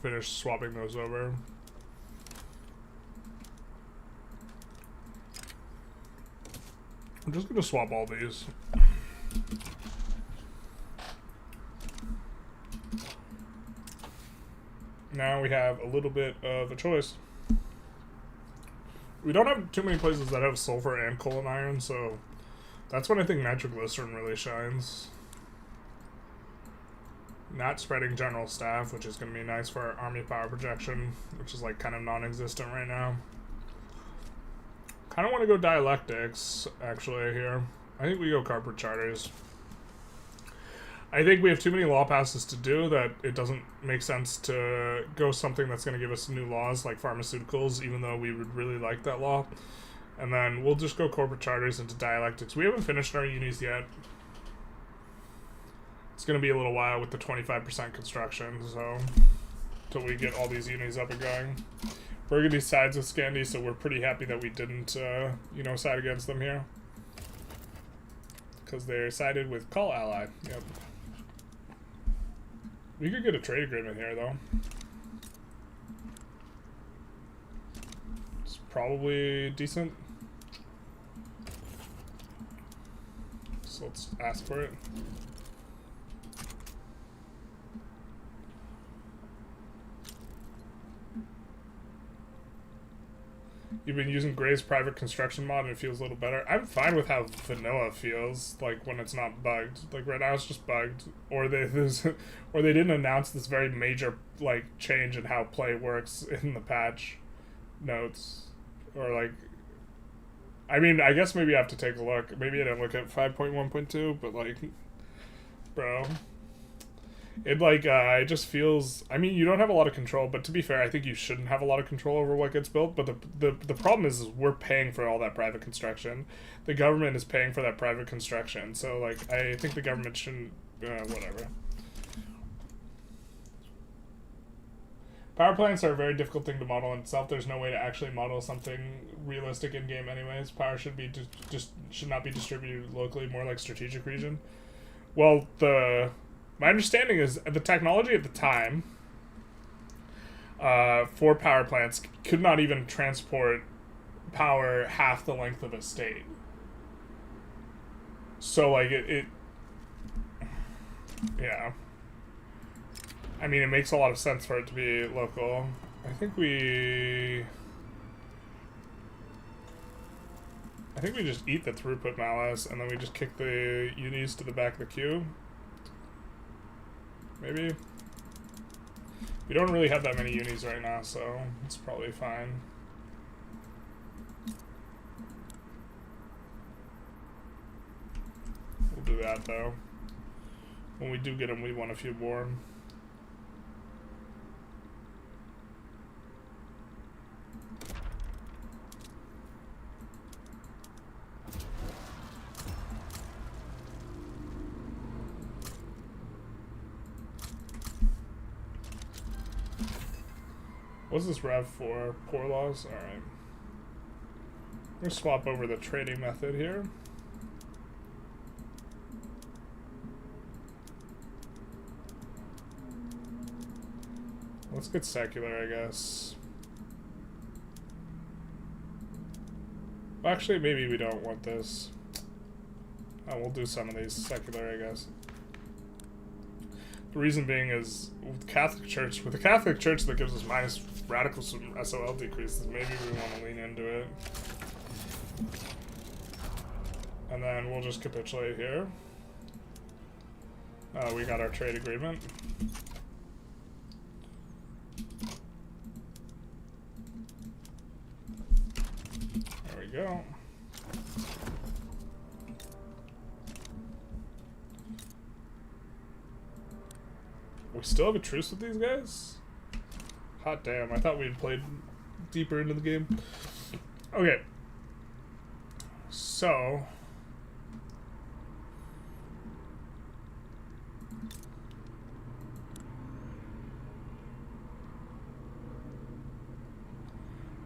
Finish swapping those over. I'm just gonna swap all these. Now we have a little bit of a choice. We don't have too many places that have sulfur and coal and iron, so that's when I think nitroglycerin really shines. Not spreading general staff, which is going to be nice for our army power projection, which is like kind of non-existent right now. Kind of want to go dialectics, actually, here. I think we go corporate charters. I think we have too many law passes to do that it doesn't make sense to go something that's going to give us new laws like pharmaceuticals, even though we would really like that law. And then we'll just go corporate charters into dialectics. We haven't finished our unis yet. It's going to be a little while with the 25% construction, so until we get all these unis up and going. Burgundy sides with Scandi, so we're pretty happy that we didn't, side against them here. Because they're sided with Call Ally. Yep. We could get a trade agreement here, though. It's probably decent. So let's ask for it. You've been using Gray's private construction mod and it feels a little better. I'm fine with how vanilla feels, like when it's not bugged. Like right now it's just bugged, or they didn't announce this very major like change in how play works in the patch notes, or like. I mean, I guess maybe I have to take a look. Maybe I didn't look at 5.1.2, but like, bro. It like it just feels. I mean, you don't have a lot of control, but to be fair, I think you shouldn't have a lot of control over what gets built. But the problem is we're paying for all that private construction. The government is paying for that private construction. So like, I think the government shouldn't. Whatever. Power plants are a very difficult thing to model in itself. There's no way to actually model something realistic in game, anyways. Power should be should not be distributed locally, more like strategic region. Well, my understanding is the technology at the time for power plants could not even transport power half the length of a state. So, like, yeah. I mean, it makes a lot of sense for it to be local. I think we just eat the throughput malice, and then we just kick the unis to the back of the queue. Maybe. We don't really have that many unis right now, so it's probably fine. We'll do that, though. When we do get them, we want a few more. What's this rev for? Poor laws? Alright. I'm going to swap over the trading method here. Let's get secular, I guess. Well, actually, maybe we don't want this. Oh, we'll do some of these secular, I guess. The reason being is with the Catholic Church that gives us minus radicalism SOL decreases, maybe we want to lean into it. And then we'll just capitulate here. We got our trade agreement. There we go. We still have a truce with these guys? Hot damn, I thought we had played deeper into the game. Okay. So...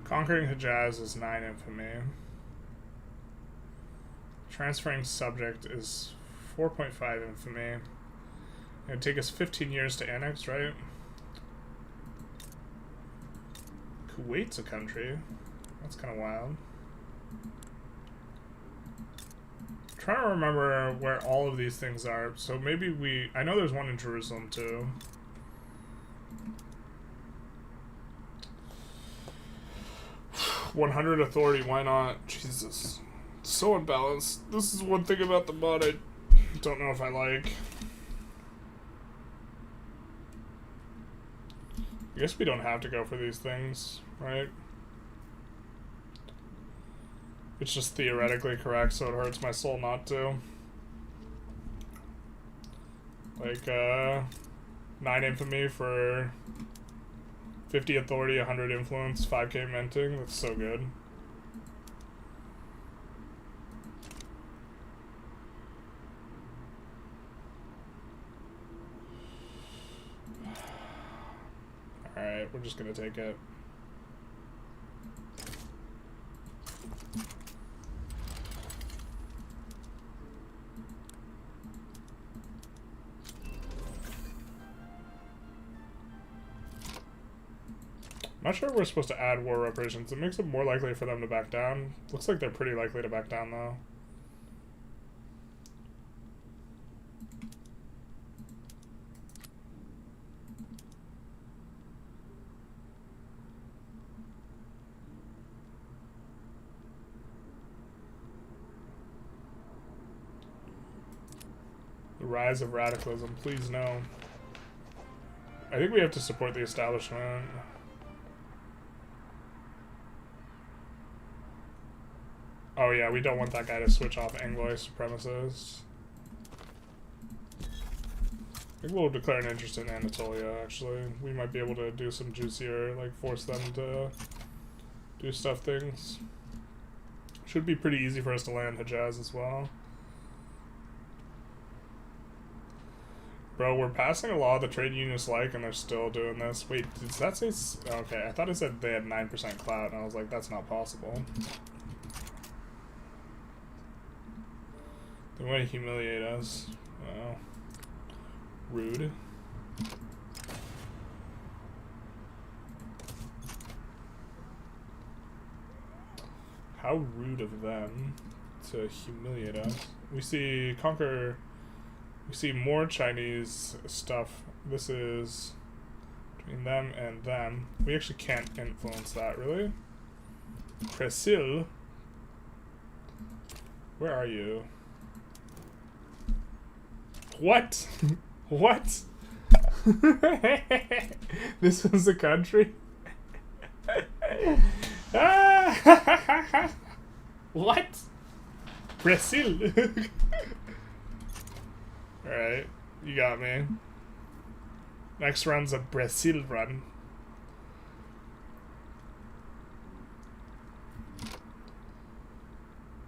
Conquering Hejaz is 9 infamy. Transferring subject is 4.5 infamy. It'd take us 15 years to annex, right? Kuwait's a country. That's kind of wild. I'm trying to remember where all of these things are. So maybe I know there's one in Jerusalem too. $100 authority, why not? Jesus. It's so unbalanced. This is one thing about the mod I don't know if I like. I guess we don't have to go for these things, right? It's just theoretically correct, so it hurts my soul not to. Like, 9 infamy for 50 authority, 100 influence, 5k minting. That's so good. Alright, we're just gonna take it. I'm not sure if we're supposed to add war reparations. It makes it more likely for them to back down. Looks like they're pretty likely to back down, though. The rise of radicalism. Please no. I think we have to support the establishment. Oh yeah, we don't want that guy to switch off Anglo supremacists. I think we'll declare an interest in Anatolia, actually. We might be able to do some juicier, like, force them to do stuff things. Should be pretty easy for us to land Hejaz as well. Bro, we're passing a law the trade unions like, and they're still doing this. Wait, does that say... Okay, I thought it said they had 9% clout, and I was like, that's not possible. They want to humiliate us. Oh. Rude. How rude of them to humiliate us. We see conquer... We see more Chinese stuff. This is between them and them. We actually can't influence that, really. Brazil. Where are you? What? What? This was a country? What? Brazil. Alright, you got me. Next run's a Brazil run.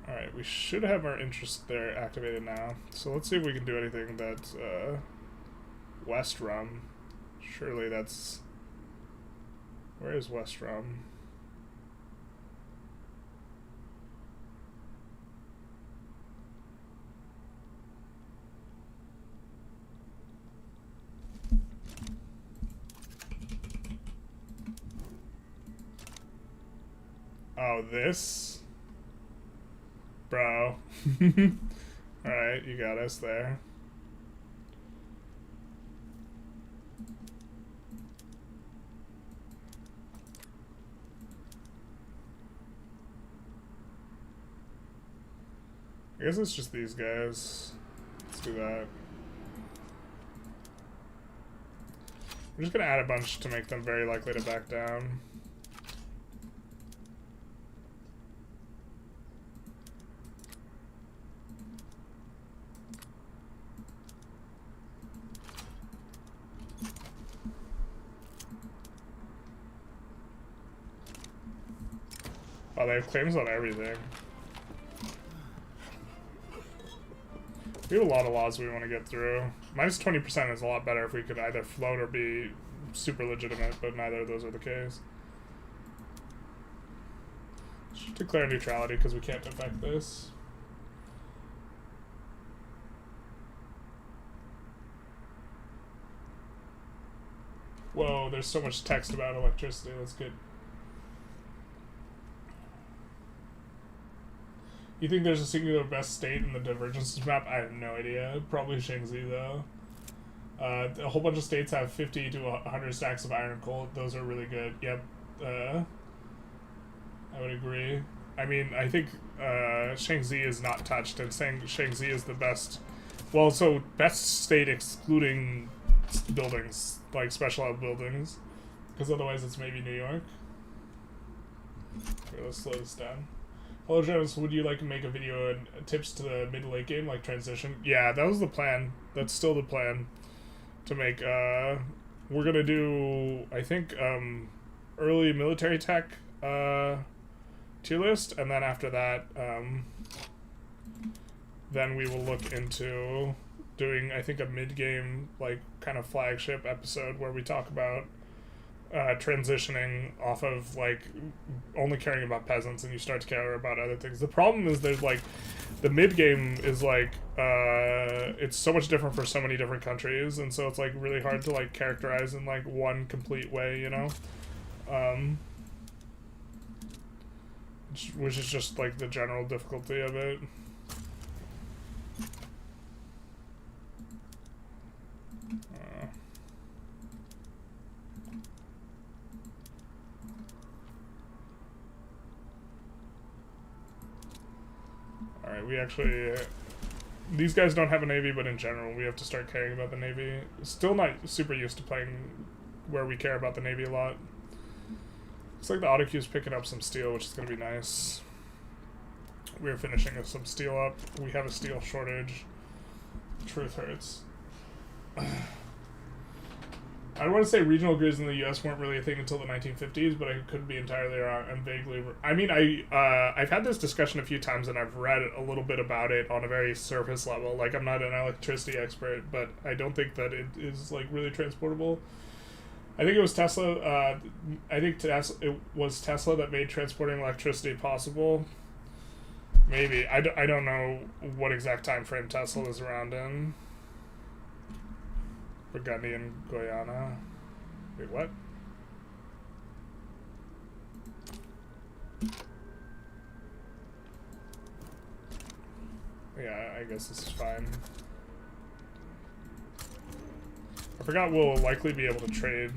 Alright, we should have our interest there activated now. So let's see if we can do anything that, West Rum. Surely that's... Where is West Rum? Oh, this? Bro. Alright, you got us there. I guess it's just these guys. Let's do that. We're just gonna add a bunch to make them very likely to back down. Oh, they have claims on everything. We have a lot of laws we want to get through. Minus 20% is a lot better if we could either float or be super legitimate, but neither of those are the case. Should declare neutrality because we can't affect this. Whoa, there's so much text about electricity. That's good. You think there's a singular best state in the Divergences map? I have no idea. Probably Shaanxi, though. A whole bunch of states have 50 to 100 stacks of iron and coal. Those are really good. Yep. I would agree. I mean, I think Shaanxi is not touched, and saying Shaanxi is the best... Well, so best state excluding buildings, like specialized buildings. Because otherwise it's maybe New York. Here, let's slow this down. Hello, Jonas. Would you like to make a video and tips to the mid to late game, like transition? Yeah, that was the plan. That's still the plan. To make, we're gonna do, I think, early military tech, tier list, and then after that, then we will look into doing, I think, a mid-game, like, kind of flagship episode where we talk about transitioning off of, like, only caring about peasants and you start to care about other things. The problem is there's, like, the mid-game is, like, it's so much different for so many different countries, and so it's, like, really hard to, like, characterize in, like, one complete way, you know? Which is just, like, the general difficulty of it. Alright, we actually... these guys don't have a navy, but in general, we have to start caring about the navy. Still not super used to playing where we care about the navy a lot. Looks like the autocue is picking up some steel, which is going to be nice. We're finishing some steel up. We have a steel shortage. Truth hurts. I don't want to say regional grids in the U.S. weren't really a thing until the 1950s, but I could be entirely wrong. I'm vaguely... I mean, I've had this discussion a few times, and I've read a little bit about it on a very surface level. Like, I'm not an electricity expert, but I don't think that it is, like, really transportable. I think it was Tesla... it was Tesla that made transporting electricity possible. Maybe. I don't know what exact time frame Tesla was around in. Burgundy and Guyana. Wait, what? Yeah, I guess this is fine. I forgot we'll likely be able to trade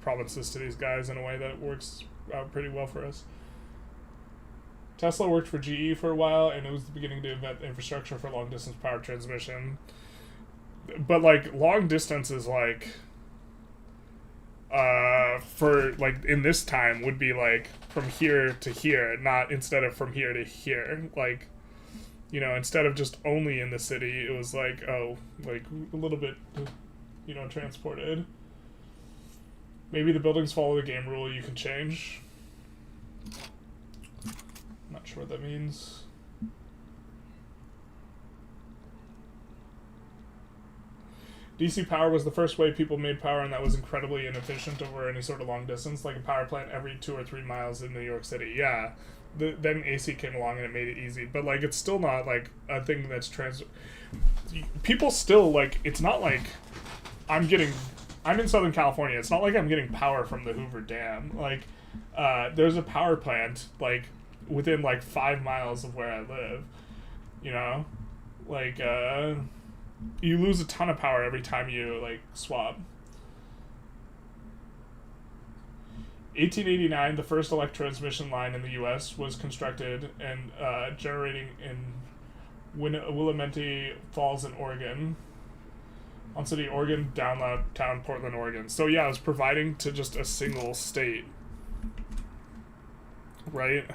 provinces to these guys in a way that works out pretty well for us. Tesla worked for GE for a while, and it was the beginning to invent infrastructure for long-distance power transmission. But, like, long distance is, like, for, like, in this time would be, like, from here to here, not instead of from here to here. Like, you know, instead of just only in the city, it was, like, oh, like, a little bit, you know, transported. Maybe the buildings follow the game rule you can change. Not sure what that means. DC power was the first way people made power, and that was incredibly inefficient over any sort of long distance, like a power plant every 2 or 3 miles in New York City. Yeah, then AC came along and it made it easy, but, like, it's still not, like, a thing that's people still, like, it's not like I'm in Southern California, it's not like I'm getting power from the Hoover Dam. Like, there's a power plant, like, within, like, 5 miles of where I live, you know? Like, you lose a ton of power every time you, like, swap. 1889, the first electric transmission line in the U.S. was constructed and generating in Willamette Falls in Oregon. On City, Oregon, Downtown, Portland, Oregon. So, yeah, it was providing to just a single state. Right?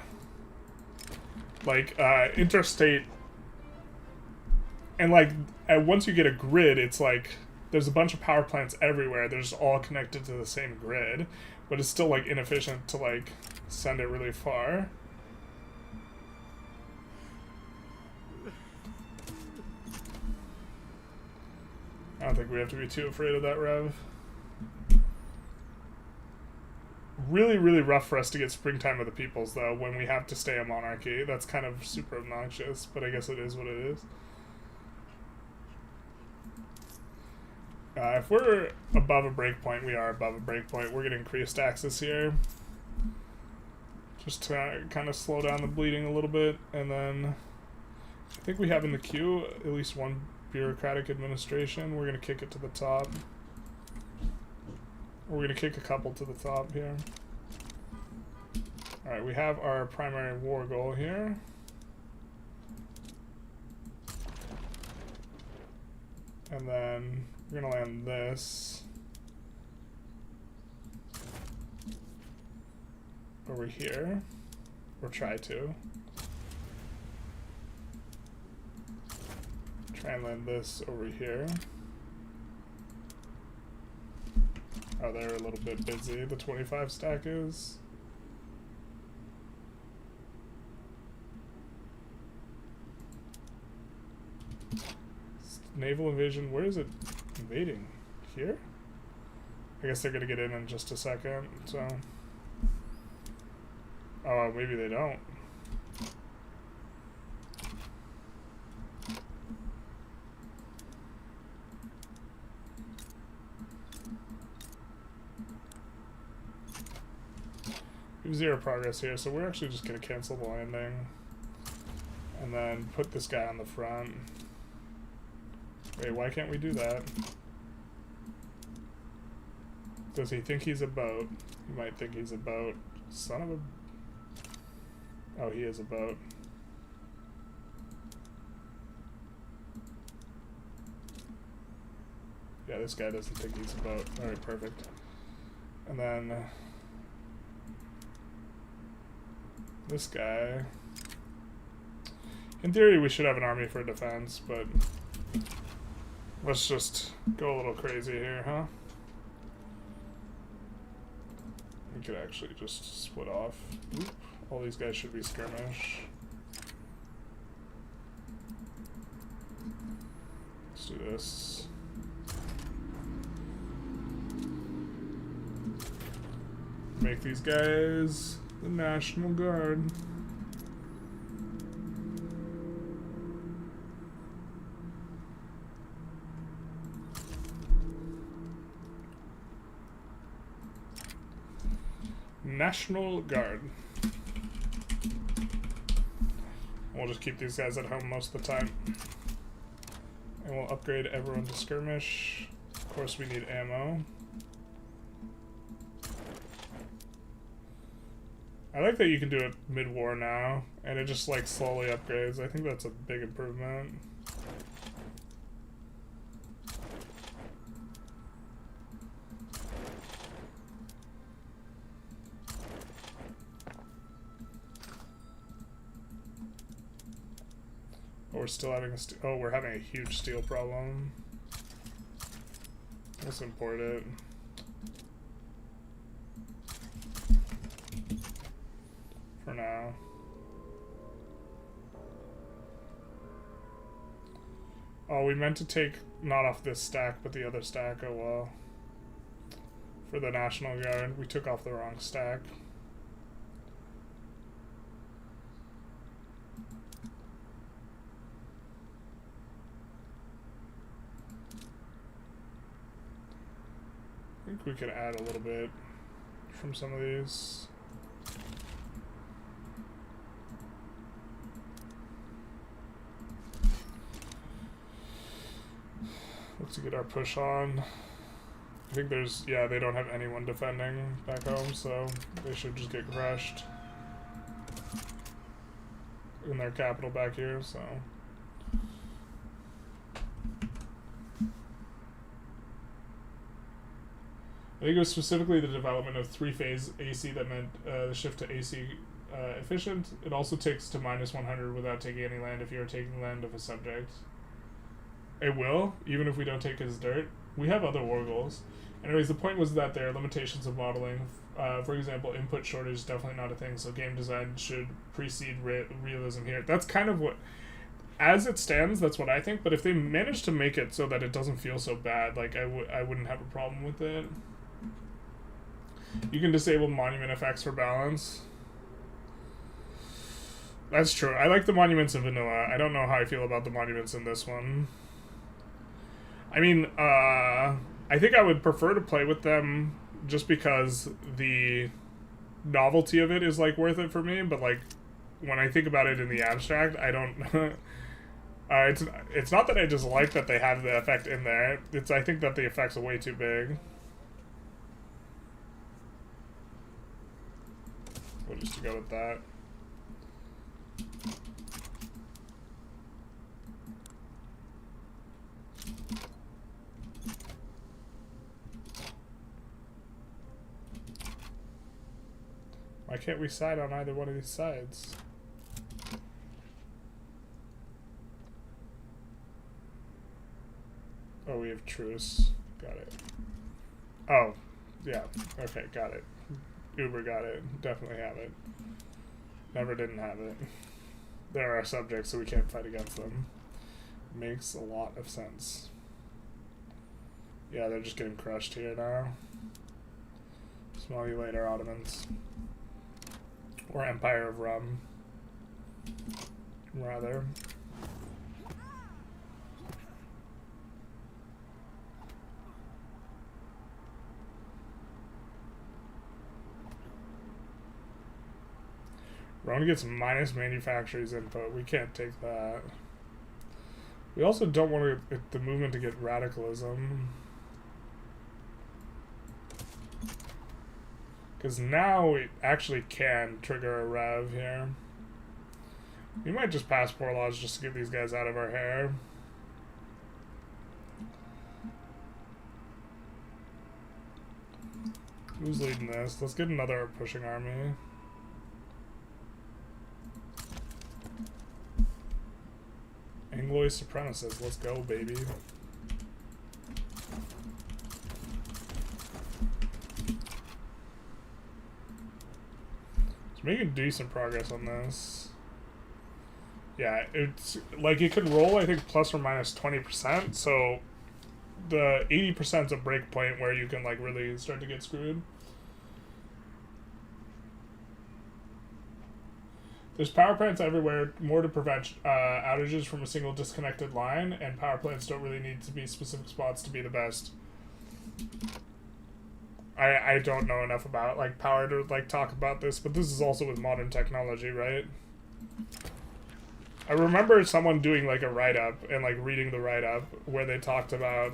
Like, interstate... And, like, once you get a grid, it's like there's a bunch of power plants everywhere. They're just all connected to the same grid, but it's still, like, inefficient to, like, send it really far. I don't think we have to be too afraid of that, Rev. Really, really rough for us to get Springtime of the Peoples, though, when we have to stay a monarchy. That's kind of super obnoxious, but I guess it is what it is. If we're above a breakpoint, we are above a breakpoint. We're getting increased access here. Just to kind of slow down the bleeding a little bit. And then I think we have in the queue at least one bureaucratic administration. We're going to kick it to the top. We're going to kick a couple to the top here. Alright, we have our primary war goal here. And then we're going to land this over here, or try to. Try and land this over here. Oh, they're a little bit busy. The 25 stack is. Naval invasion. Where is it invading? Here? I guess they're gonna get in just a second, so. Oh, maybe they don't. We have 0 progress here, so we're actually just gonna cancel the landing. And then put this guy on the front. Wait, why can't we do that? Does he think he's a boat? He might think he's a boat. Son of a... Oh, he is a boat. Yeah, this guy doesn't think he's a boat. Alright, perfect. And then... this guy... In theory, we should have an army for defense, but... let's just go a little crazy here, huh? We could actually just split off. Oop. All these guys should be skirmish. Let's do this. Make these guys the National Guard. National Guard. We'll just keep these guys at home most of the time. And we'll upgrade everyone to skirmish. Of course we need ammo. I like that you can do it mid-war now, and it just like slowly upgrades. I think that's a big improvement. We're still having a oh, we're having a huge steel problem. Let's import it. For now. Oh, we meant to take not off this stack, but the other stack. Oh well. For the National Guard, we took off the wrong stack. I think we could add a little bit from some of these. Let's get our push on. I think there's, yeah, they don't have anyone defending back home, so they should just get crushed in their capital back here, so. I think it was specifically the development of 3-phase AC that meant the shift to AC efficient. It also takes to -100 without taking any land if you are taking land of a subject. It will, even if we don't take his dirt. We have other war goals. Anyways, the point was that there are limitations of modeling. For example, input shortage is definitely not a thing, so game design should precede realism here. That's kind of what... As it stands, that's what I think, but if they manage to make it so that it doesn't feel so bad, like I wouldn't have a problem with it. You can disable monument effects for balance. That's true. I like the monuments in vanilla. I don't know how I feel about the monuments in this one. I mean, I think I would prefer to play with them just because the novelty of it is, like, worth it for me, but, like, when I think about it in the abstract, I don't... it's not that I just like that they have the effect in there. It's I think that the effects are way too big. We'll just go with that. Why can't we side on either one of these sides? Oh, we have truce. Got it. Oh, yeah. Okay, got it. Uber got it. Definitely have it. Never didn't have it. They're our subjects, so we can't fight against them. Makes a lot of sense. Yeah, they're just getting crushed here now. Smell you later, Ottomans. Or Empire of Rum. Rather. Rome gets minus manufacturers input. We can't take that. We also don't want the movement to get radicalism. Because now it actually can trigger a rev here. We might just pass poor laws just to get these guys out of our hair. Who's leading this? Let's get another pushing army. Anglois supremacists, let's go, baby. It's making decent progress on this. Yeah, it's like it could roll, I think, plus or minus 20%, so the 80% is a break point where you can like really start to get screwed. There's power plants everywhere, more to prevent outages from a single disconnected line, and power plants don't really need to be specific spots to be the best. I don't know enough about like power to like talk about this, but this is also with modern technology, right? I remember someone doing like a write-up and like reading the write-up where they talked about,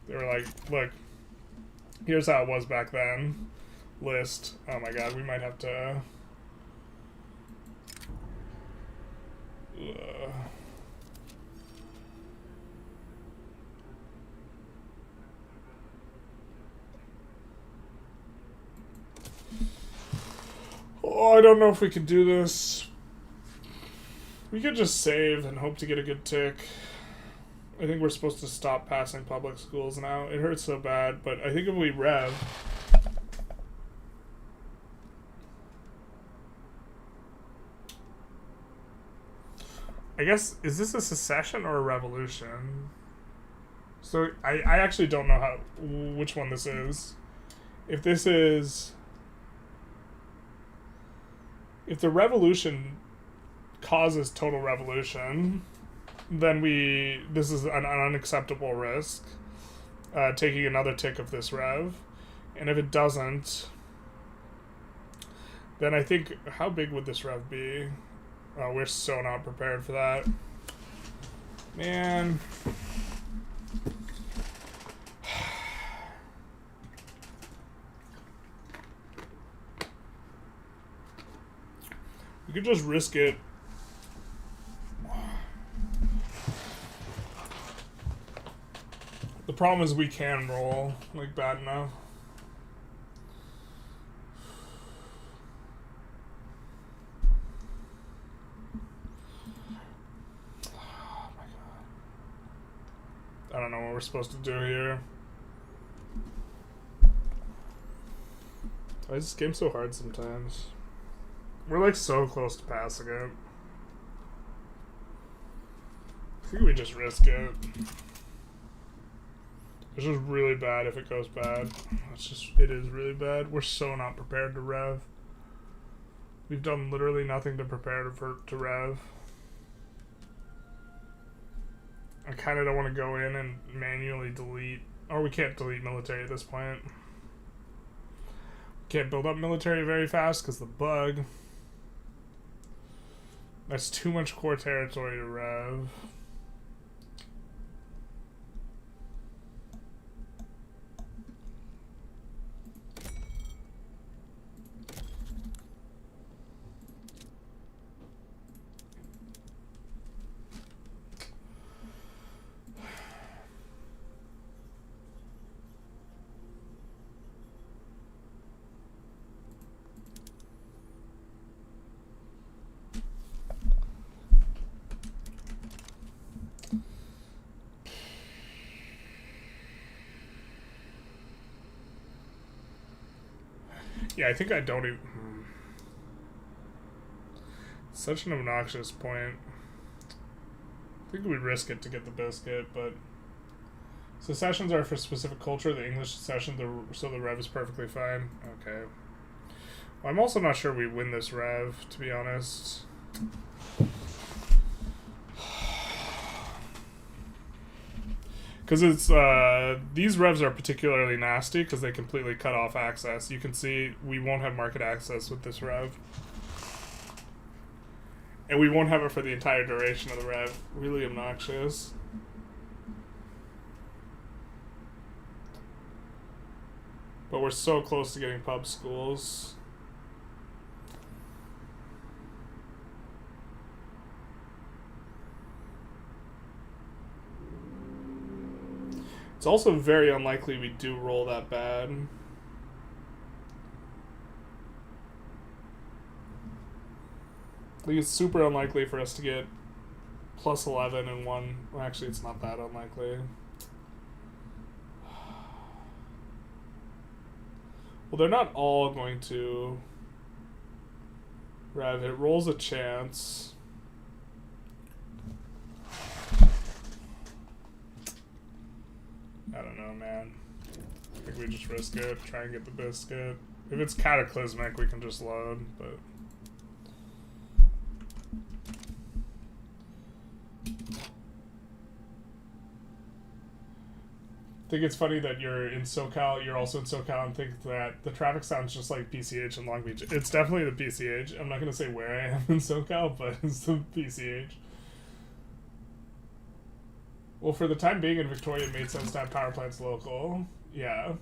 they were like, look, here's how it was back then. List. Oh my god, we might have to... Oh, I don't know if we could do this. We could just save and hope to get a good tick. I think we're supposed to stop passing public schools now. It hurts so bad, but I think if we rev... I guess, is this a secession or a revolution? So, I actually don't know which one this is. If this is... If the revolution causes total revolution, then this is an unacceptable risk, taking another tick of this rev. And if it doesn't, then I think, how big would this rev be? Oh, we're so not prepared for that. Man. We could just risk it. The problem is we can roll, like, bad enough. Oh my god. I don't know what we're supposed to do here. Why is this game so hard sometimes? We're like so close to passing it. I think we just risk it. It's just really bad if it goes bad. It is really bad. We're so not prepared to rev. We've done literally nothing to prepare to rev. I kind of don't want to go in and manually delete. Or we can't delete military at this point. Can't build up military very fast because the bug. That's too much core territory to rev. Yeah, I think I don't even... Such an obnoxious point. I think we risk it to get the biscuit, but... Secessions are for specific culture. The English secession, so the rev is perfectly fine. Okay. Well, I'm also not sure we win this rev, to be honest. Because it's these revs are particularly nasty because they completely cut off access. You can see we won't have market access with this rev. And we won't have it for the entire duration of the rev. Really obnoxious. But we're so close to getting pub schools. It's also very unlikely we do roll that bad. I think it's super unlikely for us to get plus 11 and 1. Well, actually, it's not that unlikely. Well, they're not all going to rev. It rolls a chance. I don't know, man. I think we just risk it, try and get the biscuit. If it's cataclysmic, we can just load, but... I think it's funny that you're in SoCal, you're also in SoCal, and think that the traffic sounds just like PCH in Long Beach. It's definitely the PCH. I'm not going to say where I am in SoCal, but it's the PCH. Well, for the time being in Victoria, it made sense to have power plants local. Yeah.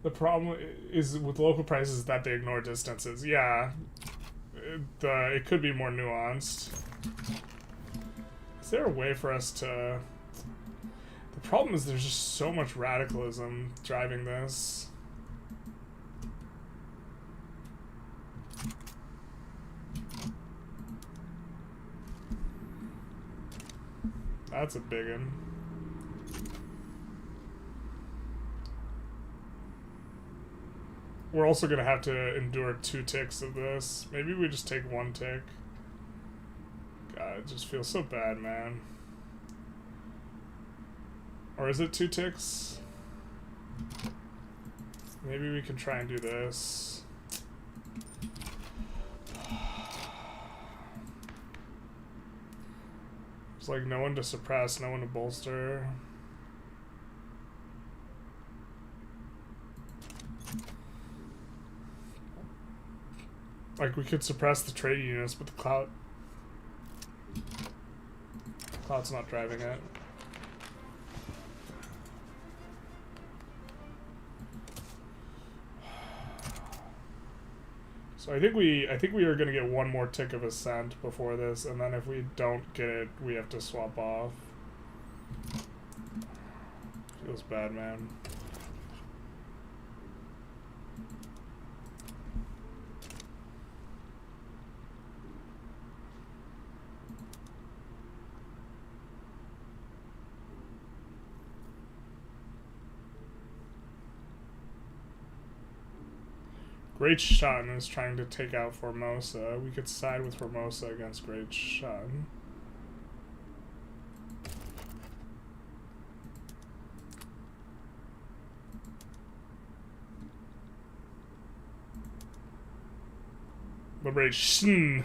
The problem is with local prices that they ignore distances. Yeah. It could be more nuanced. Is there a way for us to... The problem is there's just so much radicalism driving this. That's a big one. We're also going to have to endure 2 ticks of this. Maybe we just take 1 tick. God, it just feels so bad, man. Or is it 2 ticks? Maybe we can try and do this. It's like no one to suppress, no one to bolster. Like we could suppress the trade unionists, but the cloud's not driving it. So I think we are gonna get 1 more tick of ascent before this, and then if we don't get it, we have to swap off. Feels bad, man. Great Shun is trying to take out Formosa. We could side with Formosa against Great Shun. Liberation.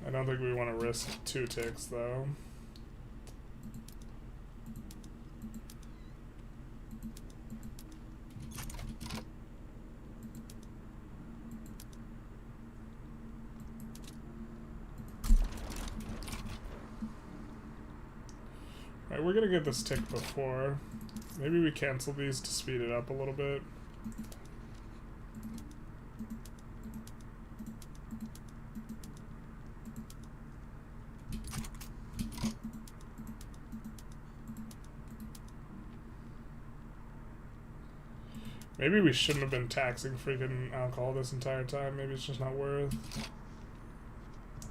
I don't think we want to risk 2 ticks, though. Alright, we're gonna get this tick before. Maybe we cancel these to speed it up a little bit. Maybe we shouldn't have been taxing freaking alcohol this entire time. Maybe it's just not worth.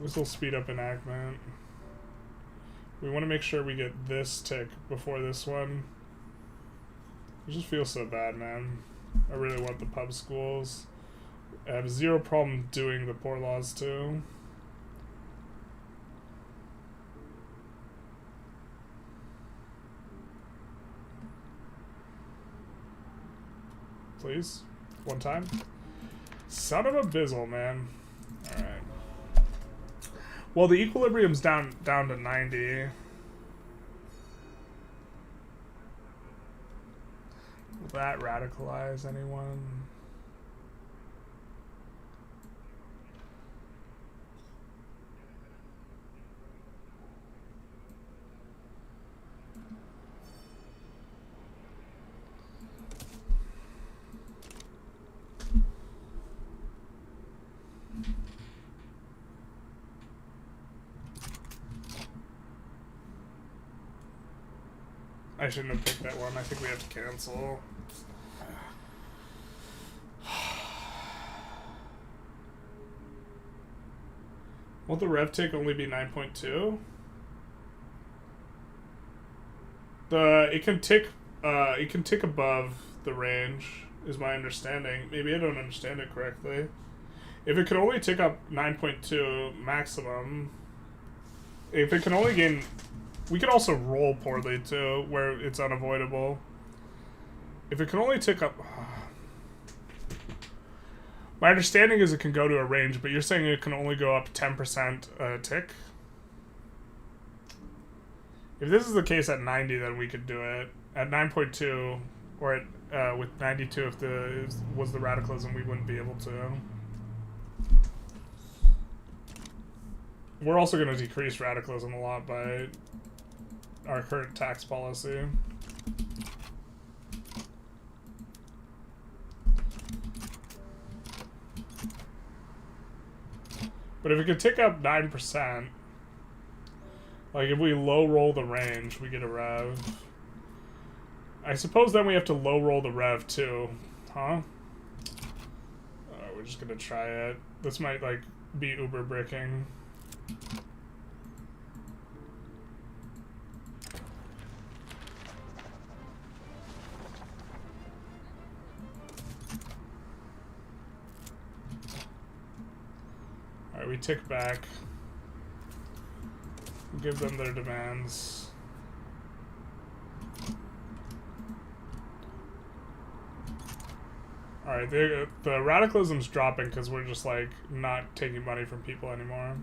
This will speed up enactment. We want to make sure we get this tick before this one. It just feels so bad, man. I really want the pub schools. I have zero problem doing the poor laws too. Please. One time. Son of a bizzle, man. Alright. Well, the equilibrium's down to 90. Will that radicalize anyone? I shouldn't have picked that one. I think we have to cancel. Won't the rev tick only be 9.2? It can tick above the range, is my understanding. Maybe I don't understand it correctly. If it could only tick up 9.2 maximum, if it can only gain, we could also roll poorly too, where it's unavoidable. If it can only tick up, my understanding is it can go to a range, but you're saying it can only go up 10% tick? If this is the case at 90, then we could do it. At 9.2, or at, with 92, if was the radicalism, we wouldn't be able to. We're also going to decrease radicalism a lot by our current tax policy. But if it could tick up 9%, like if we low roll the range, we get a rev. I suppose then we have to low roll the rev too, huh? We're just gonna try it. This might like be uber bricking. Alright, we tick back. Give them their demands. Alright, the radicalism's dropping because we're just like not taking money from people anymore.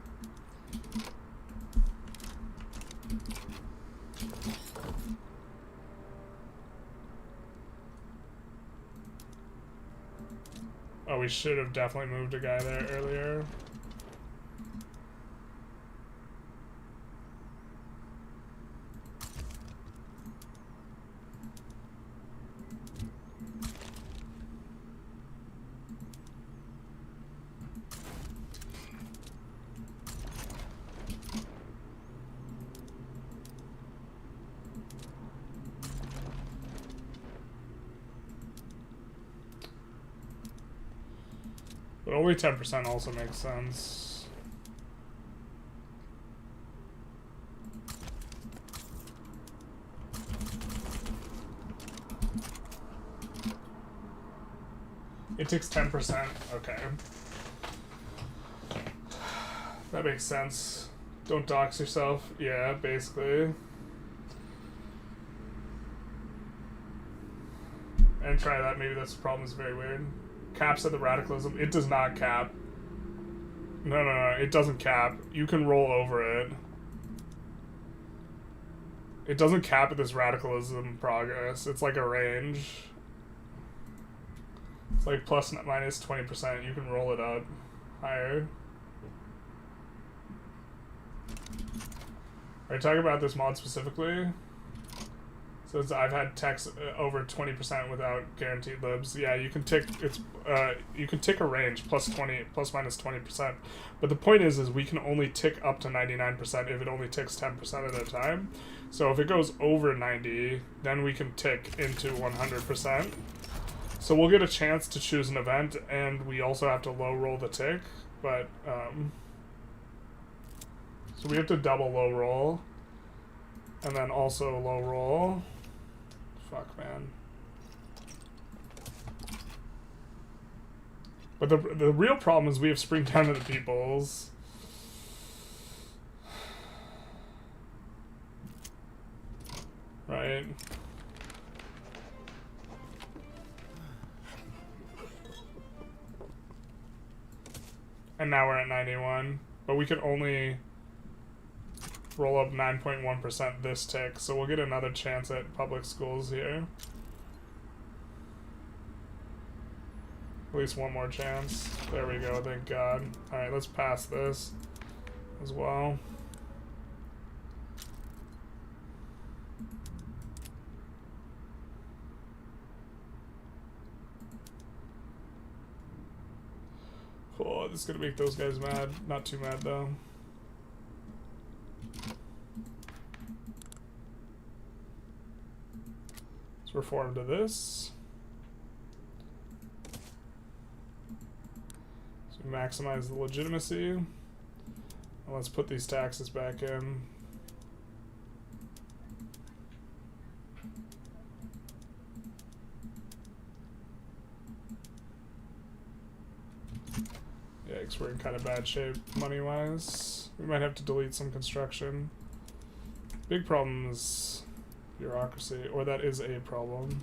Oh, we should have definitely moved a guy there earlier. But only 10% also makes sense. It takes 10%. Okay. That makes sense. Don't dox yourself. Yeah, basically. And try that. Maybe that's the problem. Is very weird. Caps at the radicalism. It does not cap. No, it doesn't cap. You can roll over it. It doesn't cap at this radicalism progress. It's like a range. It's like plus minus 20%. You can roll it up higher. Are you talking about this mod specifically? Says I've had text over 20% without guaranteed libs. Yeah, you can tick. It's you can tick a range plus minus 20%. But the point is we can only tick up to 99% if it only ticks 10% at a time. So if it goes over 90, then we can tick into 100%. So we'll get a chance to choose an event, and we also have to low roll the tick. But So we have to double low roll. And then also low roll. Fuck, man. But the real problem is we have springtime of the peoples. Right? And now we're at 91. But we can only roll up 9.1% this tick, so we'll get another chance at public schools here. At least one more chance. There we go, thank God. Alright, let's pass this as well. Oh, this is gonna make those guys mad. Not too mad though. Let's reform to this. So we maximize the legitimacy. And let's put these taxes back in. Yikes, we're in kind of bad shape money-wise. We might have to delete some construction. Big problem is bureaucracy, or that is a problem.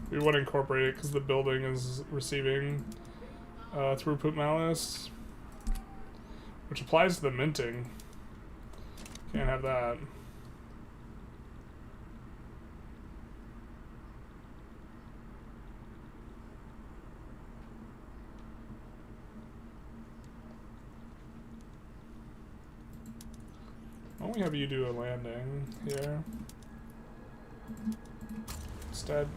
We want to incorporate it because the building is receiving throughput malice, which applies to the minting. Can't have that. Why don't we have you do a landing here instead?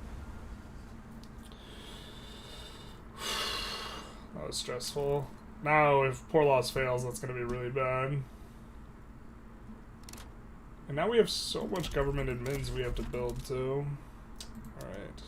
That was stressful. Now, if Poor Laws fails, that's going to be really bad. And now we have so much government admins we have to build, too. Alright.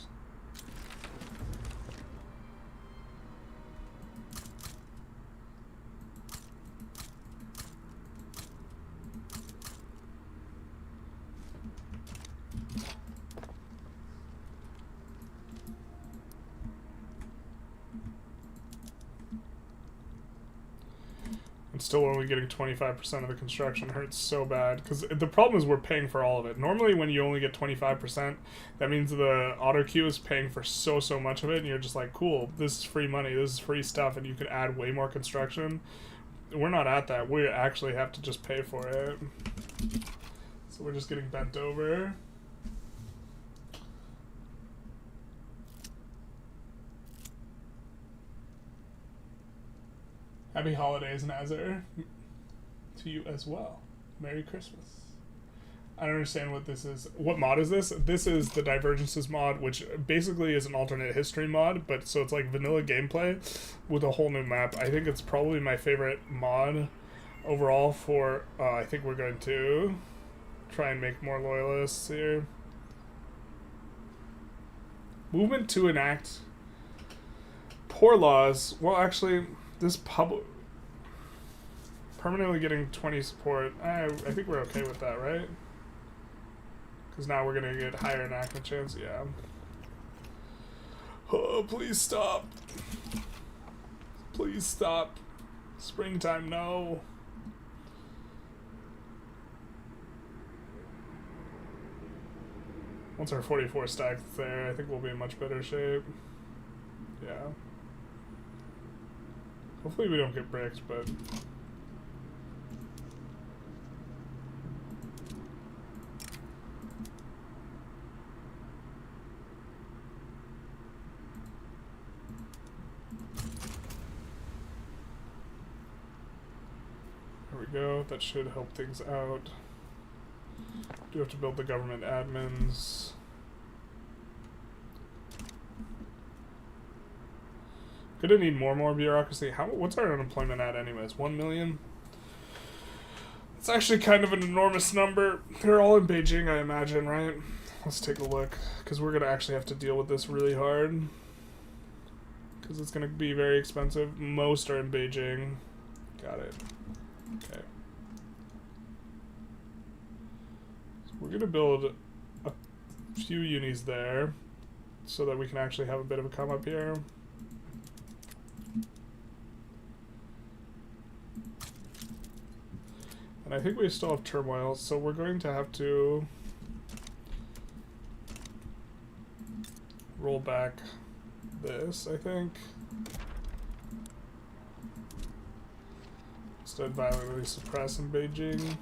And still only getting 25% of the construction hurts so bad. Because the problem is we're paying for all of it. Normally when you only get 25%, that means the auto queue is paying for so much of it. And you're just like, cool, this is free money, this is free stuff, and you could add way more construction. We're not at that. We actually have to just pay for it. So we're just getting bent over. Happy holidays, Nazar. To you as well. Merry Christmas. I don't understand what this is. What mod is this? This is the Divergences mod, which basically is an alternate history mod, but so it's like vanilla gameplay with a whole new map. I think it's probably my favorite mod overall for, I think we're going to try and make more loyalists here. Movement to enact Poor Laws. Well, actually, this public permanently getting 20 support. I think we're okay with that, right? Because now we're gonna get higher enactment chance. Yeah. Oh, please stop. Please stop. Springtime, no. Once our 44 stacks there, I think we'll be in much better shape. Yeah. Hopefully we don't get bricked, but... There we go, that should help things out. Do have to build the government admins. Gonna need more and more bureaucracy. What's our unemployment at anyways? 1 million? It's actually kind of an enormous number. They're all in Beijing, I imagine, right? Let's take a look, because we're gonna actually have to deal with this really hard. Because it's gonna be very expensive. Most are in Beijing. Got it. Okay. So we're gonna build a few unis there, so that we can actually have a bit of a come up here. And I think we still have turmoil, so we're going to have to roll back this, I think. Instead, violently suppress in Beijing.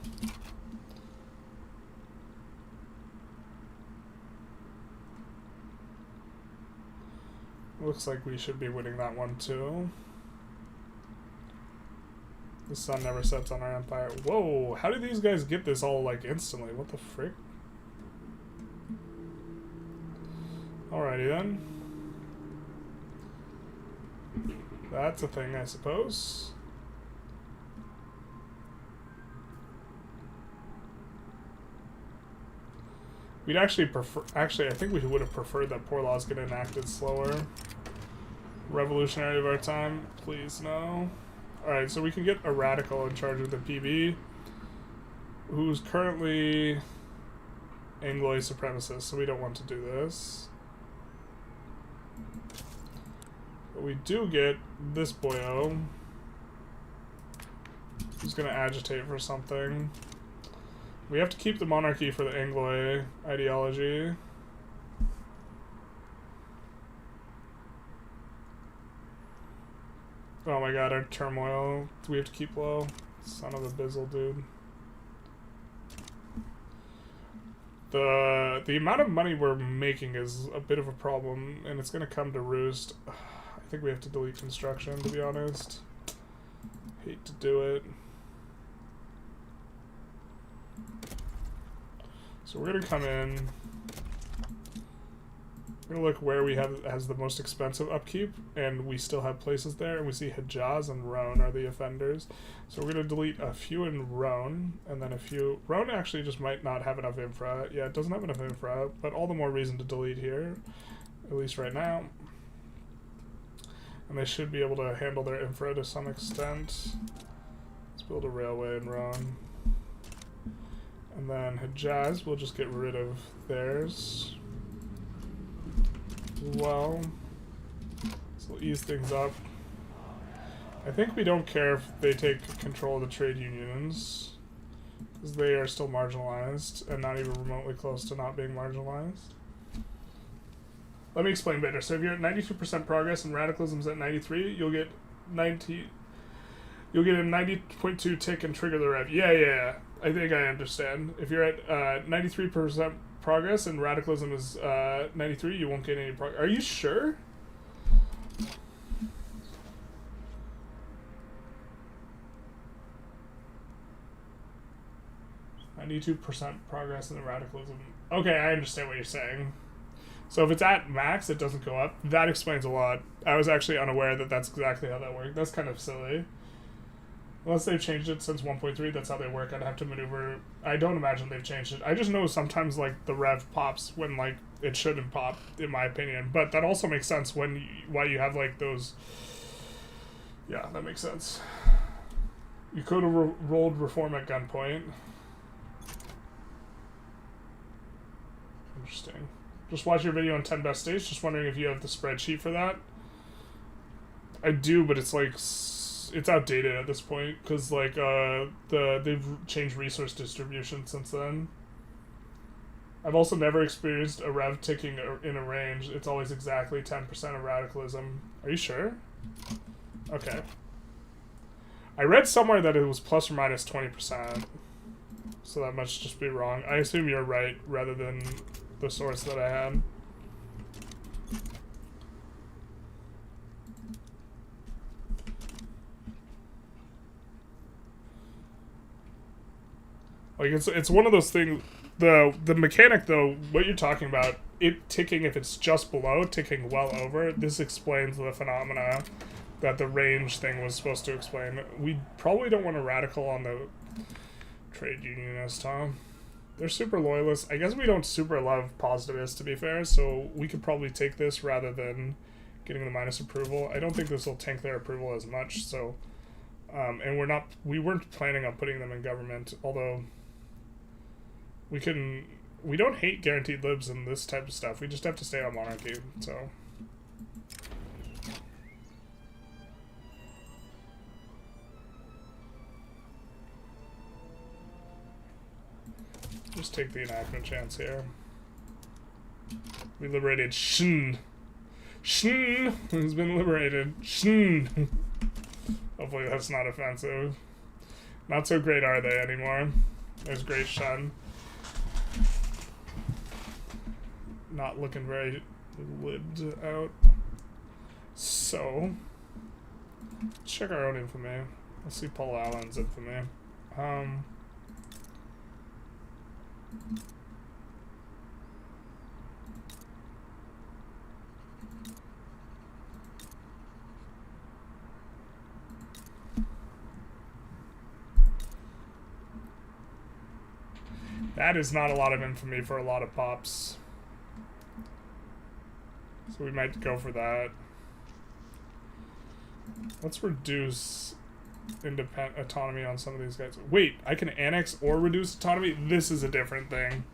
Looks like we should be winning that one too. The sun never sets on our empire. Whoa, how did these guys get this all, like, instantly? What the frick? Alrighty then. That's a thing, I suppose. We'd actually prefer... Actually, I think we would have preferred that poor laws get enacted slower. Revolutionary of our time? Please, no. Alright, so we can get a radical in charge of the PB, who's currently Anglo supremacist, so we don't want to do this. But we do get this boyo, who's going to agitate for something. We have to keep the monarchy for the Anglo ideology. Oh my god, our turmoil. We have to keep low. Son of a bizzle, dude. The amount of money we're making is a bit of a problem, and it's gonna come to roost. I think we have to delete construction, to be honest. Hate to do it. So we're gonna come in. We're gonna look where we has the most expensive upkeep, and we still have places there, and we see Hejaz and Rhone are the offenders. So we're gonna delete a few in Rhone, and then a few... Rhone actually just might not have enough infra. Yeah, it doesn't have enough infra, but all the more reason to delete here, at least right now. And they should be able to handle their infra to some extent. Let's build a railway in Rhone. And then Hejaz, we'll just get rid of theirs. Well, this will ease things up. I think we don't care if they take control of the trade unions, because they are still marginalized, and not even remotely close to not being marginalized. Let me explain better. So if you're at 92% progress and radicalism's at 93, you'll get a 90.2 tick and trigger the rev. Yeah. I think I understand. If you're at 93% progress and radicalism is 93, you won't get any progress. Are you sure? %, progress in the radicalism. Okay, I understand what you're saying. So if it's at max, it doesn't go up. That explains a lot. I was actually unaware that that's exactly how that worked. That's kind of silly. Unless they've changed it since 1.3, that's how they work. I'd have to maneuver. I don't imagine they've changed it. I just know sometimes, like, the rev pops when, like, it shouldn't pop, in my opinion. But that also makes sense why you have, like, those... Yeah, that makes sense. You could have rolled reform at gunpoint. Interesting. Just watch your video on 10 best states. Just wondering if you have the spreadsheet for that. I do, but it's, like... It's outdated at this point, because, like, they've changed resource distribution since then. I've also never experienced a rev ticking in a range. It's always exactly 10% of radicalism. Are you sure? Okay. I read somewhere that it was plus or minus 20%. So that must just be wrong. I assume you're right, rather than the source that I had. Like, it's one of those things The mechanic, though, what you're talking about, it ticking if it's just below, ticking well over, this explains the phenomena that the range thing was supposed to explain. We probably don't want to radical on the trade unionist, huh? They're super loyalists. I guess we don't super love positivists, to be fair, so we could probably take this rather than getting the minus approval. I don't think this will tank their approval as much, so... and we weren't planning on putting them in government, although we don't hate guaranteed libs and this type of stuff. We just have to stay on monarchy, so... Just take the enactment chance here. We liberated Shin. Shin has been liberated. Shin. Hopefully that's not offensive. Not so great are they anymore. There's Great Shun. Not looking very libbed out. So, let's check our own infamy. Let's see Paul Allen's infamy. That is not a lot of infamy for a lot of pops. So we might go for that. Let's reduce autonomy on some of these guys. Wait, I can annex or reduce autonomy? This is a different thing.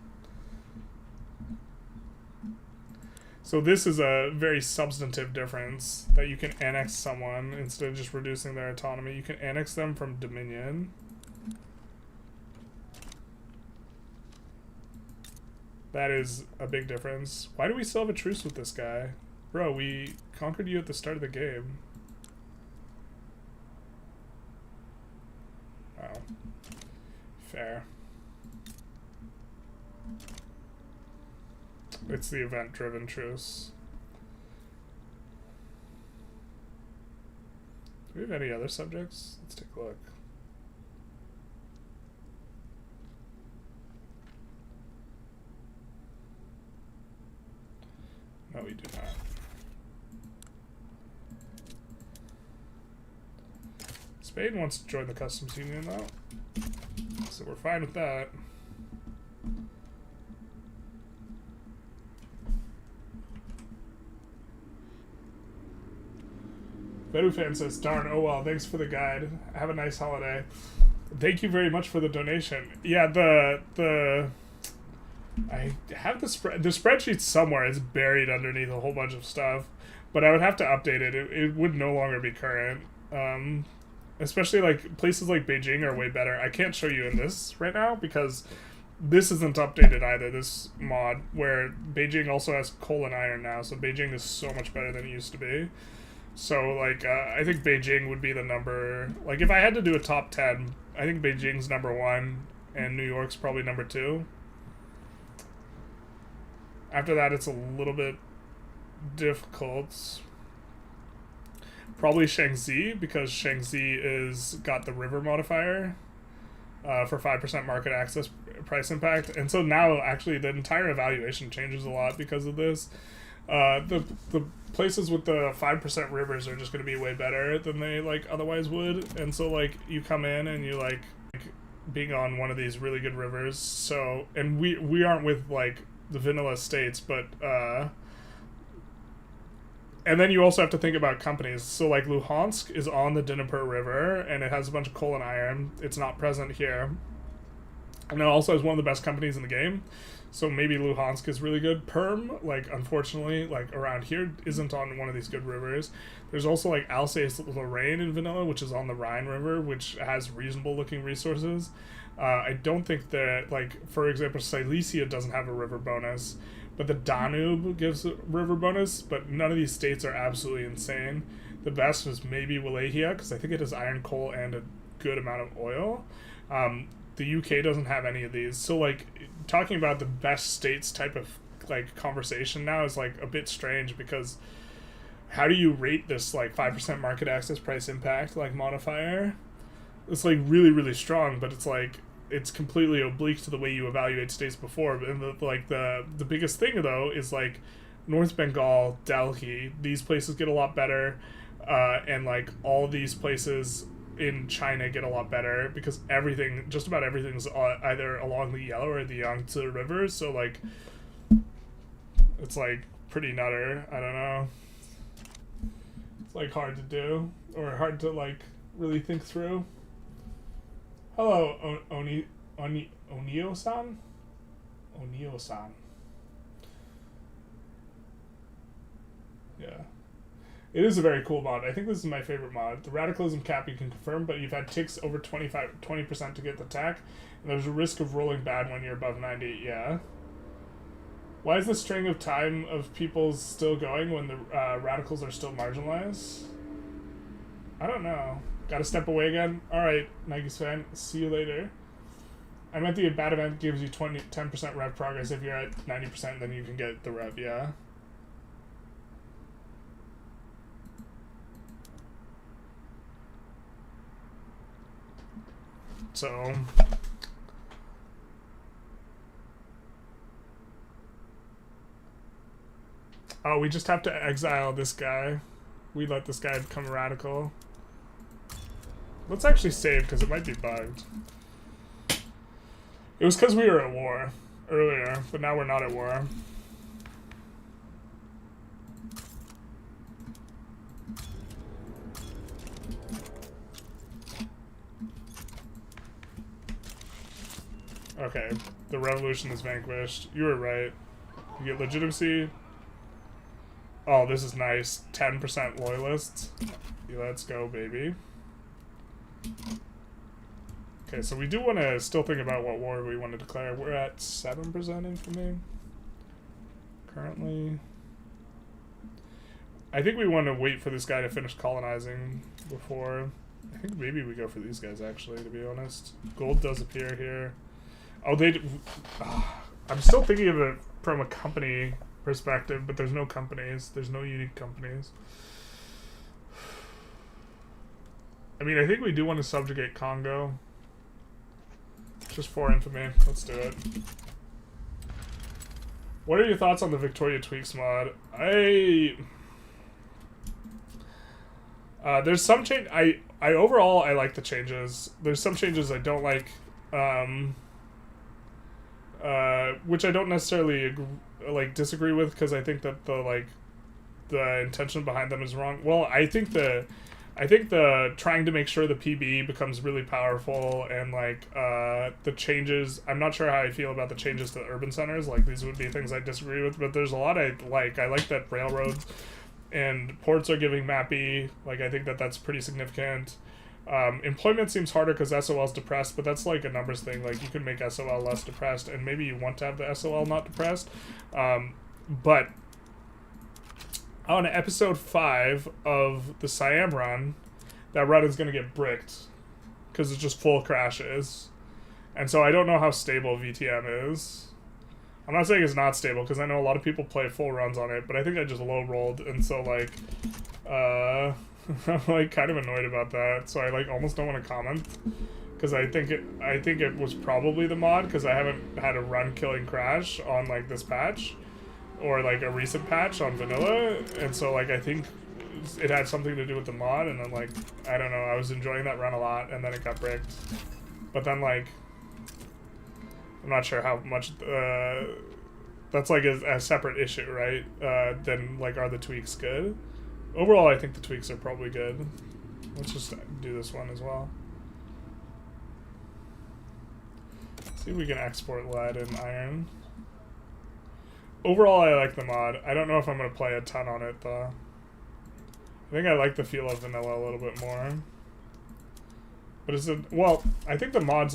So this is a very substantive difference, that you can annex someone instead of just reducing their autonomy. You can annex them from Dominion. That is a big difference. Why do we still have a truce with this guy? Bro, we conquered you at the start of the game. Wow. Fair. It's the event-driven truce. Do we have any other subjects? Let's take a look. No, we do not. Spain wants to join the customs union, though. So we're fine with that. Bedufan says, darn, oh well, thanks for the guide. Have a nice holiday. Thank you very much for the donation. Yeah, I have the spreadsheet somewhere. It's buried underneath a whole bunch of stuff, but I would have to update it. It would no longer be current. Especially like places like Beijing are way better. I can't show you in this right now because this isn't updated either, this mod, where Beijing also has coal and iron now, so Beijing is so much better than it used to be. So like I think Beijing would be the number, like if I had to do a top 10, I think Beijing's number 1 and New York's probably number 2. After that, it's a little bit difficult. Probably Shaanxi, because Shaanxi is got the river modifier for 5% market access price impact. And so now, actually, the entire evaluation changes a lot because of this. The places with the 5% rivers are just going to be way better than they, like, otherwise would. And so, like, you come in and you, like being on one of these really good rivers. So, and we aren't with, like, the vanilla states, but and then you also have to think about companies. So like Luhansk is on the Dnieper River and it has a bunch of coal and iron. It's not present here, and it also has one of the best companies in the game, so maybe Luhansk is really good. Perm, like, unfortunately, like around here, isn't on one of these good rivers. There's also like Alsace-Lorraine in vanilla, which is on the Rhine River, which has reasonable looking resources. I don't think that, like, for example, Silesia doesn't have a river bonus, but the Danube gives a river bonus, but none of these states are absolutely insane. The best is maybe Wallachia, because I think it has iron, coal, and a good amount of oil. The UK doesn't have any of these. So, like, talking about the best states type of, like, conversation now is, like, a bit strange, because how do you rate this, like, 5% market access price impact, like, modifier? It's, like, really, really strong, but it's, like, it's completely oblique to the way you evaluate states before. And the biggest thing though is like North Bengal, Delhi, these places get a lot better, and like all these places in China get a lot better because just about everything's either along the Yellow or the Yangtze River. So like, it's like pretty nutter. I don't know. It's like hard to do or hard to like really think through. Hello, Onio-san? Onio-san. Yeah. It is a very cool mod. I think this is my favorite mod. The radicalism cap you can confirm, but you've had ticks over 20% to get the attack, and there's a risk of rolling bad when you're above 90. Yeah. Why is the string of time of people still going when the radicals are still marginalized? I don't know. Gotta step away again? Alright, Nike's fan. See you later. I meant the bad event gives you 10% rev progress. If you're at 90%, then you can get the rev, yeah. So... oh, we just have to exile this guy. We let this guy become radical. Let's actually save, because it might be bugged. It was because we were at war earlier, but now we're not at war. Okay, the revolution is vanquished. You were right. You get legitimacy. Oh, this is nice. 10% loyalists. Let's go, baby. Okay, so we do want to still think about what war we want to declare. We're at 7% infamy. Currently. I think we want to wait for this guy to finish colonizing before... I think maybe we go for these guys, actually, to be honest. Gold does appear here. Oh, I'm still thinking of it from a company perspective, but there's no companies. There's no unique companies. I mean, I think we do want to subjugate Congo. Just for infamy. Let's do it. What are your thoughts on the Victoria Tweaks mod? There's some change. Overall, I like the changes. There's some changes I don't like, which I don't necessarily disagree with, because I think that the intention behind them is wrong. Well, I think the trying to make sure the PB becomes really powerful, and the changes, I'm not sure how I feel about the changes to the urban centers. Like, these would be things I disagree with, but there's a lot I like. I like that railroads and ports are giving MAPI. Like, I think that that's pretty significant. Employment seems harder because SOL's depressed, but that's like a numbers thing. Like, you can make SOL less depressed, and maybe you want to have the SOL not depressed. But on episode 5 of the Siam run, that run is going to get bricked because it's just full crashes. And so I don't know how stable VTM is. I'm not saying it's not stable, because I know a lot of people play full runs on it, but I think I just low rolled, and so I'm kind of annoyed about that. So I almost don't want to comment, because I think it was probably the mod, because I haven't had a run killing crash on this patch, or a recent patch on vanilla, and so I think it had something to do with the mod. And then I don't know, I was enjoying that run a lot, and then it got bricked. But then I'm not sure how much that's a separate issue, right? Then are the tweaks good? Overall, I think the tweaks are probably good. Let's just do this one as well. See if we can export lead and iron. Overall, I like the mod. I don't know if I'm going to play a ton on it, though. I think I like the feel of vanilla a little bit more. But is it... well, I think the mod's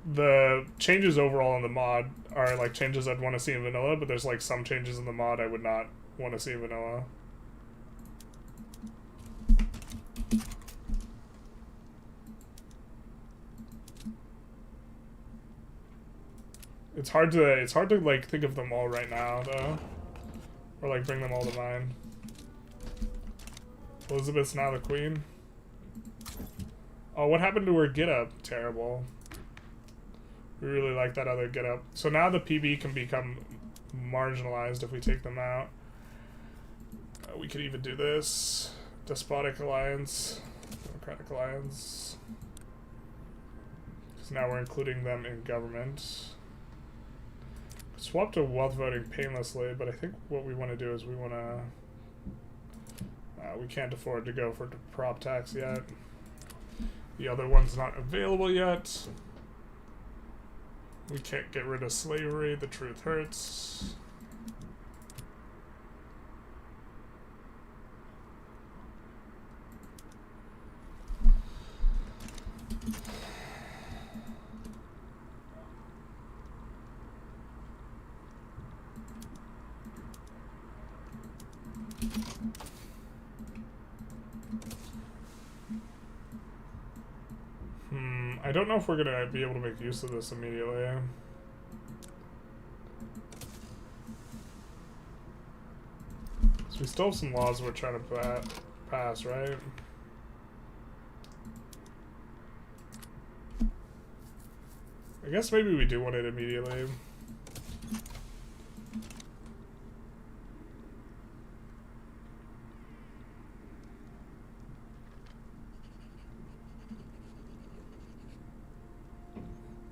the changes overall in the mod are changes I'd want to see in vanilla, but there's some changes in the mod I would not want to see in vanilla. It's hard to think of them all right now, though, or bring them all to mind. Elizabeth's now the queen. Oh, what happened to her get up? Terrible. We really like that other get up. So now the PB can become marginalized if we take them out. We could even do this. Despotic alliance. Democratic alliance. Because now we're including them in government. Swap to wealth voting painlessly, but I think what we want to do is we want to... we can't afford to go for prop tax yet. The other one's not available yet. We can't get rid of slavery. The truth hurts. I don't know if we're gonna be able to make use of this immediately. So we still have some laws we're trying to pass, right? I guess maybe we do want it immediately.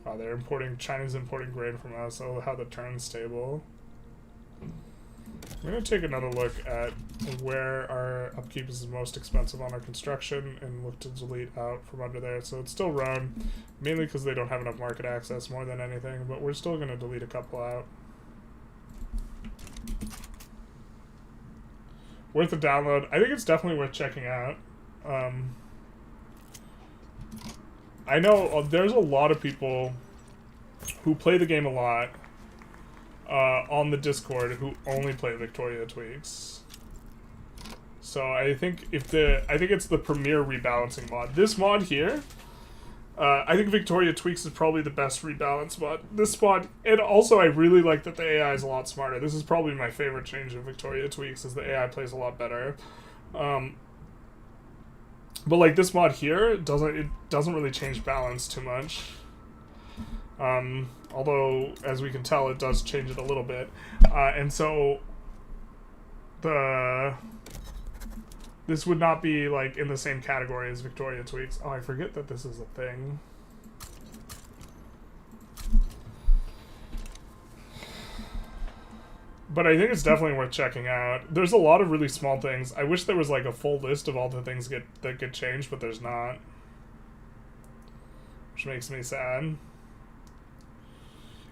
Oh, they're importing, China's importing grain from us. Oh, how the turn's stable. I'm going to take another look at where our upkeep is most expensive on our construction and look to delete out from under there. So it's still Rome, mainly because they don't have enough market access more than anything, but we're still going to delete a couple out. Worth a download. I think it's definitely worth checking out. I know there's a lot of people who play the game a lot on the Discord who only play Victoria tweaks. So I think it's the premier rebalancing mod. This mod here, I think Victoria tweaks is probably the best rebalance mod. This mod, and also I really like that the AI is a lot smarter. This is probably my favorite change of Victoria tweaks, is the AI plays a lot better. But like this mod here, it doesn't really change balance too much. Although, as we can tell, it does change it a little bit. And so this would not be like in the same category as Victoria tweaks. Oh, I forget that this is a thing. But I think it's definitely worth checking out. There's a lot of really small things. I wish there was like a full list of all the things that get changed, but there's not. Which makes me sad.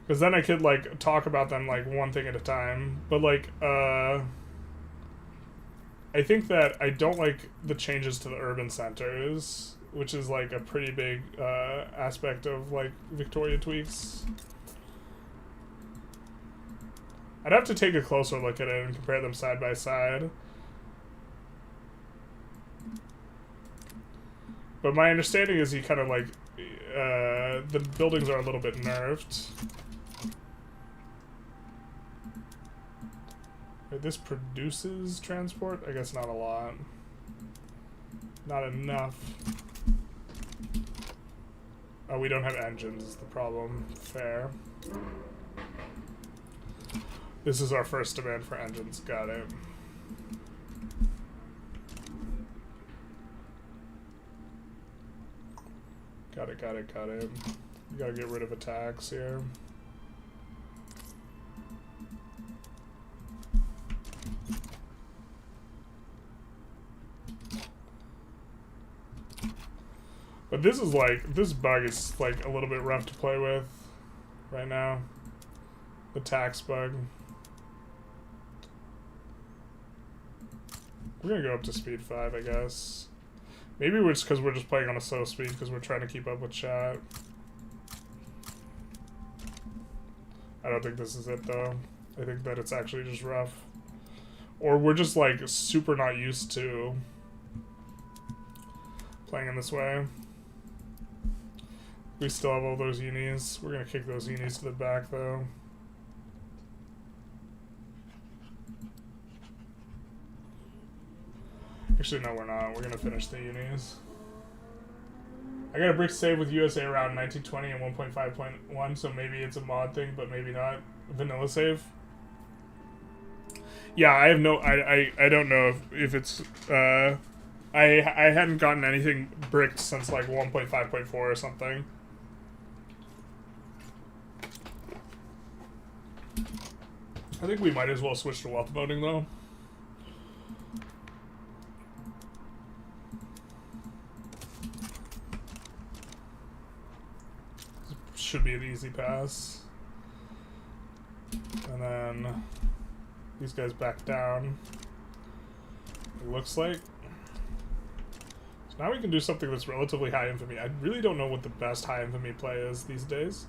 Because then I could like talk about them like one thing at a time. But like, I think that I don't like the changes to the urban centers, which is like a pretty big aspect of like Victoria tweaks. I'd have to take a closer look at it and compare them side by side. But my understanding is he kind of like, the buildings are a little bit nerfed. Wait, this produces transport? I guess not a lot. Not enough. Oh, we don't have engines is the problem. Fair. This is our first demand for engines. Got it. Got it, got it, got it. We gotta get rid of attacks here. But this is like, this bug is like a little bit rough to play with right now. The tax bug. We're gonna go up to speed 5, I guess. Maybe it's because we're just playing on a slow speed because we're trying to keep up with chat. I don't think this is it though. I think that it's actually just rough. Or we're just like super not used to playing in this way. We still have all those unis. We're gonna kick those unis to the back though. Actually, no, we're not. We're gonna finish the unis. I got a brick save with USA around 1920 and 1.5.1, so maybe it's a mod thing, but maybe not. Vanilla save. Yeah, I have no. I don't know if it's. I hadn't gotten anything bricked since like 1.5.4 or something. I think we might as well switch to wealth voting though. Should be an easy pass. And then these guys back down. It looks like. So now we can do something that's relatively high infamy. I really don't know what the best high infamy play is these days.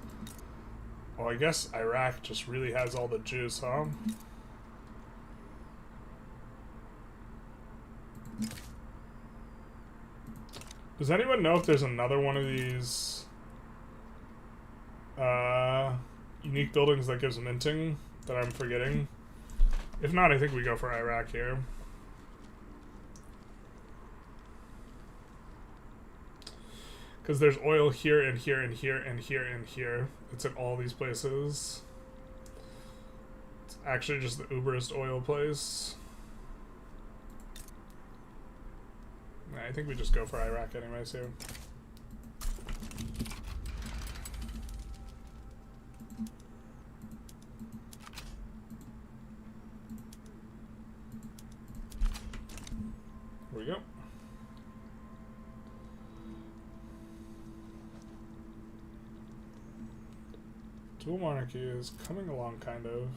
Well, I guess Iraq just really has all the juice, huh? Does anyone know if there's another one of these unique buildings that gives minting that I'm forgetting? If not, I think we go for Iraq here. Because there's oil here and here and here and here and here. It's in all these places. It's actually just the uberest oil place. I think we just go for Iraq anyways here. Here we go. Dual monarchy is coming along, kind of.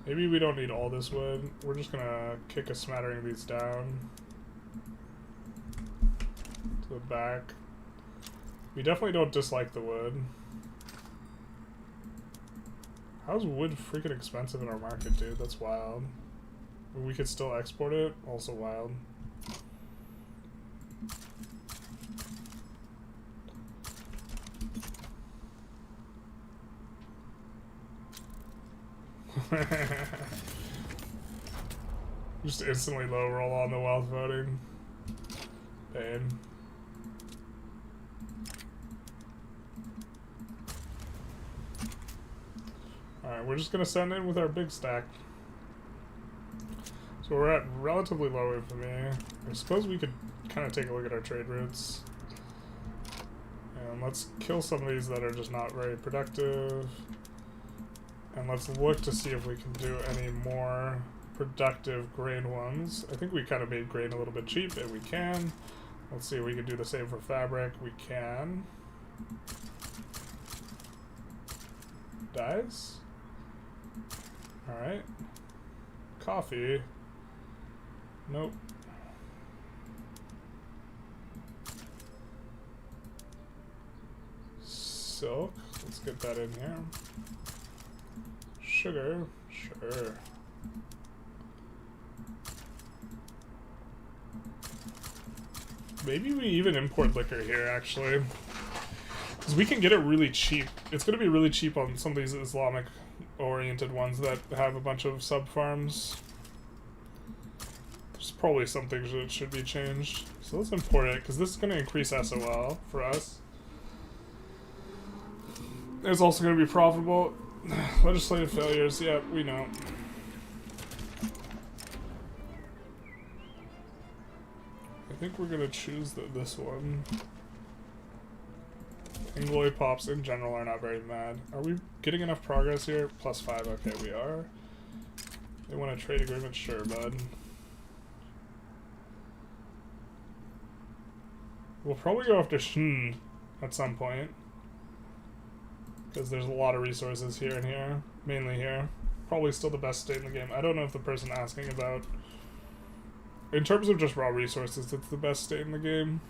Maybe we don't need all this wood. We're just gonna kick a smattering of these down to the back. We definitely don't dislike the wood. How's wood freaking expensive in our market, dude? That's wild. We could still export it. Also wild. Just instantly low roll on the wealth voting. Pain. Alright, we're just gonna send in with our big stack. So we're at relatively low infamy. I suppose we could kind of take a look at our trade routes. And let's kill some of these that are just not very productive. And let's look to see if we can do any more productive grain ones. I think we kind of made grain a little bit cheap, and we can. Let's see if we can do the same for fabric. We can. Dyes. Alright. Coffee. Nope. Silk. Let's get that in here. Sugar. Sure. Maybe we even import liquor here, actually. Because we can get it really cheap. It's going to be really cheap on some of these Islamic-oriented ones that have a bunch of sub-farms. There's probably some things that should be changed. So let's import it, because this is going to increase SOL for us. It's also going to be profitable. Legislative failures, yeah, we know. I think we're going to choose this one. Angloy pops in general are not very mad. Are we getting enough progress here? +5, okay, we are. They want a trade agreement? Sure, bud. We'll probably go after Shin at some point. Because there's a lot of resources here and here. Mainly here. Probably still the best state in the game. I don't know if the person asking about... In terms of just raw resources, it's the best state in the game.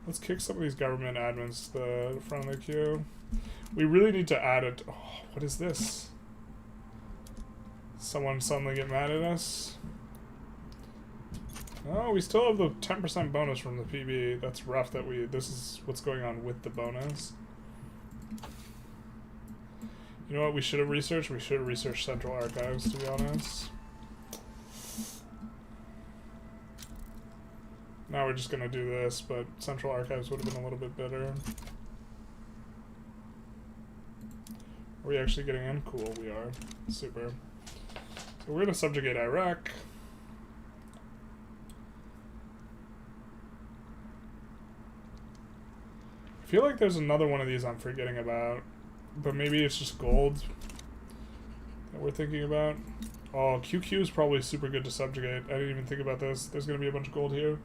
Let's kick some of these government admins to the front of the queue. We really need to add it. Oh, what is this? Someone suddenly get mad at us? Oh, we still have the 10% bonus from the PB. That's rough that this is what's going on with the bonus. You know what we should have researched? We should have researched Central Archives, to be honest. Now we're just gonna do this, but Central Archives would have been a little bit better. Are we actually getting in? Cool, we are. Super. So we're gonna subjugate Iraq. I feel like there's another one of these I'm forgetting about, but maybe it's just gold that we're thinking about. Oh, QQ is probably super good to subjugate. I didn't even think about this. There's gonna be a bunch of gold here.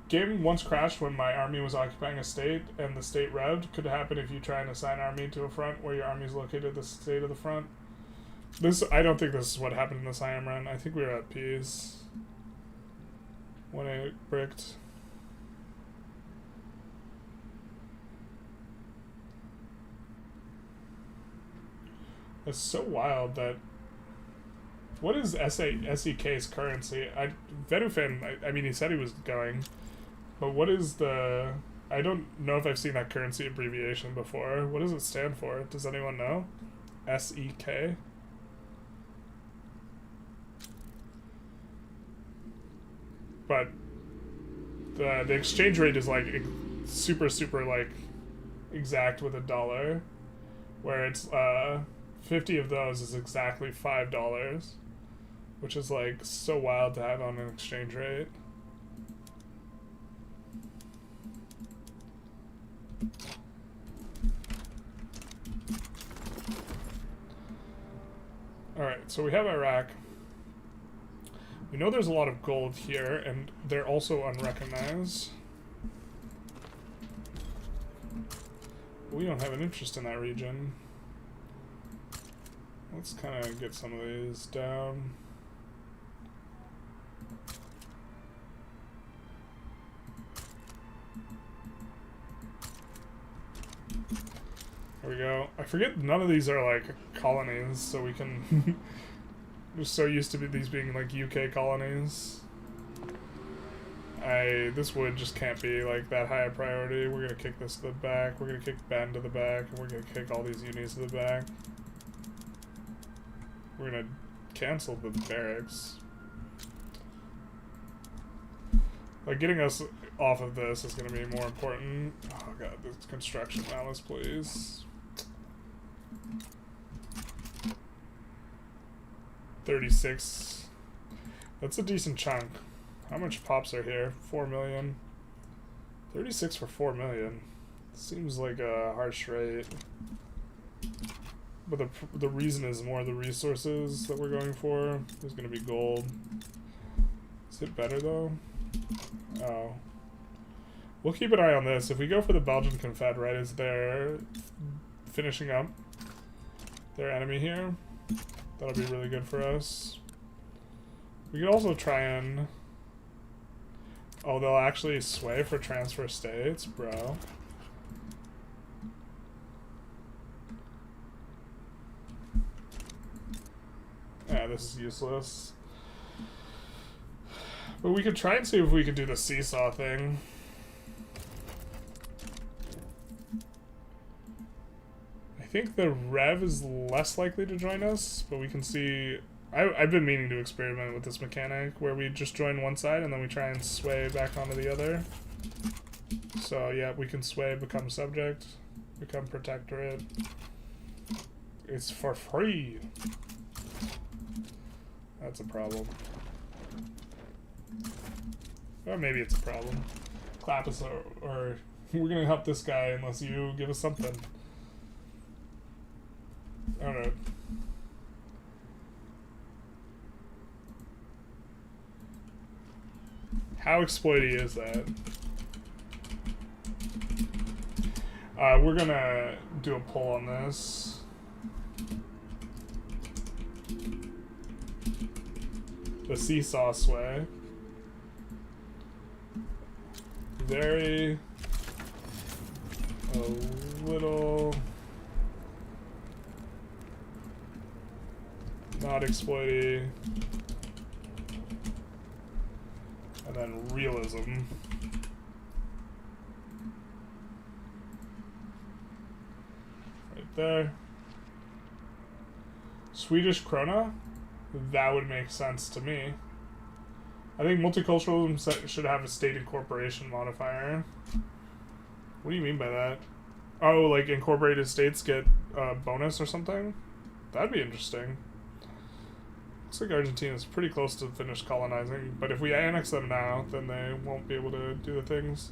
Game once crashed when my army was occupying a state and the state revved. Could happen if you try and assign army to a front where your army is located at the state of the front. I don't think this is what happened in the Siam run. I think we were at peace when it bricked. It's so wild that... What is SEK's currency? Venufin, I mean, he said he was going, but what is the... I don't know if I've seen that currency abbreviation before. What does it stand for? Does anyone know? SEK? But the exchange rate is like super like exact with $1, where it's 50 of those is exactly $5, which is like so wild to have on an exchange rate. Alright, so we have Iraq. We know there's a lot of gold here, and they're also unrecognized. We don't have an interest in that region. Let's kind of get some of these down. There we go. I forget none of these are like colonies, so we can... We're so used to these being like UK colonies. This wood just can't be like that high a priority. We're gonna kick this to the back, we're gonna kick Ben to the back, and we're gonna kick all these unis to the back. We're gonna cancel the barracks. Like, getting us off of this is gonna be more important. Oh god, this construction malice, please. 36. That's a decent chunk. How much pops are here? 4 million. 36 for 4 million. Seems like a harsh rate. But the reason is more the resources that we're going for. There's going to be gold. Is it better though? Oh. We'll keep an eye on this. If we go for the Belgian Confed, right, as they're finishing up their enemy here, that'll be really good for us. We could also try and... Oh, they'll actually sway for transfer states, bro. Yeah, this is useless. But we could try and see if we could do the seesaw thing. I think the Rev is less likely to join us, but we can see... I've been meaning to experiment with this mechanic where we just join one side and then we try and sway back onto the other. So yeah, we can sway, become subject, become protectorate. It's for free. That's a problem. Or maybe it's a problem. Clap us or we're gonna help this guy unless you give us something. I don't know. How exploity is that? We're gonna do a poll on this. The seesaw sway. Very... a little... not exploity. And then realism. Right there. Swedish krona? That would make sense to me. I think multiculturalism should have a state incorporation modifier. What do you mean by that? Oh, like incorporated states get a bonus or something? That'd be interesting. Looks like Argentina's pretty close to finish colonizing, but if we annex them now, then they won't be able to do the things.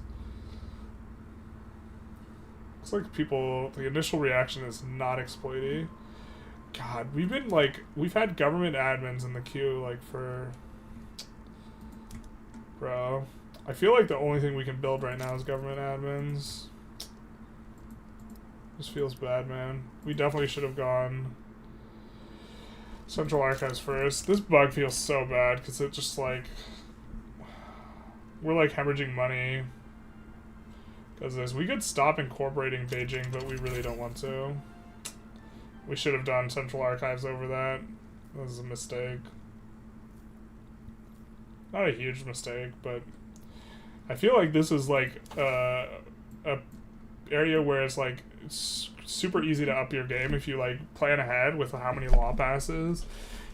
Looks like the initial reaction is not exploity. God, we've had government admins in the queue, like, for... Bro. I feel like the only thing we can build right now is government admins. This feels bad, man. We definitely should have gone Central Archives first. This bug feels so bad, because it just, like... We're, like, hemorrhaging money. Because we could stop incorporating Beijing, but we really don't want to. We should have done Central Archives over that. This is a mistake. Not a huge mistake, but I feel like this is like a area where it's like super easy to up your game if you like plan ahead with how many law passes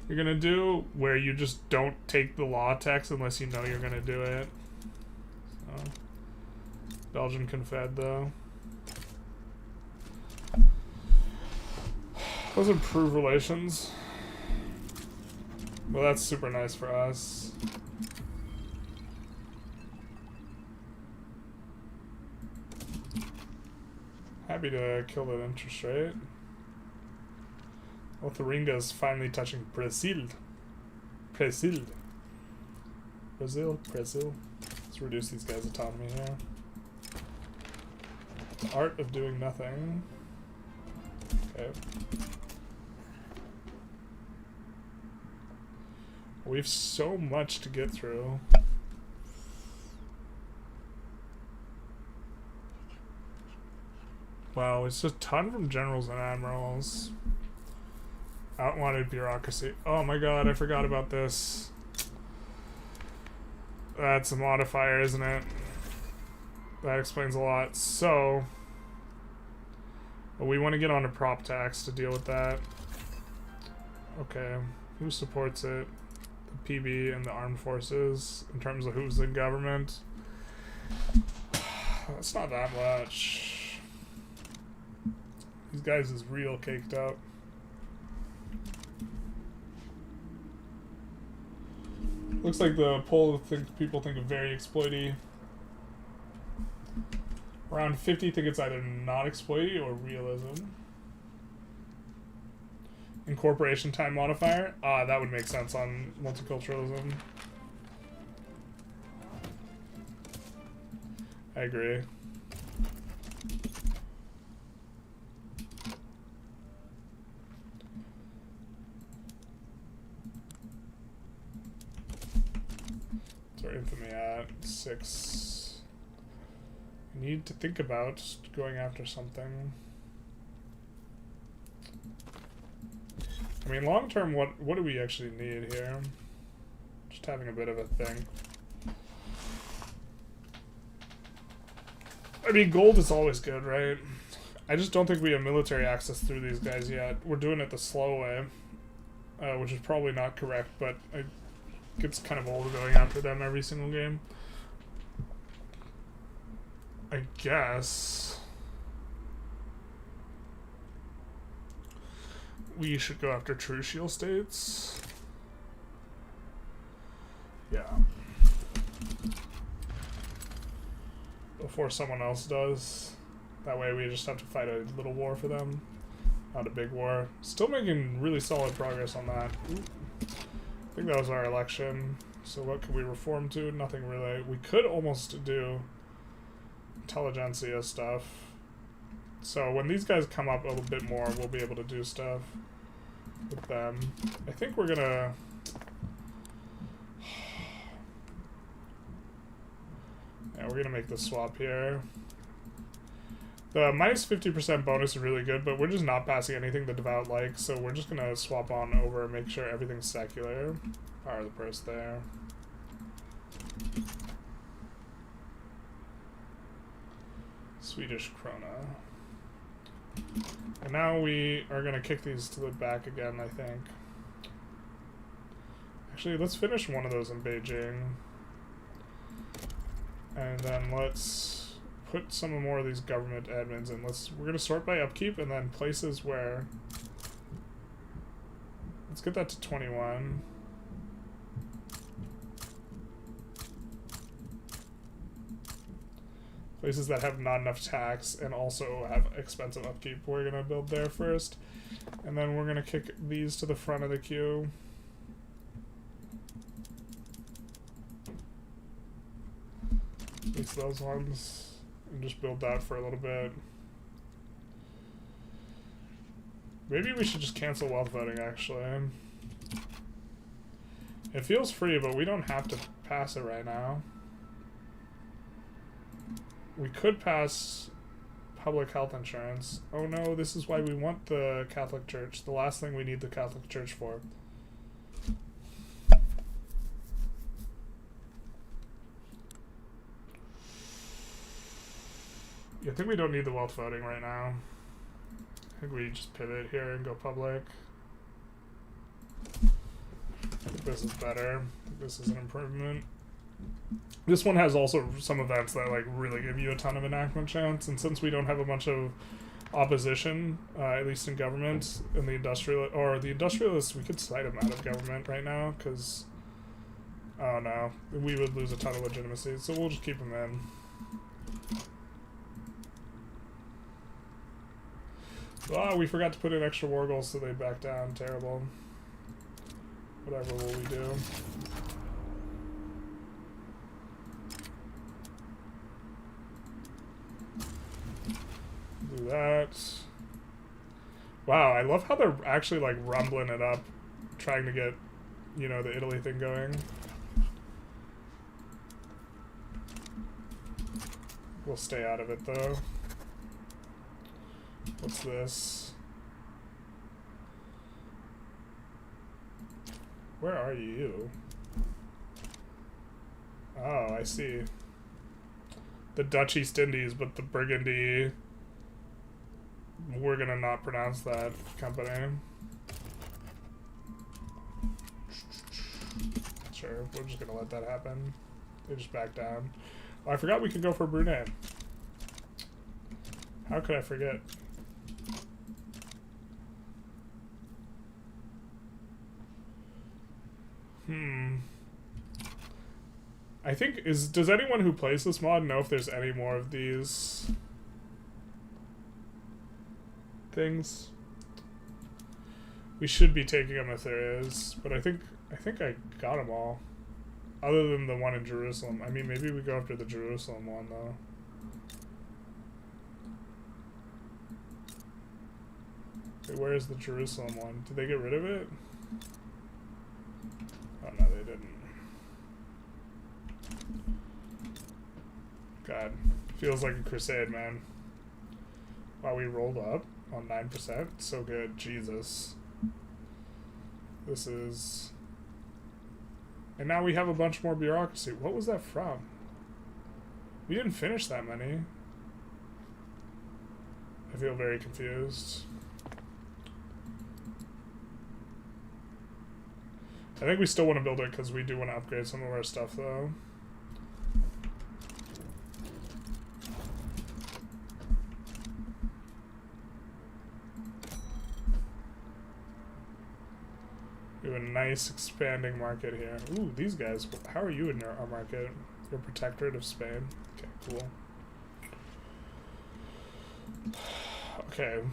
you're gonna do, where you just don't take the law text unless you know you're gonna do it. So, Belgian Confed though. Those improve relations. Well, that's super nice for us. Happy to kill that interest rate. Altharinga is finally touching Brazil. Brazil. Let's reduce these guys' autonomy here. The art of doing nothing. Okay. We have so much to get through. Wow, it's a ton from generals and admirals. Outwanted bureaucracy. Oh my god, I forgot about this. That's a modifier, isn't it? That explains a lot. So, we want to get on to prop tax to deal with that. Okay, who supports it? The PB and the armed forces in terms of who's in government. That's not that much. These guys is real caked up. Looks like the poll people think of very exploity. Around 50 think it's either not exploity or realism. Incorporation time modifier? That would make sense on multiculturalism. I agree. What's our infamy at? 6. We need to think about going after something. I mean, long term, what do we actually need here? Just having a bit of a thing. I mean, gold is always good, right? I just don't think we have military access through these guys yet. We're doing it the slow way, which is probably not correct, but it gets kind of old going after them every single game. I guess we should go after true shield states. Yeah. Before someone else does. That way we just have to fight a little war for them. Not a big war. Still making really solid progress on that. Ooh. I think that was our election. So what could we reform to? Nothing really. We could almost do Intelligentsia stuff. So when these guys come up a little bit more, we'll be able to do stuff with them. I think we're gonna... Yeah, we're gonna make the swap here. The minus 50% bonus is really good, but we're just not passing anything the devout like, so we're just gonna swap on over and make sure everything's secular. Power of the purse there. Swedish krona. And now we are gonna kick these to the back again, I think. Actually, let's finish one of those in Beijing. And then let's put some more of these government admins in. We're gonna sort by upkeep and then places where... Let's get that to 21. Places that have not enough tax and also have expensive upkeep, we're gonna build there first. And then we're gonna kick these to the front of the queue. It's those ones. And just build that for a little bit. Maybe we should just cancel wealth voting, actually. It feels free, but we don't have to pass it right now. We could pass public health insurance. Oh no, this is why we want the Catholic Church. The last thing we need the Catholic Church for. I think we don't need the wealth voting right now. I think we just pivot here and go public. I think this is better. This is an improvement. This one has also some events that like really give you a ton of enactment chance, and since we don't have a bunch of opposition, at least in government, in the industrialists, we could slide them out of government right now because, oh no, we would lose a ton of legitimacy. So we'll just keep them in. Oh, we forgot to put in extra war goals, so they back down. Terrible. Whatever will we do? Do that. Wow, I love how they're actually like rumbling it up, trying to get, you know, the Italy thing going. We'll stay out of it though. What's this? Where are you? Oh, I see. The Dutch East Indies, but the Burgundy... We're gonna not pronounce that company. Sure, we're just gonna let that happen. They just back down. Oh, I forgot we could go for Brunei. How could I forget? I think does anyone who plays this mod know if there's any more of these things? We should be taking them if there is, but I think I got them all, other than the one in Jerusalem. I mean, maybe we go after the Jerusalem one though. Wait, where is the Jerusalem one? Did they get rid of it? Oh no, they didn't. God, feels like a crusade, man. Wow, we rolled up on 9%. So good, Jesus. This is... And now we have a bunch more bureaucracy. What was that from? We didn't finish that many. I feel very confused. I think we still want to build it because we do want to upgrade some of our stuff, though. We have a nice expanding market here. Ooh, these guys. How are you in our market? Your protectorate of Spain. Okay, cool. Okay,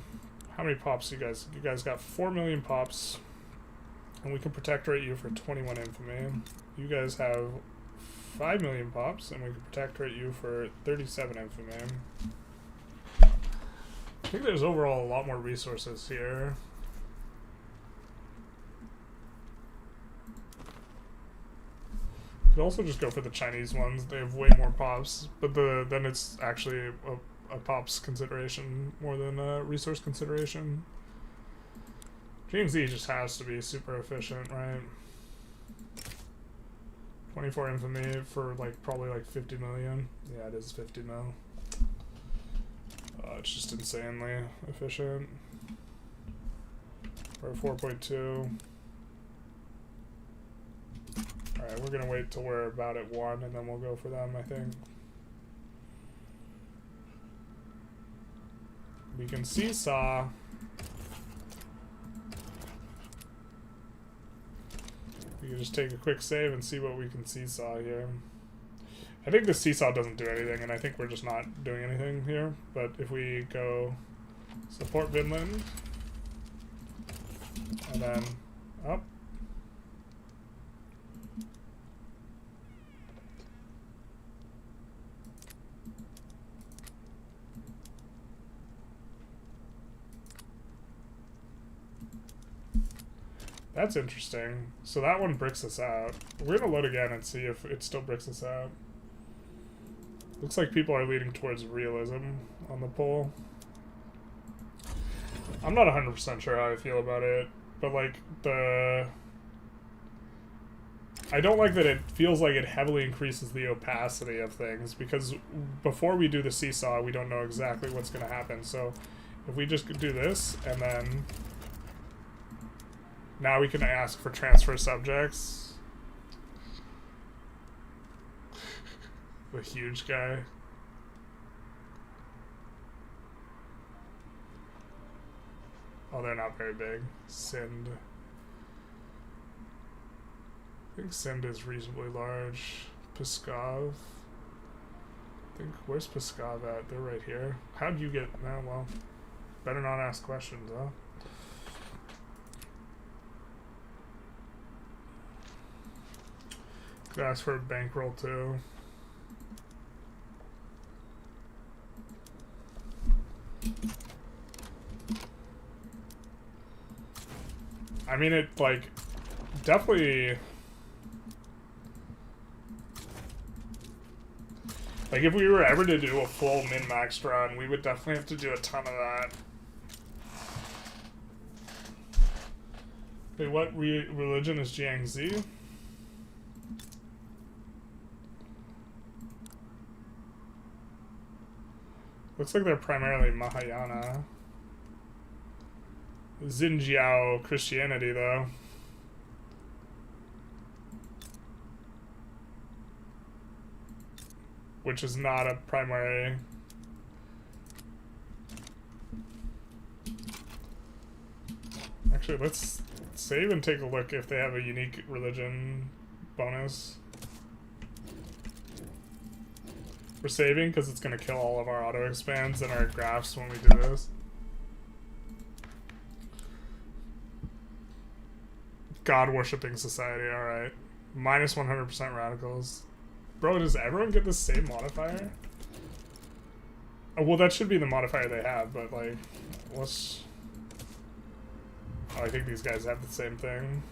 how many pops you guys? You guys got 4 million pops. And we can protectorate you for 21 infamy. You guys have 5 million pops, and we can protectorate you for 37 infamy. I think there's overall a lot more resources here. You could also just go for the Chinese ones. They have way more pops, but then it's actually a pops consideration more than a resource consideration. GMZ just has to be super efficient, right? 24 infamy for like probably like 50 million. Yeah, it is 50 mil. It's just insanely efficient. For 4.2. Alright, we're gonna wait till we're about at 1 and then we'll go for them, I think. We can seesaw. We can just take a quick save and see what we can seesaw here. I think the seesaw doesn't do anything, and I think we're just not doing anything here. But if we go support Vinland, and then up. That's interesting. So that one bricks us out. We're gonna load again and see if it still bricks us out. Looks like people are leaning towards realism on the poll. I'm not 100% sure how I feel about it, but like I don't like that it feels like it heavily increases the opacity of things, because before we do the seesaw, we don't know exactly what's gonna happen. So if we just do this and then now we can ask for transfer subjects. The huge guy. Oh, they're not very big. Sind. I think Sind is reasonably large. Pskov. I think, where's Pskov at? They're right here. How'd you get, oh, well, better not ask questions, huh? Could ask for a bankroll too. I mean, it, like, definitely, like, if we were ever to do a full min-max run, we would definitely have to do a ton of that. Wait, what religion is Jiangxi? Looks like they're primarily Mahayana. Xinjiao Christianity, though. Which is not a primary. Actually, let's save and take a look if they have a unique religion bonus. We're saving because it's going to kill all of our auto expands and our graphs when we do this. God worshipping society, alright. Minus 100% radicals. Bro, does everyone get the same modifier? Oh, well, that should be the modifier they have, but like, let's. Oh, I think these guys have the same thing.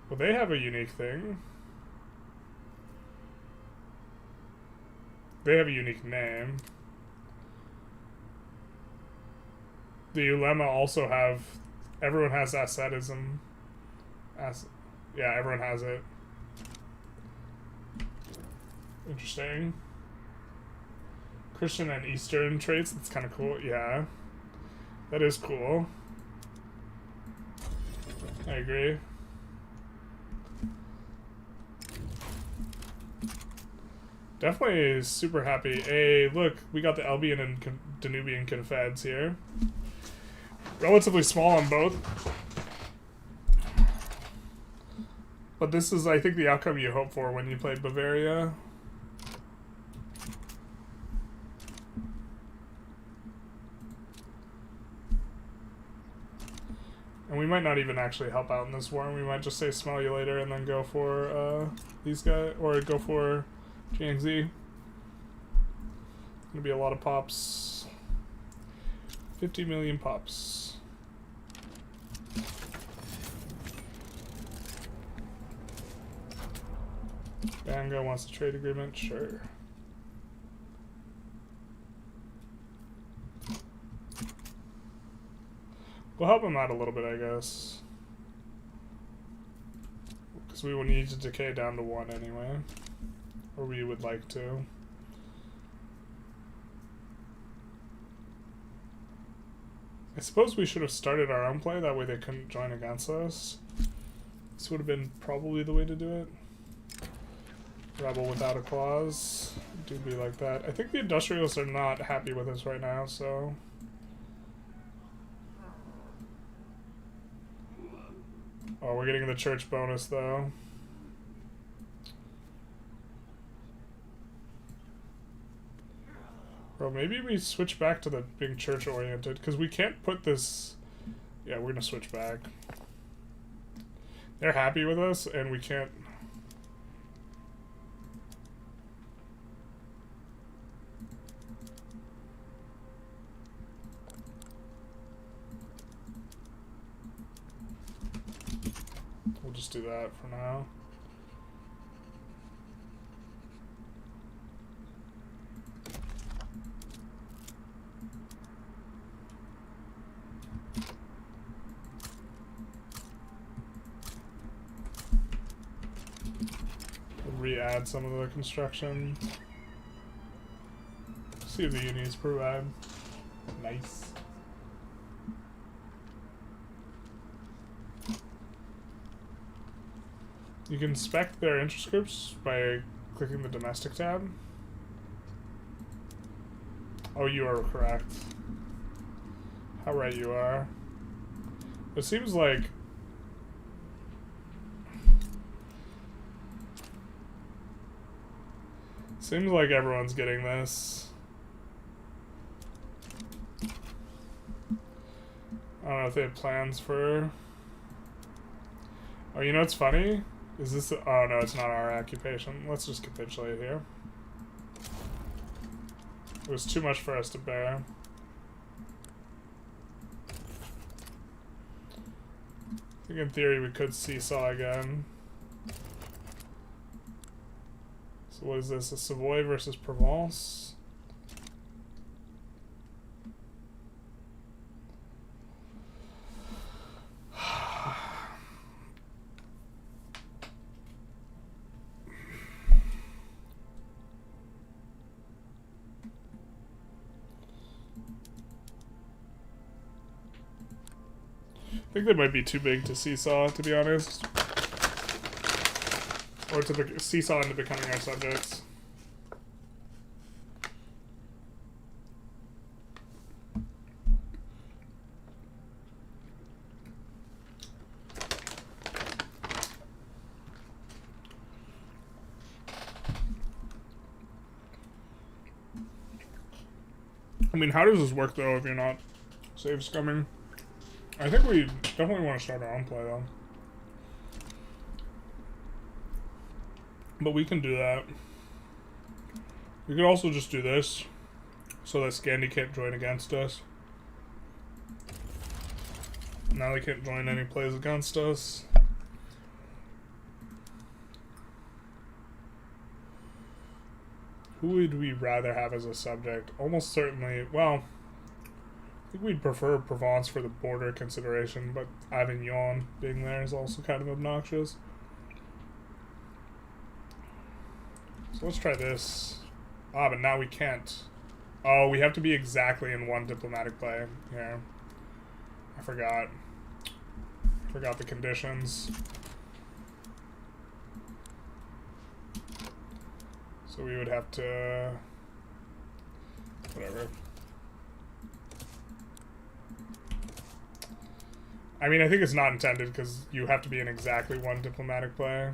Well, they have a unique thing. They have a unique name. The Ulema also have... Everyone has asceticism. Yeah, everyone has it. Interesting. Christian and Eastern traits, that's kind of cool. Yeah. That is cool. I agree. Definitely super happy. Hey, look, we got the Albion and Danubian Confeds here. Relatively small on both. But this is, I think, the outcome you hope for when you play Bavaria. And we might not even actually help out in this war. We might just say smell you later and then go for these guys, or go for Jiangxi. Gonna be a lot of pops. 50 million pops. Banga wants a trade agreement, sure. We'll help him out a little bit, I guess. Because we will need to decay down to 1 anyway. Or we would like to. I suppose we should have started our own play, that way they couldn't join against us. This would have been probably the way to do it. Rebel without a clause. Do be like that. I think the Industrialists are not happy with us right now, so... Oh, we're getting the church bonus, though. Bro, maybe we switch back to the being church-oriented, because we can't put this... Yeah, we're gonna switch back. They're happy with us, and we can't... We'll just do that for now. Re-add some of the construction. See if the unions provide. Nice. You can spec their interest groups by clicking the domestic tab. Oh, you are correct. How right you are. It seems like... Seems like everyone's getting this. I don't know if they have plans for... Oh, you know what's funny? Is this... Oh, no, it's not our occupation. Let's just capitulate here. It was too much for us to bear. I think in theory we could seesaw again. So what is this? A Savoy versus Provence? I think they might be too big to seesaw, to be honest. Or to seesaw into becoming our subjects. I mean, how does this work, though, if you're not save scumming? I think we definitely want to start our own play, though. But we can do that. We could also just do this, so that Scandi can't join against us. Now they can't join any plays against us. Who would we rather have as a subject? Almost certainly, well... I think we'd prefer Provence for the border consideration, but Avignon being there is also kind of obnoxious. So let's try this. Ah, but now we can't. Oh, we have to be exactly in one diplomatic play. Here. I forgot. I forgot the conditions. So we would have to... Whatever. I mean, I think it's not intended because you have to be in exactly one diplomatic play.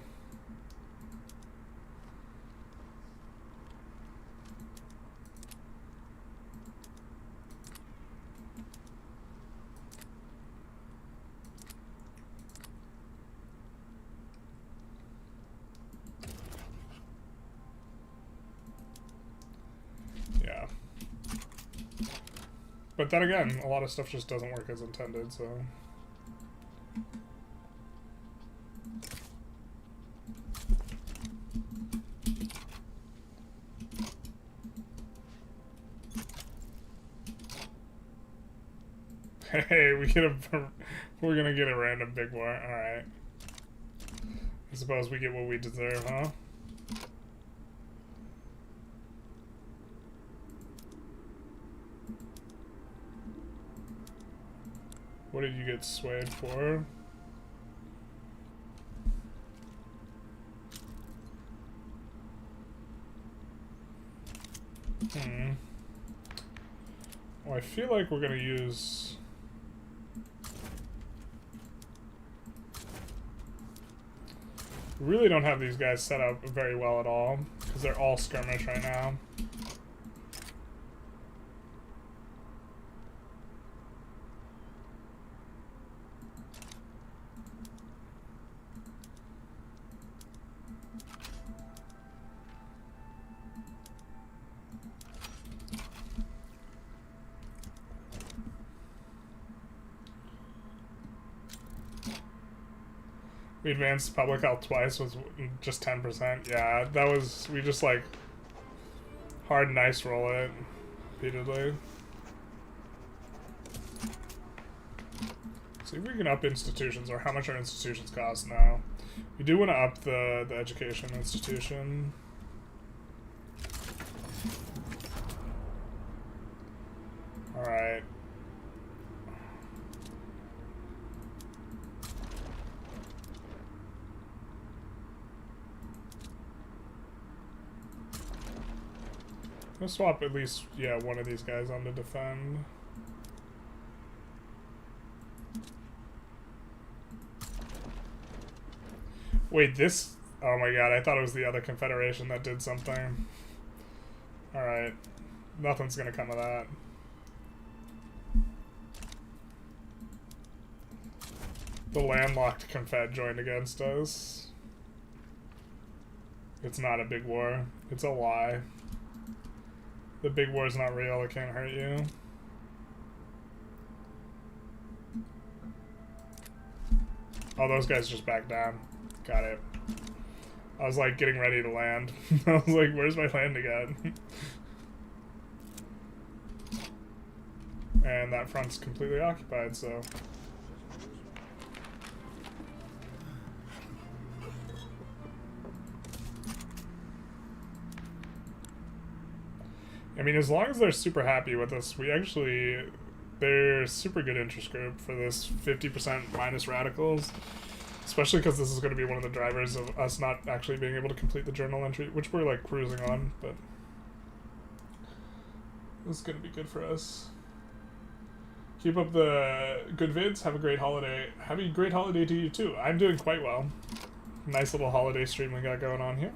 Yeah. But then again, a lot of stuff just doesn't work as intended, so... Hey, we're gonna get a random big war. Alright. I suppose we get what we deserve, huh? What did you get swayed for? Well, I feel like we're gonna use... We really don't have these guys set up very well at all, because they're all skirmish right now. We advanced public health twice, was just 10%. Yeah, that was, we just like hard nice roll it repeatedly. See if we can up institutions, or how much our institutions cost now. We do want to up the education institution. Alright. Let's swap at least, yeah, one of these guys on to defend. Wait, this... Oh my god, I thought it was the other confederation that did something. Alright. Nothing's gonna come of that. The landlocked confed joined against us. It's not a big war. It's a lie. The big war is not real, it can't hurt you. Oh, those guys just backed down. Got it. I was like getting ready to land. I was like, where's my land again? And that front's completely occupied, so... I mean, as long as they're super happy with us, we actually... They're a super good interest group for this 50% minus radicals. Especially because this is going to be one of the drivers of us not actually being able to complete the journal entry, which we're like cruising on, but... This is going to be good for us. Keep up the good vids. Have a great holiday. Have a great holiday to you too. I'm doing quite well. Nice little holiday stream we got going on here.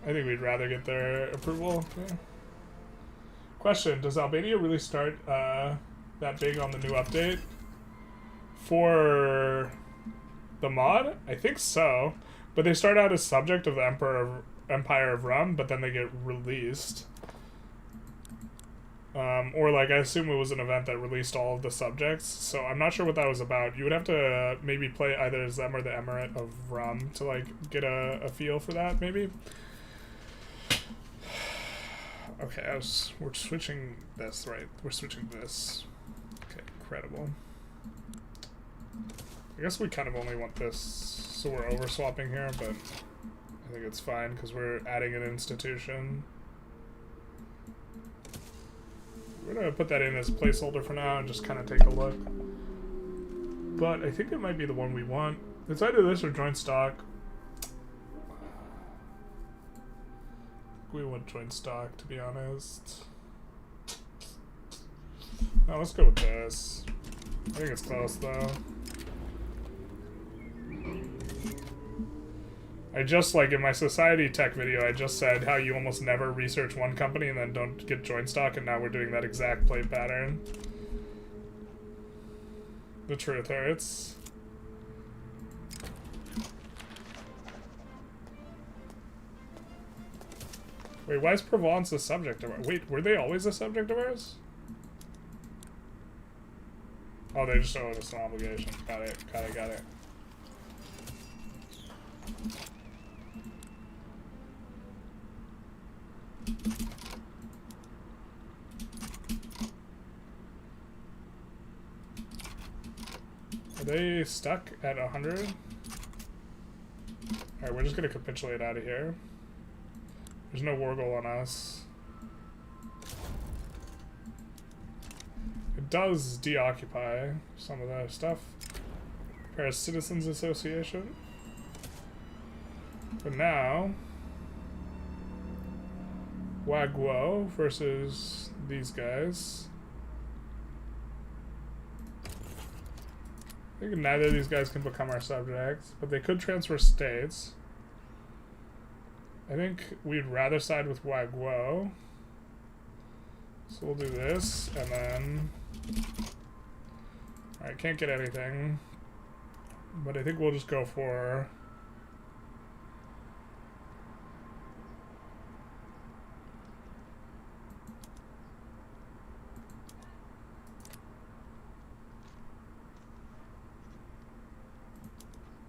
I think we'd rather get their approval. Yeah. Question, does Albania really start that big on the new update? For the mod? I think so. But they start out as subject of the Empire of Rum, but then they get released. Or like, I assume it was an event that released all of the subjects, so I'm not sure what that was about. You would have to maybe play either as them or the Emirate of Rum to like get a feel for that, maybe? Okay, we're switching this, right? We're switching this. Okay, incredible. I guess we kind of only want this, so we're over-swapping here, but I think it's fine because we're adding an institution. We're going to put that in as a placeholder for now and just kind of take a look. But I think it might be the one we want. It's either this or joint stock. We want joint stock, to be honest. Oh, let's go with this. I think it's close, though. I just, like, in my society tech video, I just said how you almost never research one company and then don't get joint stock, and now we're doing that exact play pattern. The truth hurts. Wait, why is Provence a subject of ours? Wait, were they always a subject of ours? Oh, they just owed us an obligation. Got it, got it, got it. Are they stuck at 100? Alright, we're just gonna capitulate out of here. There's no war goal on us. I does deoccupy some of that stuff. Paris Citizens Association. But now, Wagwo versus these guys. I think neither of these guys can become our subjects, but they could transfer states. I think we'd rather side with Wagwo. So we'll do this, and then... Alright, can't get anything. But I think we'll just go for...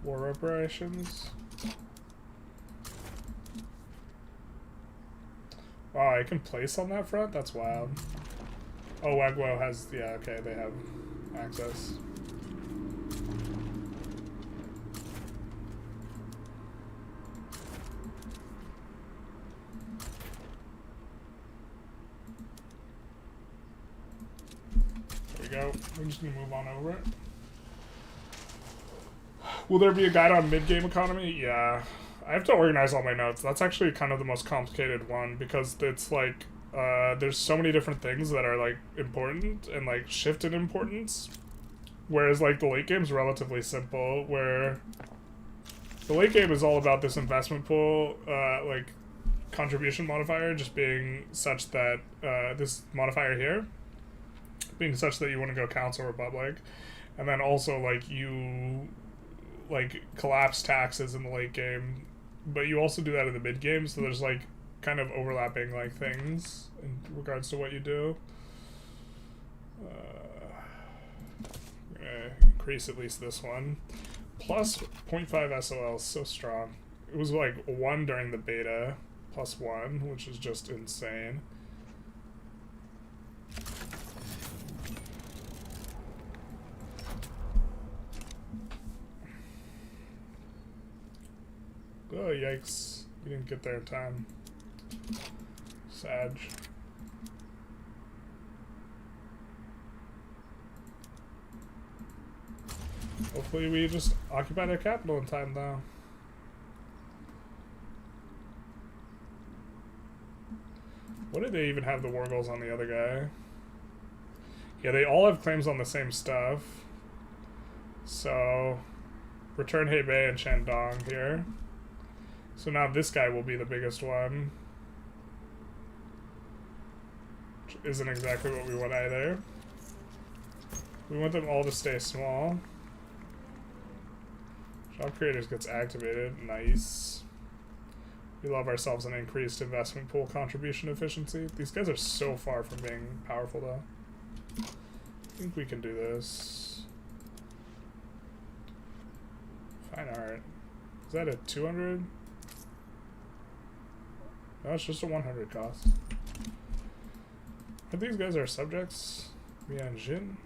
war reparations. Wow, I can place on that front? That's wild. Oh, Wagwo has... yeah, okay, they have access. There we go. We're just gonna move on over it. Will there be a guide on mid-game economy? Yeah. I have to organize all my notes. That's actually kind of the most complicated one because it's like, there's so many different things that are like important and like shift in importance. Whereas like the late game's relatively simple, where the late game is all about this investment pool, like contribution modifier just being such that, this modifier here, being such that you want to go Council Republic. And then also like you... like collapse taxes in the late game, but you also do that in the mid game, so there's like kind of overlapping like things in regards to what you do. I'm gonna increase at least this one. Plus 0.5 SOL is so strong. It was like 1 during the beta, plus 1, which is just insane. Oh, yikes. You didn't get there in time. Sag. Hopefully we just occupy their capital in time, though. What did they even have the war goals on the other guy? Yeah, they all have claims on the same stuff. So, return Hebei and Shandong here. So now this guy will be the biggest one. Which isn't exactly what we want either. We want them all to stay small. Job Creators gets activated. Nice. We love ourselves an increased investment pool contribution efficiency. These guys are so far from being powerful though. I think we can do this. Fine art. Is that a 200? No, it's just a 100 cost. Are these guys our subjects? Mianjin?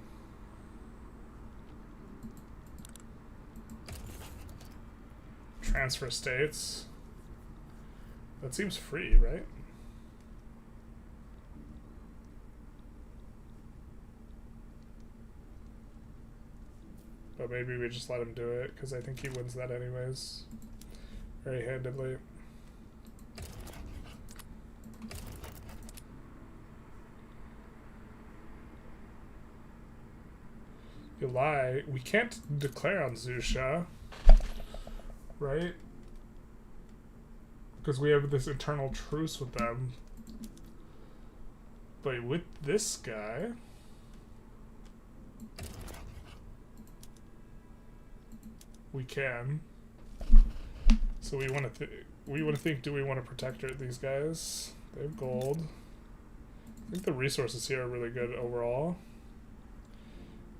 Transfer states. That seems free, right? But maybe we just let him do it, because I think he wins that anyways. Very handedly. You lie. We can't declare on Zusha, right? Because we have this internal truce with them. But with this guy... we can. So we want to think, do we want to protect these guys? They have gold. I think the resources here are really good overall.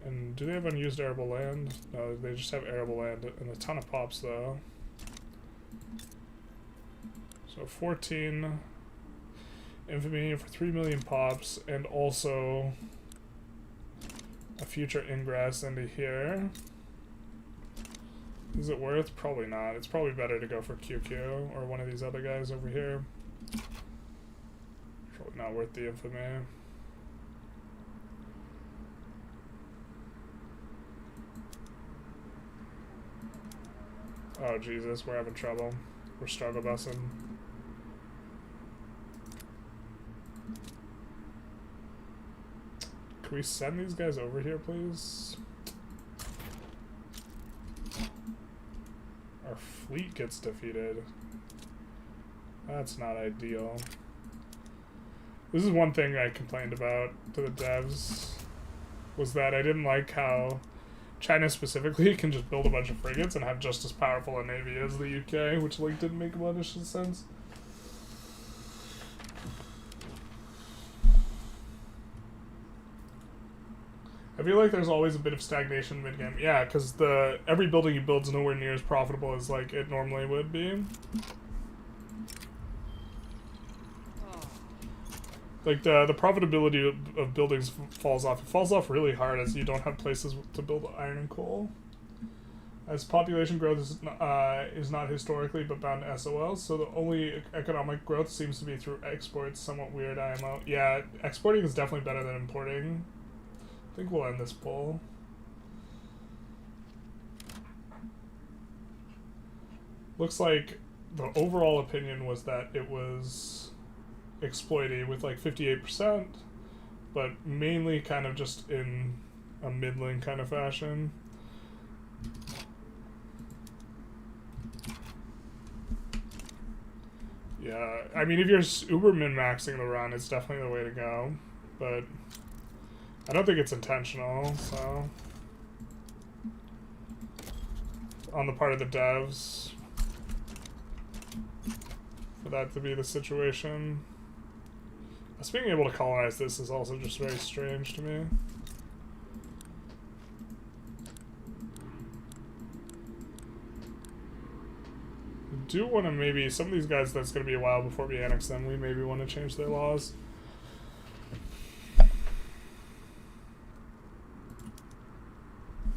And do they have unused arable land? No, they just have arable land and a ton of pops though. So 14 infamy for 3 million pops, and also a future ingress into here. Is it worth? Probably not. It's probably better to go for QQ or one of these other guys over here. Probably not worth the infamy. Oh, Jesus, we're having trouble. We're struggle busing. Can we send these guys over here, please? Our fleet gets defeated. That's not ideal. This is one thing I complained about to the devs, was that I didn't like how China specifically can just build a bunch of frigates and have just as powerful a navy as the UK, which like didn't make a lot of sense. I feel like there's always a bit of stagnation mid-game. Yeah, because every building you build is nowhere near as profitable as like it normally would be. Like the profitability of buildings falls off. It falls off really hard as you don't have places to build iron and coal. As population growth is not historically but bound to SOLs, so the only economic growth seems to be through exports. Somewhat weird, IMO. Yeah, exporting is definitely better than importing. I think we'll end this poll. Looks like the overall opinion was that it was exploiting with like 58%, but mainly kind of just in a middling kind of fashion. Yeah, I mean, if you're uber min-maxing the run, it's definitely the way to go, but I don't think it's intentional, so on the part of the devs for that to be the situation. Us being able to colonize this is also just very strange to me. I do want to maybe, some of these guys, that's going to be a while before we annex them, we maybe want to change their laws.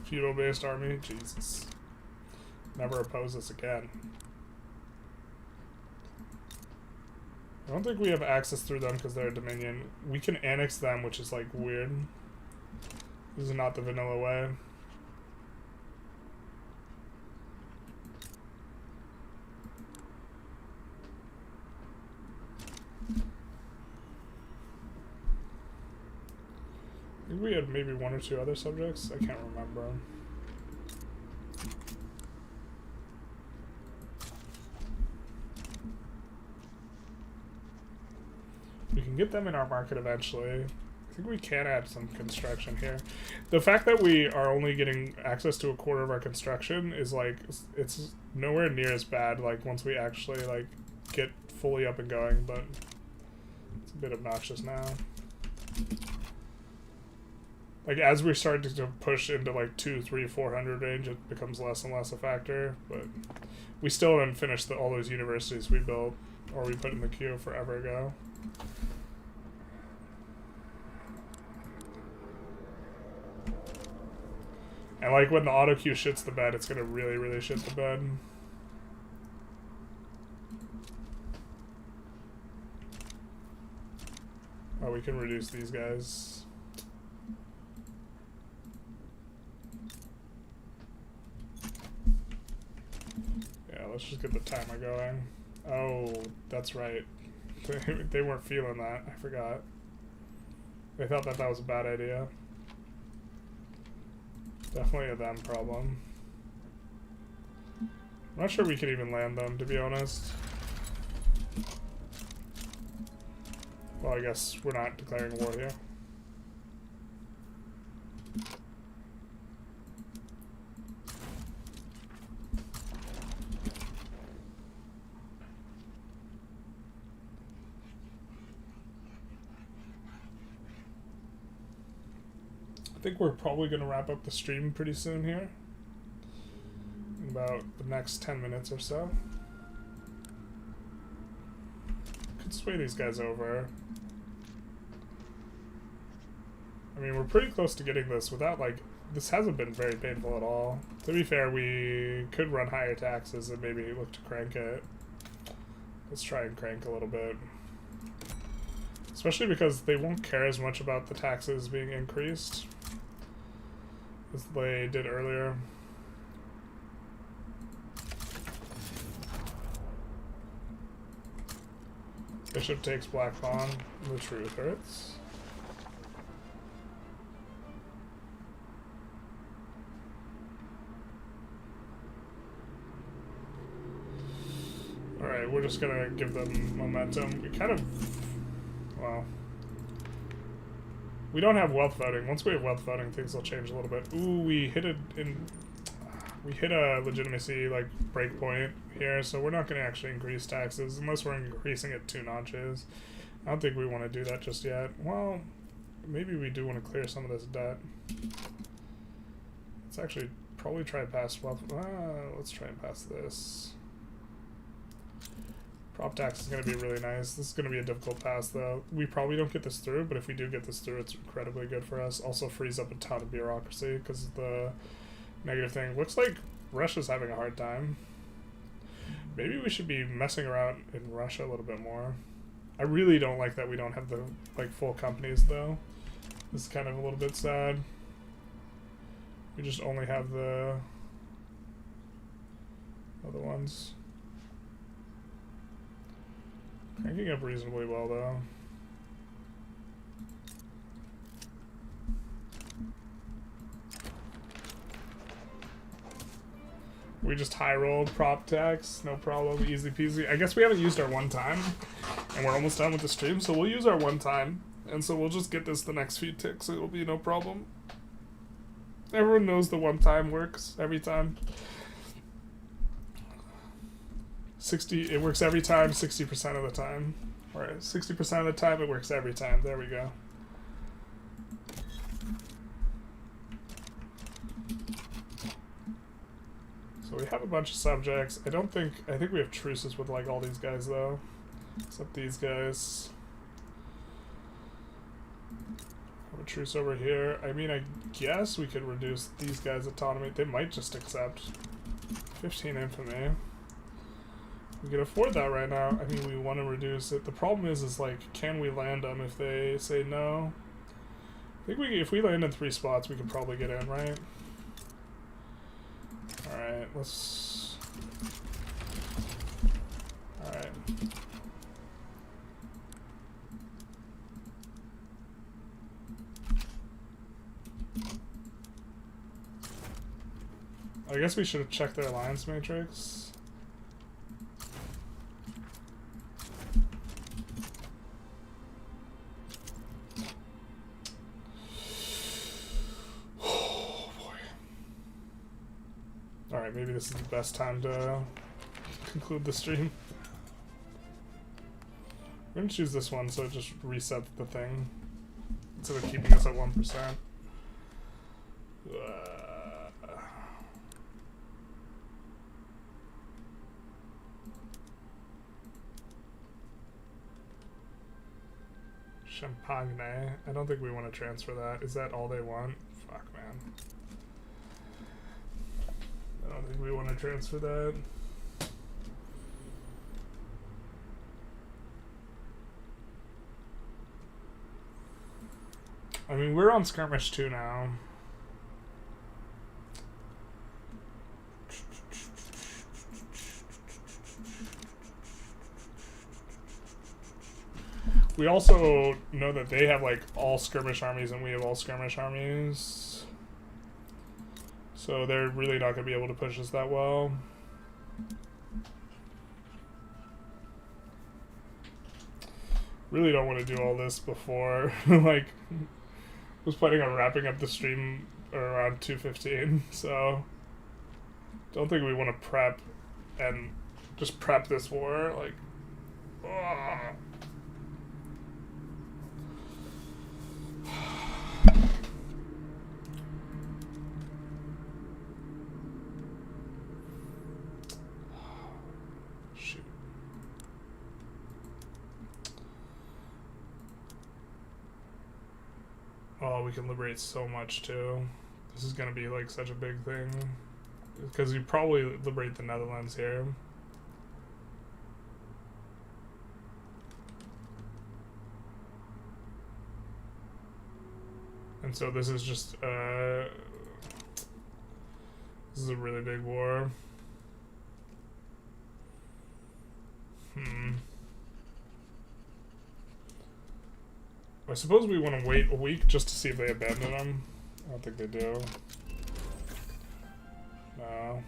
Feudal-based army? Jesus. Never oppose us again. I don't think we have access through them because they're a dominion. We can annex them, which is like weird. This is not the vanilla way. I think we had maybe one or two other subjects. I can't remember. We can get them in our market eventually. I think we can add some construction here. The fact that we are only getting access to a quarter of our construction is like, it's nowhere near as bad like once we actually like get fully up and going, but it's a bit obnoxious now. Like as we're starting to push into like 200, 300, 400 range, it becomes less and less a factor, but we still haven't finished all those universities we built or we put in the queue forever ago. And like when the auto queue shits the bed, it's gonna really, really shit the bed. Oh, we can reduce these guys. Yeah, let's just get the timer going. Oh, that's right. They weren't feeling that. I forgot. They thought that that was a bad idea. Definitely a them problem. I'm not sure we could even land them, to be honest. Well, I guess we're not declaring war here. I think we're probably going to wrap up the stream pretty soon here. In about the next 10 minutes or so. Could sway these guys over. I mean, we're pretty close to getting this without, like, this hasn't been very painful at all. To be fair, we could run higher taxes and maybe look to crank it. Let's try and crank a little bit. Especially because they won't care as much about the taxes being increased as they did earlier. Bishop takes black pawn. The truth hurts. Alright, we're just gonna give them momentum. We kind of... well... we don't have wealth voting. Once we have wealth voting, things will change a little bit. Ooh, we hit a legitimacy, like, breakpoint here, so we're not gonna actually increase taxes, unless we're increasing it 2 notches. I don't think we want to do that just yet. Well, maybe we do want to clear some of this debt. Let's actually probably try and pass wealth... let's try and pass this. Prop tax is going to be really nice. This is going to be a difficult pass, though. We probably don't get this through, but if we do get this through, it's incredibly good for us. Also frees up a ton of bureaucracy because of the negative thing. Looks like Russia's having a hard time. Maybe we should be messing around in Russia a little bit more. I really don't like that we don't have the like full companies, though. This is kind of a little bit sad. We just only have the other ones. Cranking up reasonably well, though. We just high rolled prop tax, no problem, easy peasy. I guess we haven't used our one time, and we're almost done with the stream, so we'll use our one time, and so we'll just get this the next few ticks, so it'll be no problem. Everyone knows the one time works every time. 60, it works every time, 60% of the time. Alright, 60% of the time, it works every time. There we go. So we have a bunch of subjects. I think we have truces with like all these guys though. Except these guys. Have a truce over here. I mean, I guess we could reduce these guys' autonomy. They might just accept 15 infamy. We can afford that right now. I mean, we want to reduce it. The problem is like, can we land them if they say no? I think if we land in 3 spots, we can probably get in, right? Alright, let's... Alright. I guess we should have checked their alliance matrix. Alright, maybe this is the best time to conclude the stream. We're gonna choose this one so it just resets the thing instead of keeping us at 1%. Champagne. I don't think we want to transfer that. Is that all they want? Fuck, man. I don't think we want to transfer that. I mean, we're on skirmish 2 now. We also know that they have like all skirmish armies and we have all skirmish armies. So they're really not going to be able to push us that well. Really don't want to do all this before. Like, was planning on wrapping up the stream around 2:15, so don't think we want to prep and just prep this war. Like, ugh. Oh, we can liberate so much too. This is gonna be like such a big thing. Because you probably liberate the Netherlands here. And so this is just, this is a really big war. I suppose we want to wait a week just to see if they abandon them. I don't think they do. No.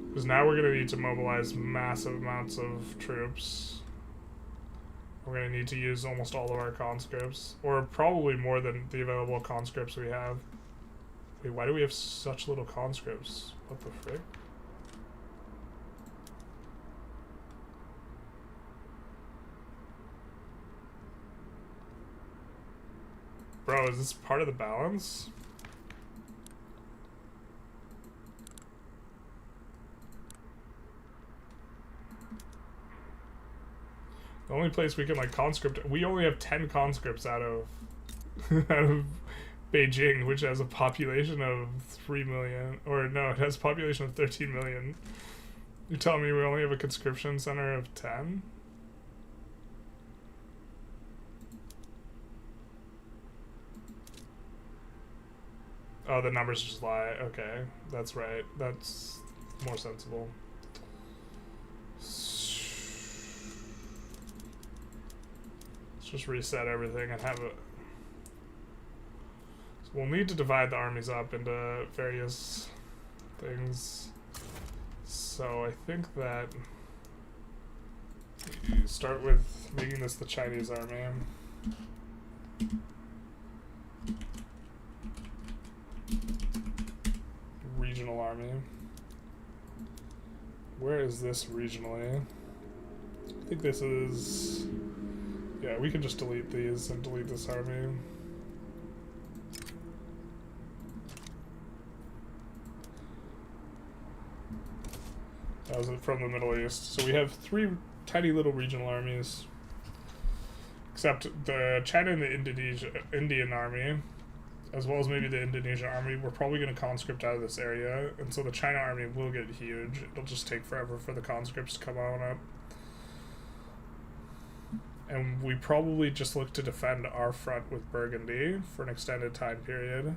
Because now we're going to need to mobilize massive amounts of troops. We're going to need to use almost all of our conscripts. Or probably more than the available conscripts we have. Wait, why do we have such little conscripts? What the frick? Bro, is this part of the balance? The only place we can like conscript, we only have 10 conscripts out of out of Beijing, which has a population of 3 million, or no, it has a population of 13 million. You're telling me we only have a conscription center of 10? Oh, the numbers just lie. Okay, that's right. That's more sensible. Let's just reset everything and have it. So we'll need to divide the armies up into various things. So I think that we start with making this the Chinese army. Regional army. Where is this regionally? I think this is... Yeah, we can just delete these and delete this army. That was from the Middle East. So we have 3 tiny little regional armies. Except the China and the Indian army, as well as maybe the Indonesian army, we're probably going to conscript out of this area, and so the China army will get huge. It'll just take forever for the conscripts to come on up. And we probably just look to defend our front with Burgundy for an extended time period.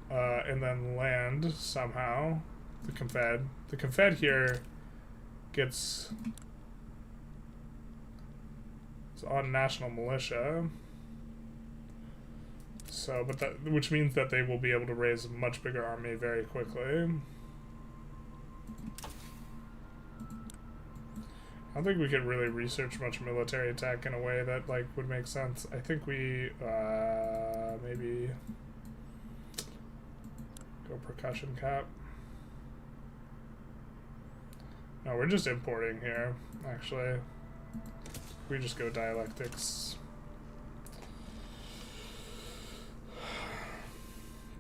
And then land, somehow, the Confed. The Confed here gets... It's on national militia. So, but that, which means that they will be able to raise a much bigger army very quickly. I don't think we could really research much military tech in a way that like would make sense. I think we maybe go percussion cap. No, we're just importing here, actually. We just go dialectics.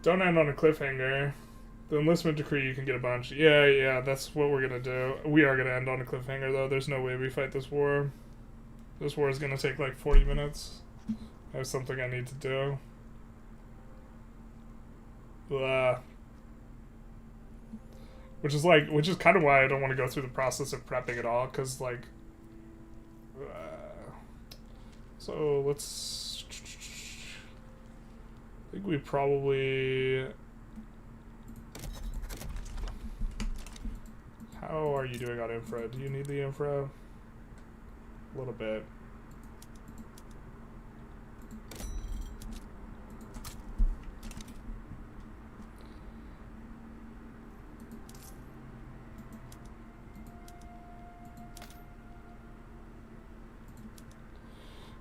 Don't end on a cliffhanger. The enlistment decree, you can get a bunch. Yeah, that's what we're gonna do. We are gonna end on a cliffhanger, though. There's no way we fight this war. This war is gonna take like 40 minutes. I have something I need to do. Which is kind of why I don't want to go through the process of prepping at all, because like... So, let's... I think we probably... How are you doing on infra? Do you need the infra? A little bit.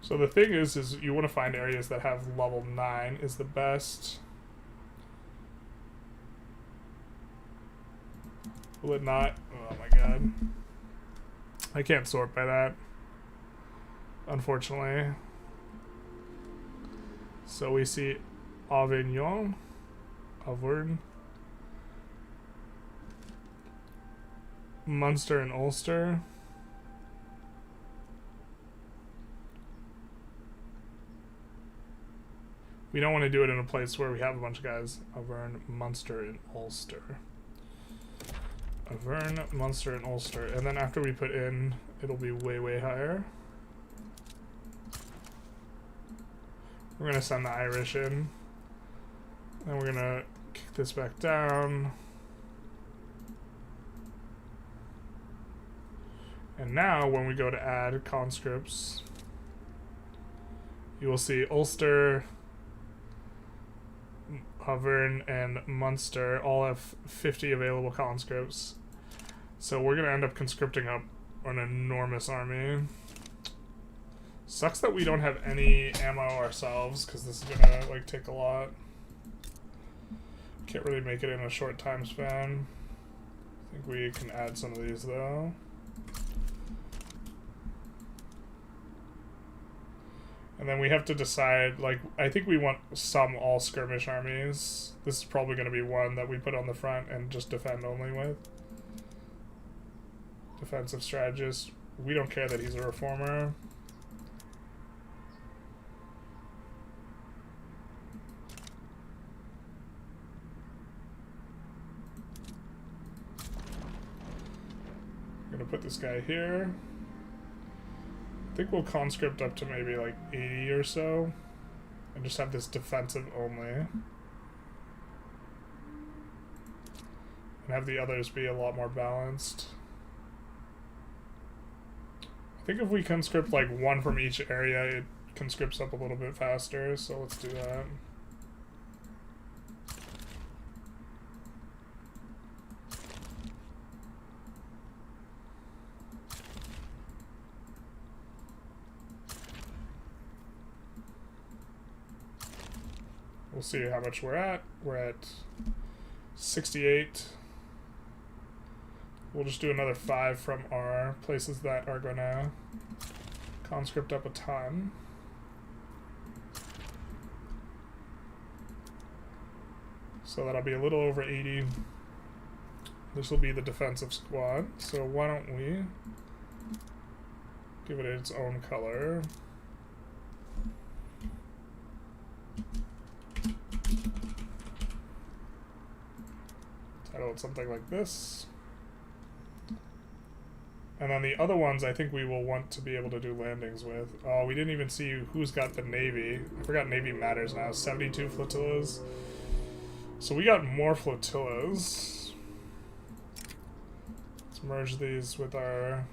So the thing is you want to find areas that have level 9 is the best. Will it not? Oh my god. I can't sort by that, unfortunately. So we see Avignon, Auvergne, Munster and Ulster. We don't want to do it in a place where we have a bunch of guys. Auvergne, Munster, and Ulster. Auvergne, Munster, and Ulster. And then after we put in, it'll be way, way higher. We're going to send the Irish in. Then we're going to kick this back down. And now when we go to add conscripts, you will see Ulster, Auvergne, and Munster all have 50 available conscripts. So we're going to end up conscripting up an enormous army. Sucks that we don't have any ammo ourselves, because this is going to like take a lot. Can't really make it in a short time span. I think we can add some of these though. And then we have to decide, like, I think we want some all skirmish armies. This is probably going to be one that we put on the front and just defend only with. Defensive strategist. We don't care that he's a reformer. I'm going to put this guy here. I think we'll conscript up to maybe like 80 or so and just have this defensive only and have the others be a lot more balanced. I think if we conscript like one from each area, it conscripts up a little bit faster, so let's do that. We'll see how much we're at. We're at 68. We'll just do another 5 from our places that are going to conscript up a ton. So that'll be a little over 80. This will be the defensive squad. So why don't we give it its own color. Title it something like this. And then the other ones I think we will want to be able to do landings with. Oh, we didn't even see who's got the Navy. I forgot Navy matters now. 72 flotillas. So we got more flotillas. Let's merge these with our...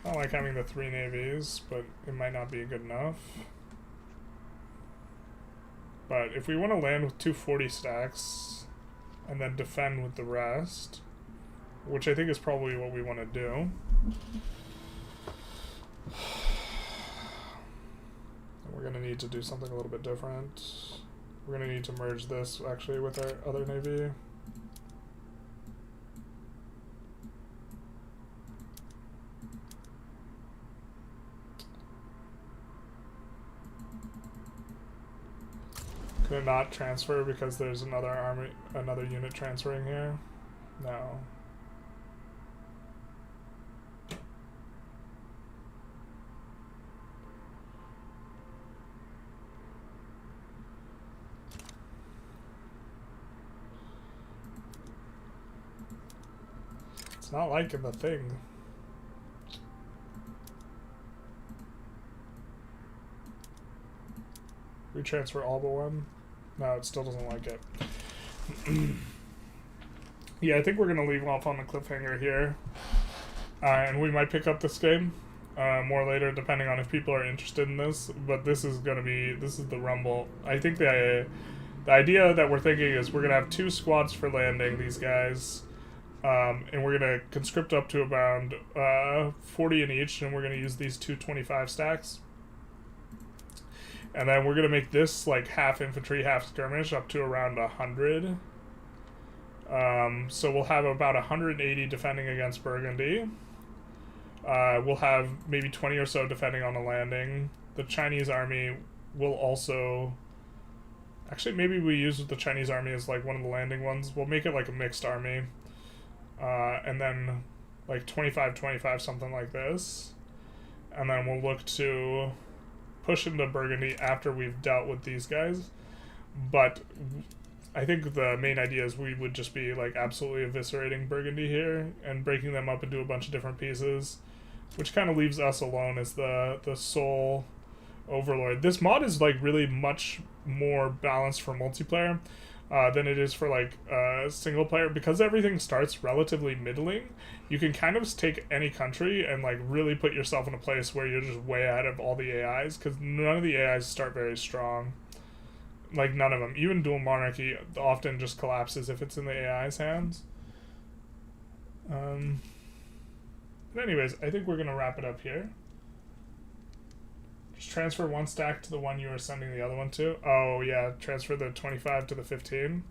Kind of like having the 3 navies, but it might not be good enough. But if we want to land with 240 stacks and then defend with the rest, which I think is probably what we want to do. We're going to need to do something a little bit different. We're going to need to merge this actually with our other navy. Could it not transfer because there's another army, another unit transferring here? No. It's not liking the thing. We transfer all but one. No, it still doesn't like it. Yeah, I think we're going to leave off on the cliffhanger here. And we might pick up this game more later, depending on if people are interested in this. But this is going to be, this is the rumble. I think the idea that we're thinking is we're going to have 2 squads for landing these guys. And we're going to conscript up to about 40 in each, and we're going to use these 225 stacks. And then we're going to make this like half infantry, half skirmish up to around 100. So we'll have about 180 defending against Burgundy. We'll have maybe 20 or so defending on a landing. The Chinese army will also... Actually, maybe we use the Chinese army as like one of the landing ones. We'll make it like a mixed army. And then like 25-25, something like this. And then we'll look to... push into Burgundy after we've dealt with these guys. But I think the main idea is we would just be like absolutely eviscerating Burgundy here and breaking them up into a bunch of different pieces, which kind of leaves us alone as the sole overlord. This mod is like really much more balanced for multiplayer. than it is for like single player, because everything starts relatively middling. You can kind of take any country and like really put yourself in a place where you're just way ahead of all the AIs, because none of the AIs start very strong. Like none of them. Even dual monarchy often just collapses if it's in the AI's hands. But anyways, I think we're gonna wrap it up here. Just transfer one stack to the one you were sending the other one to. Oh yeah, transfer the 25 to the 15.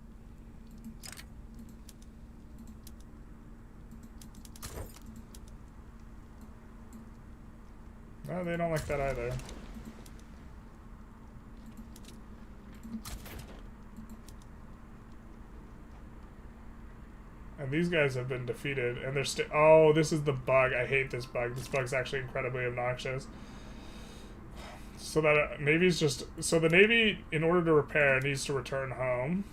No, they don't like that either. And these guys have been defeated, and they're still. Oh, this is the bug. I hate this bug. This bug's actually incredibly obnoxious. So that Navy's just. So the Navy, in order to repair, needs to return home.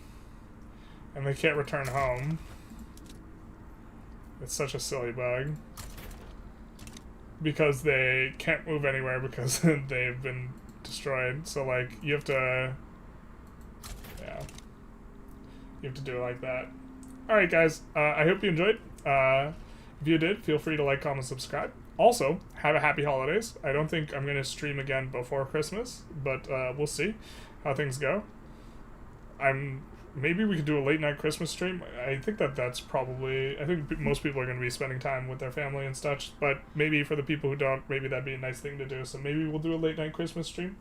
And they can't return home. It's such a silly bug. Because they can't move anywhere because they've been destroyed. So, like, you have to. Yeah. You have to do it like that. Alright guys, I hope you enjoyed. If you did, feel free to like, comment, subscribe. Also, have a happy holidays. I don't think I'm going to stream again before Christmas, but we'll see how things go. Maybe we could do a late night Christmas stream. I think that's probably... I think most people are going to be spending time with their family and such, but maybe for the people who don't, maybe that'd be a nice thing to do. So maybe we'll do a late night Christmas stream.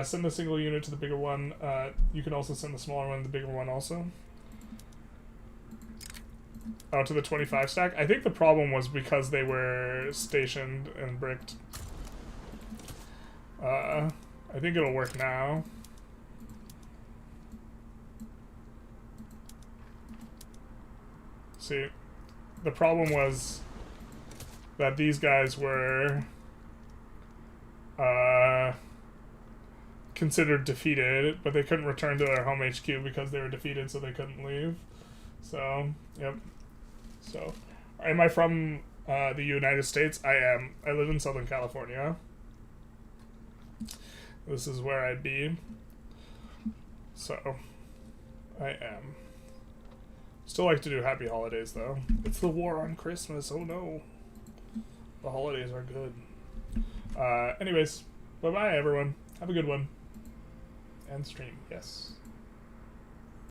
Send the single unit to the bigger one. You can also send the smaller one to the bigger one also. Oh, to the 25 stack? I think the problem was because they were stationed and bricked. I think it'll work now. See, the problem was that these guys were considered defeated, but they couldn't return to their home HQ because they were defeated, so they couldn't leave. So, yep. So, am I from the United States? I am. I live in Southern California. This is where I'd be. So, I am. Still like to do happy holidays, though. It's the war on Christmas. Oh, no. The holidays are good. Anyways, bye-bye, everyone. Have a good one. End stream. Yes.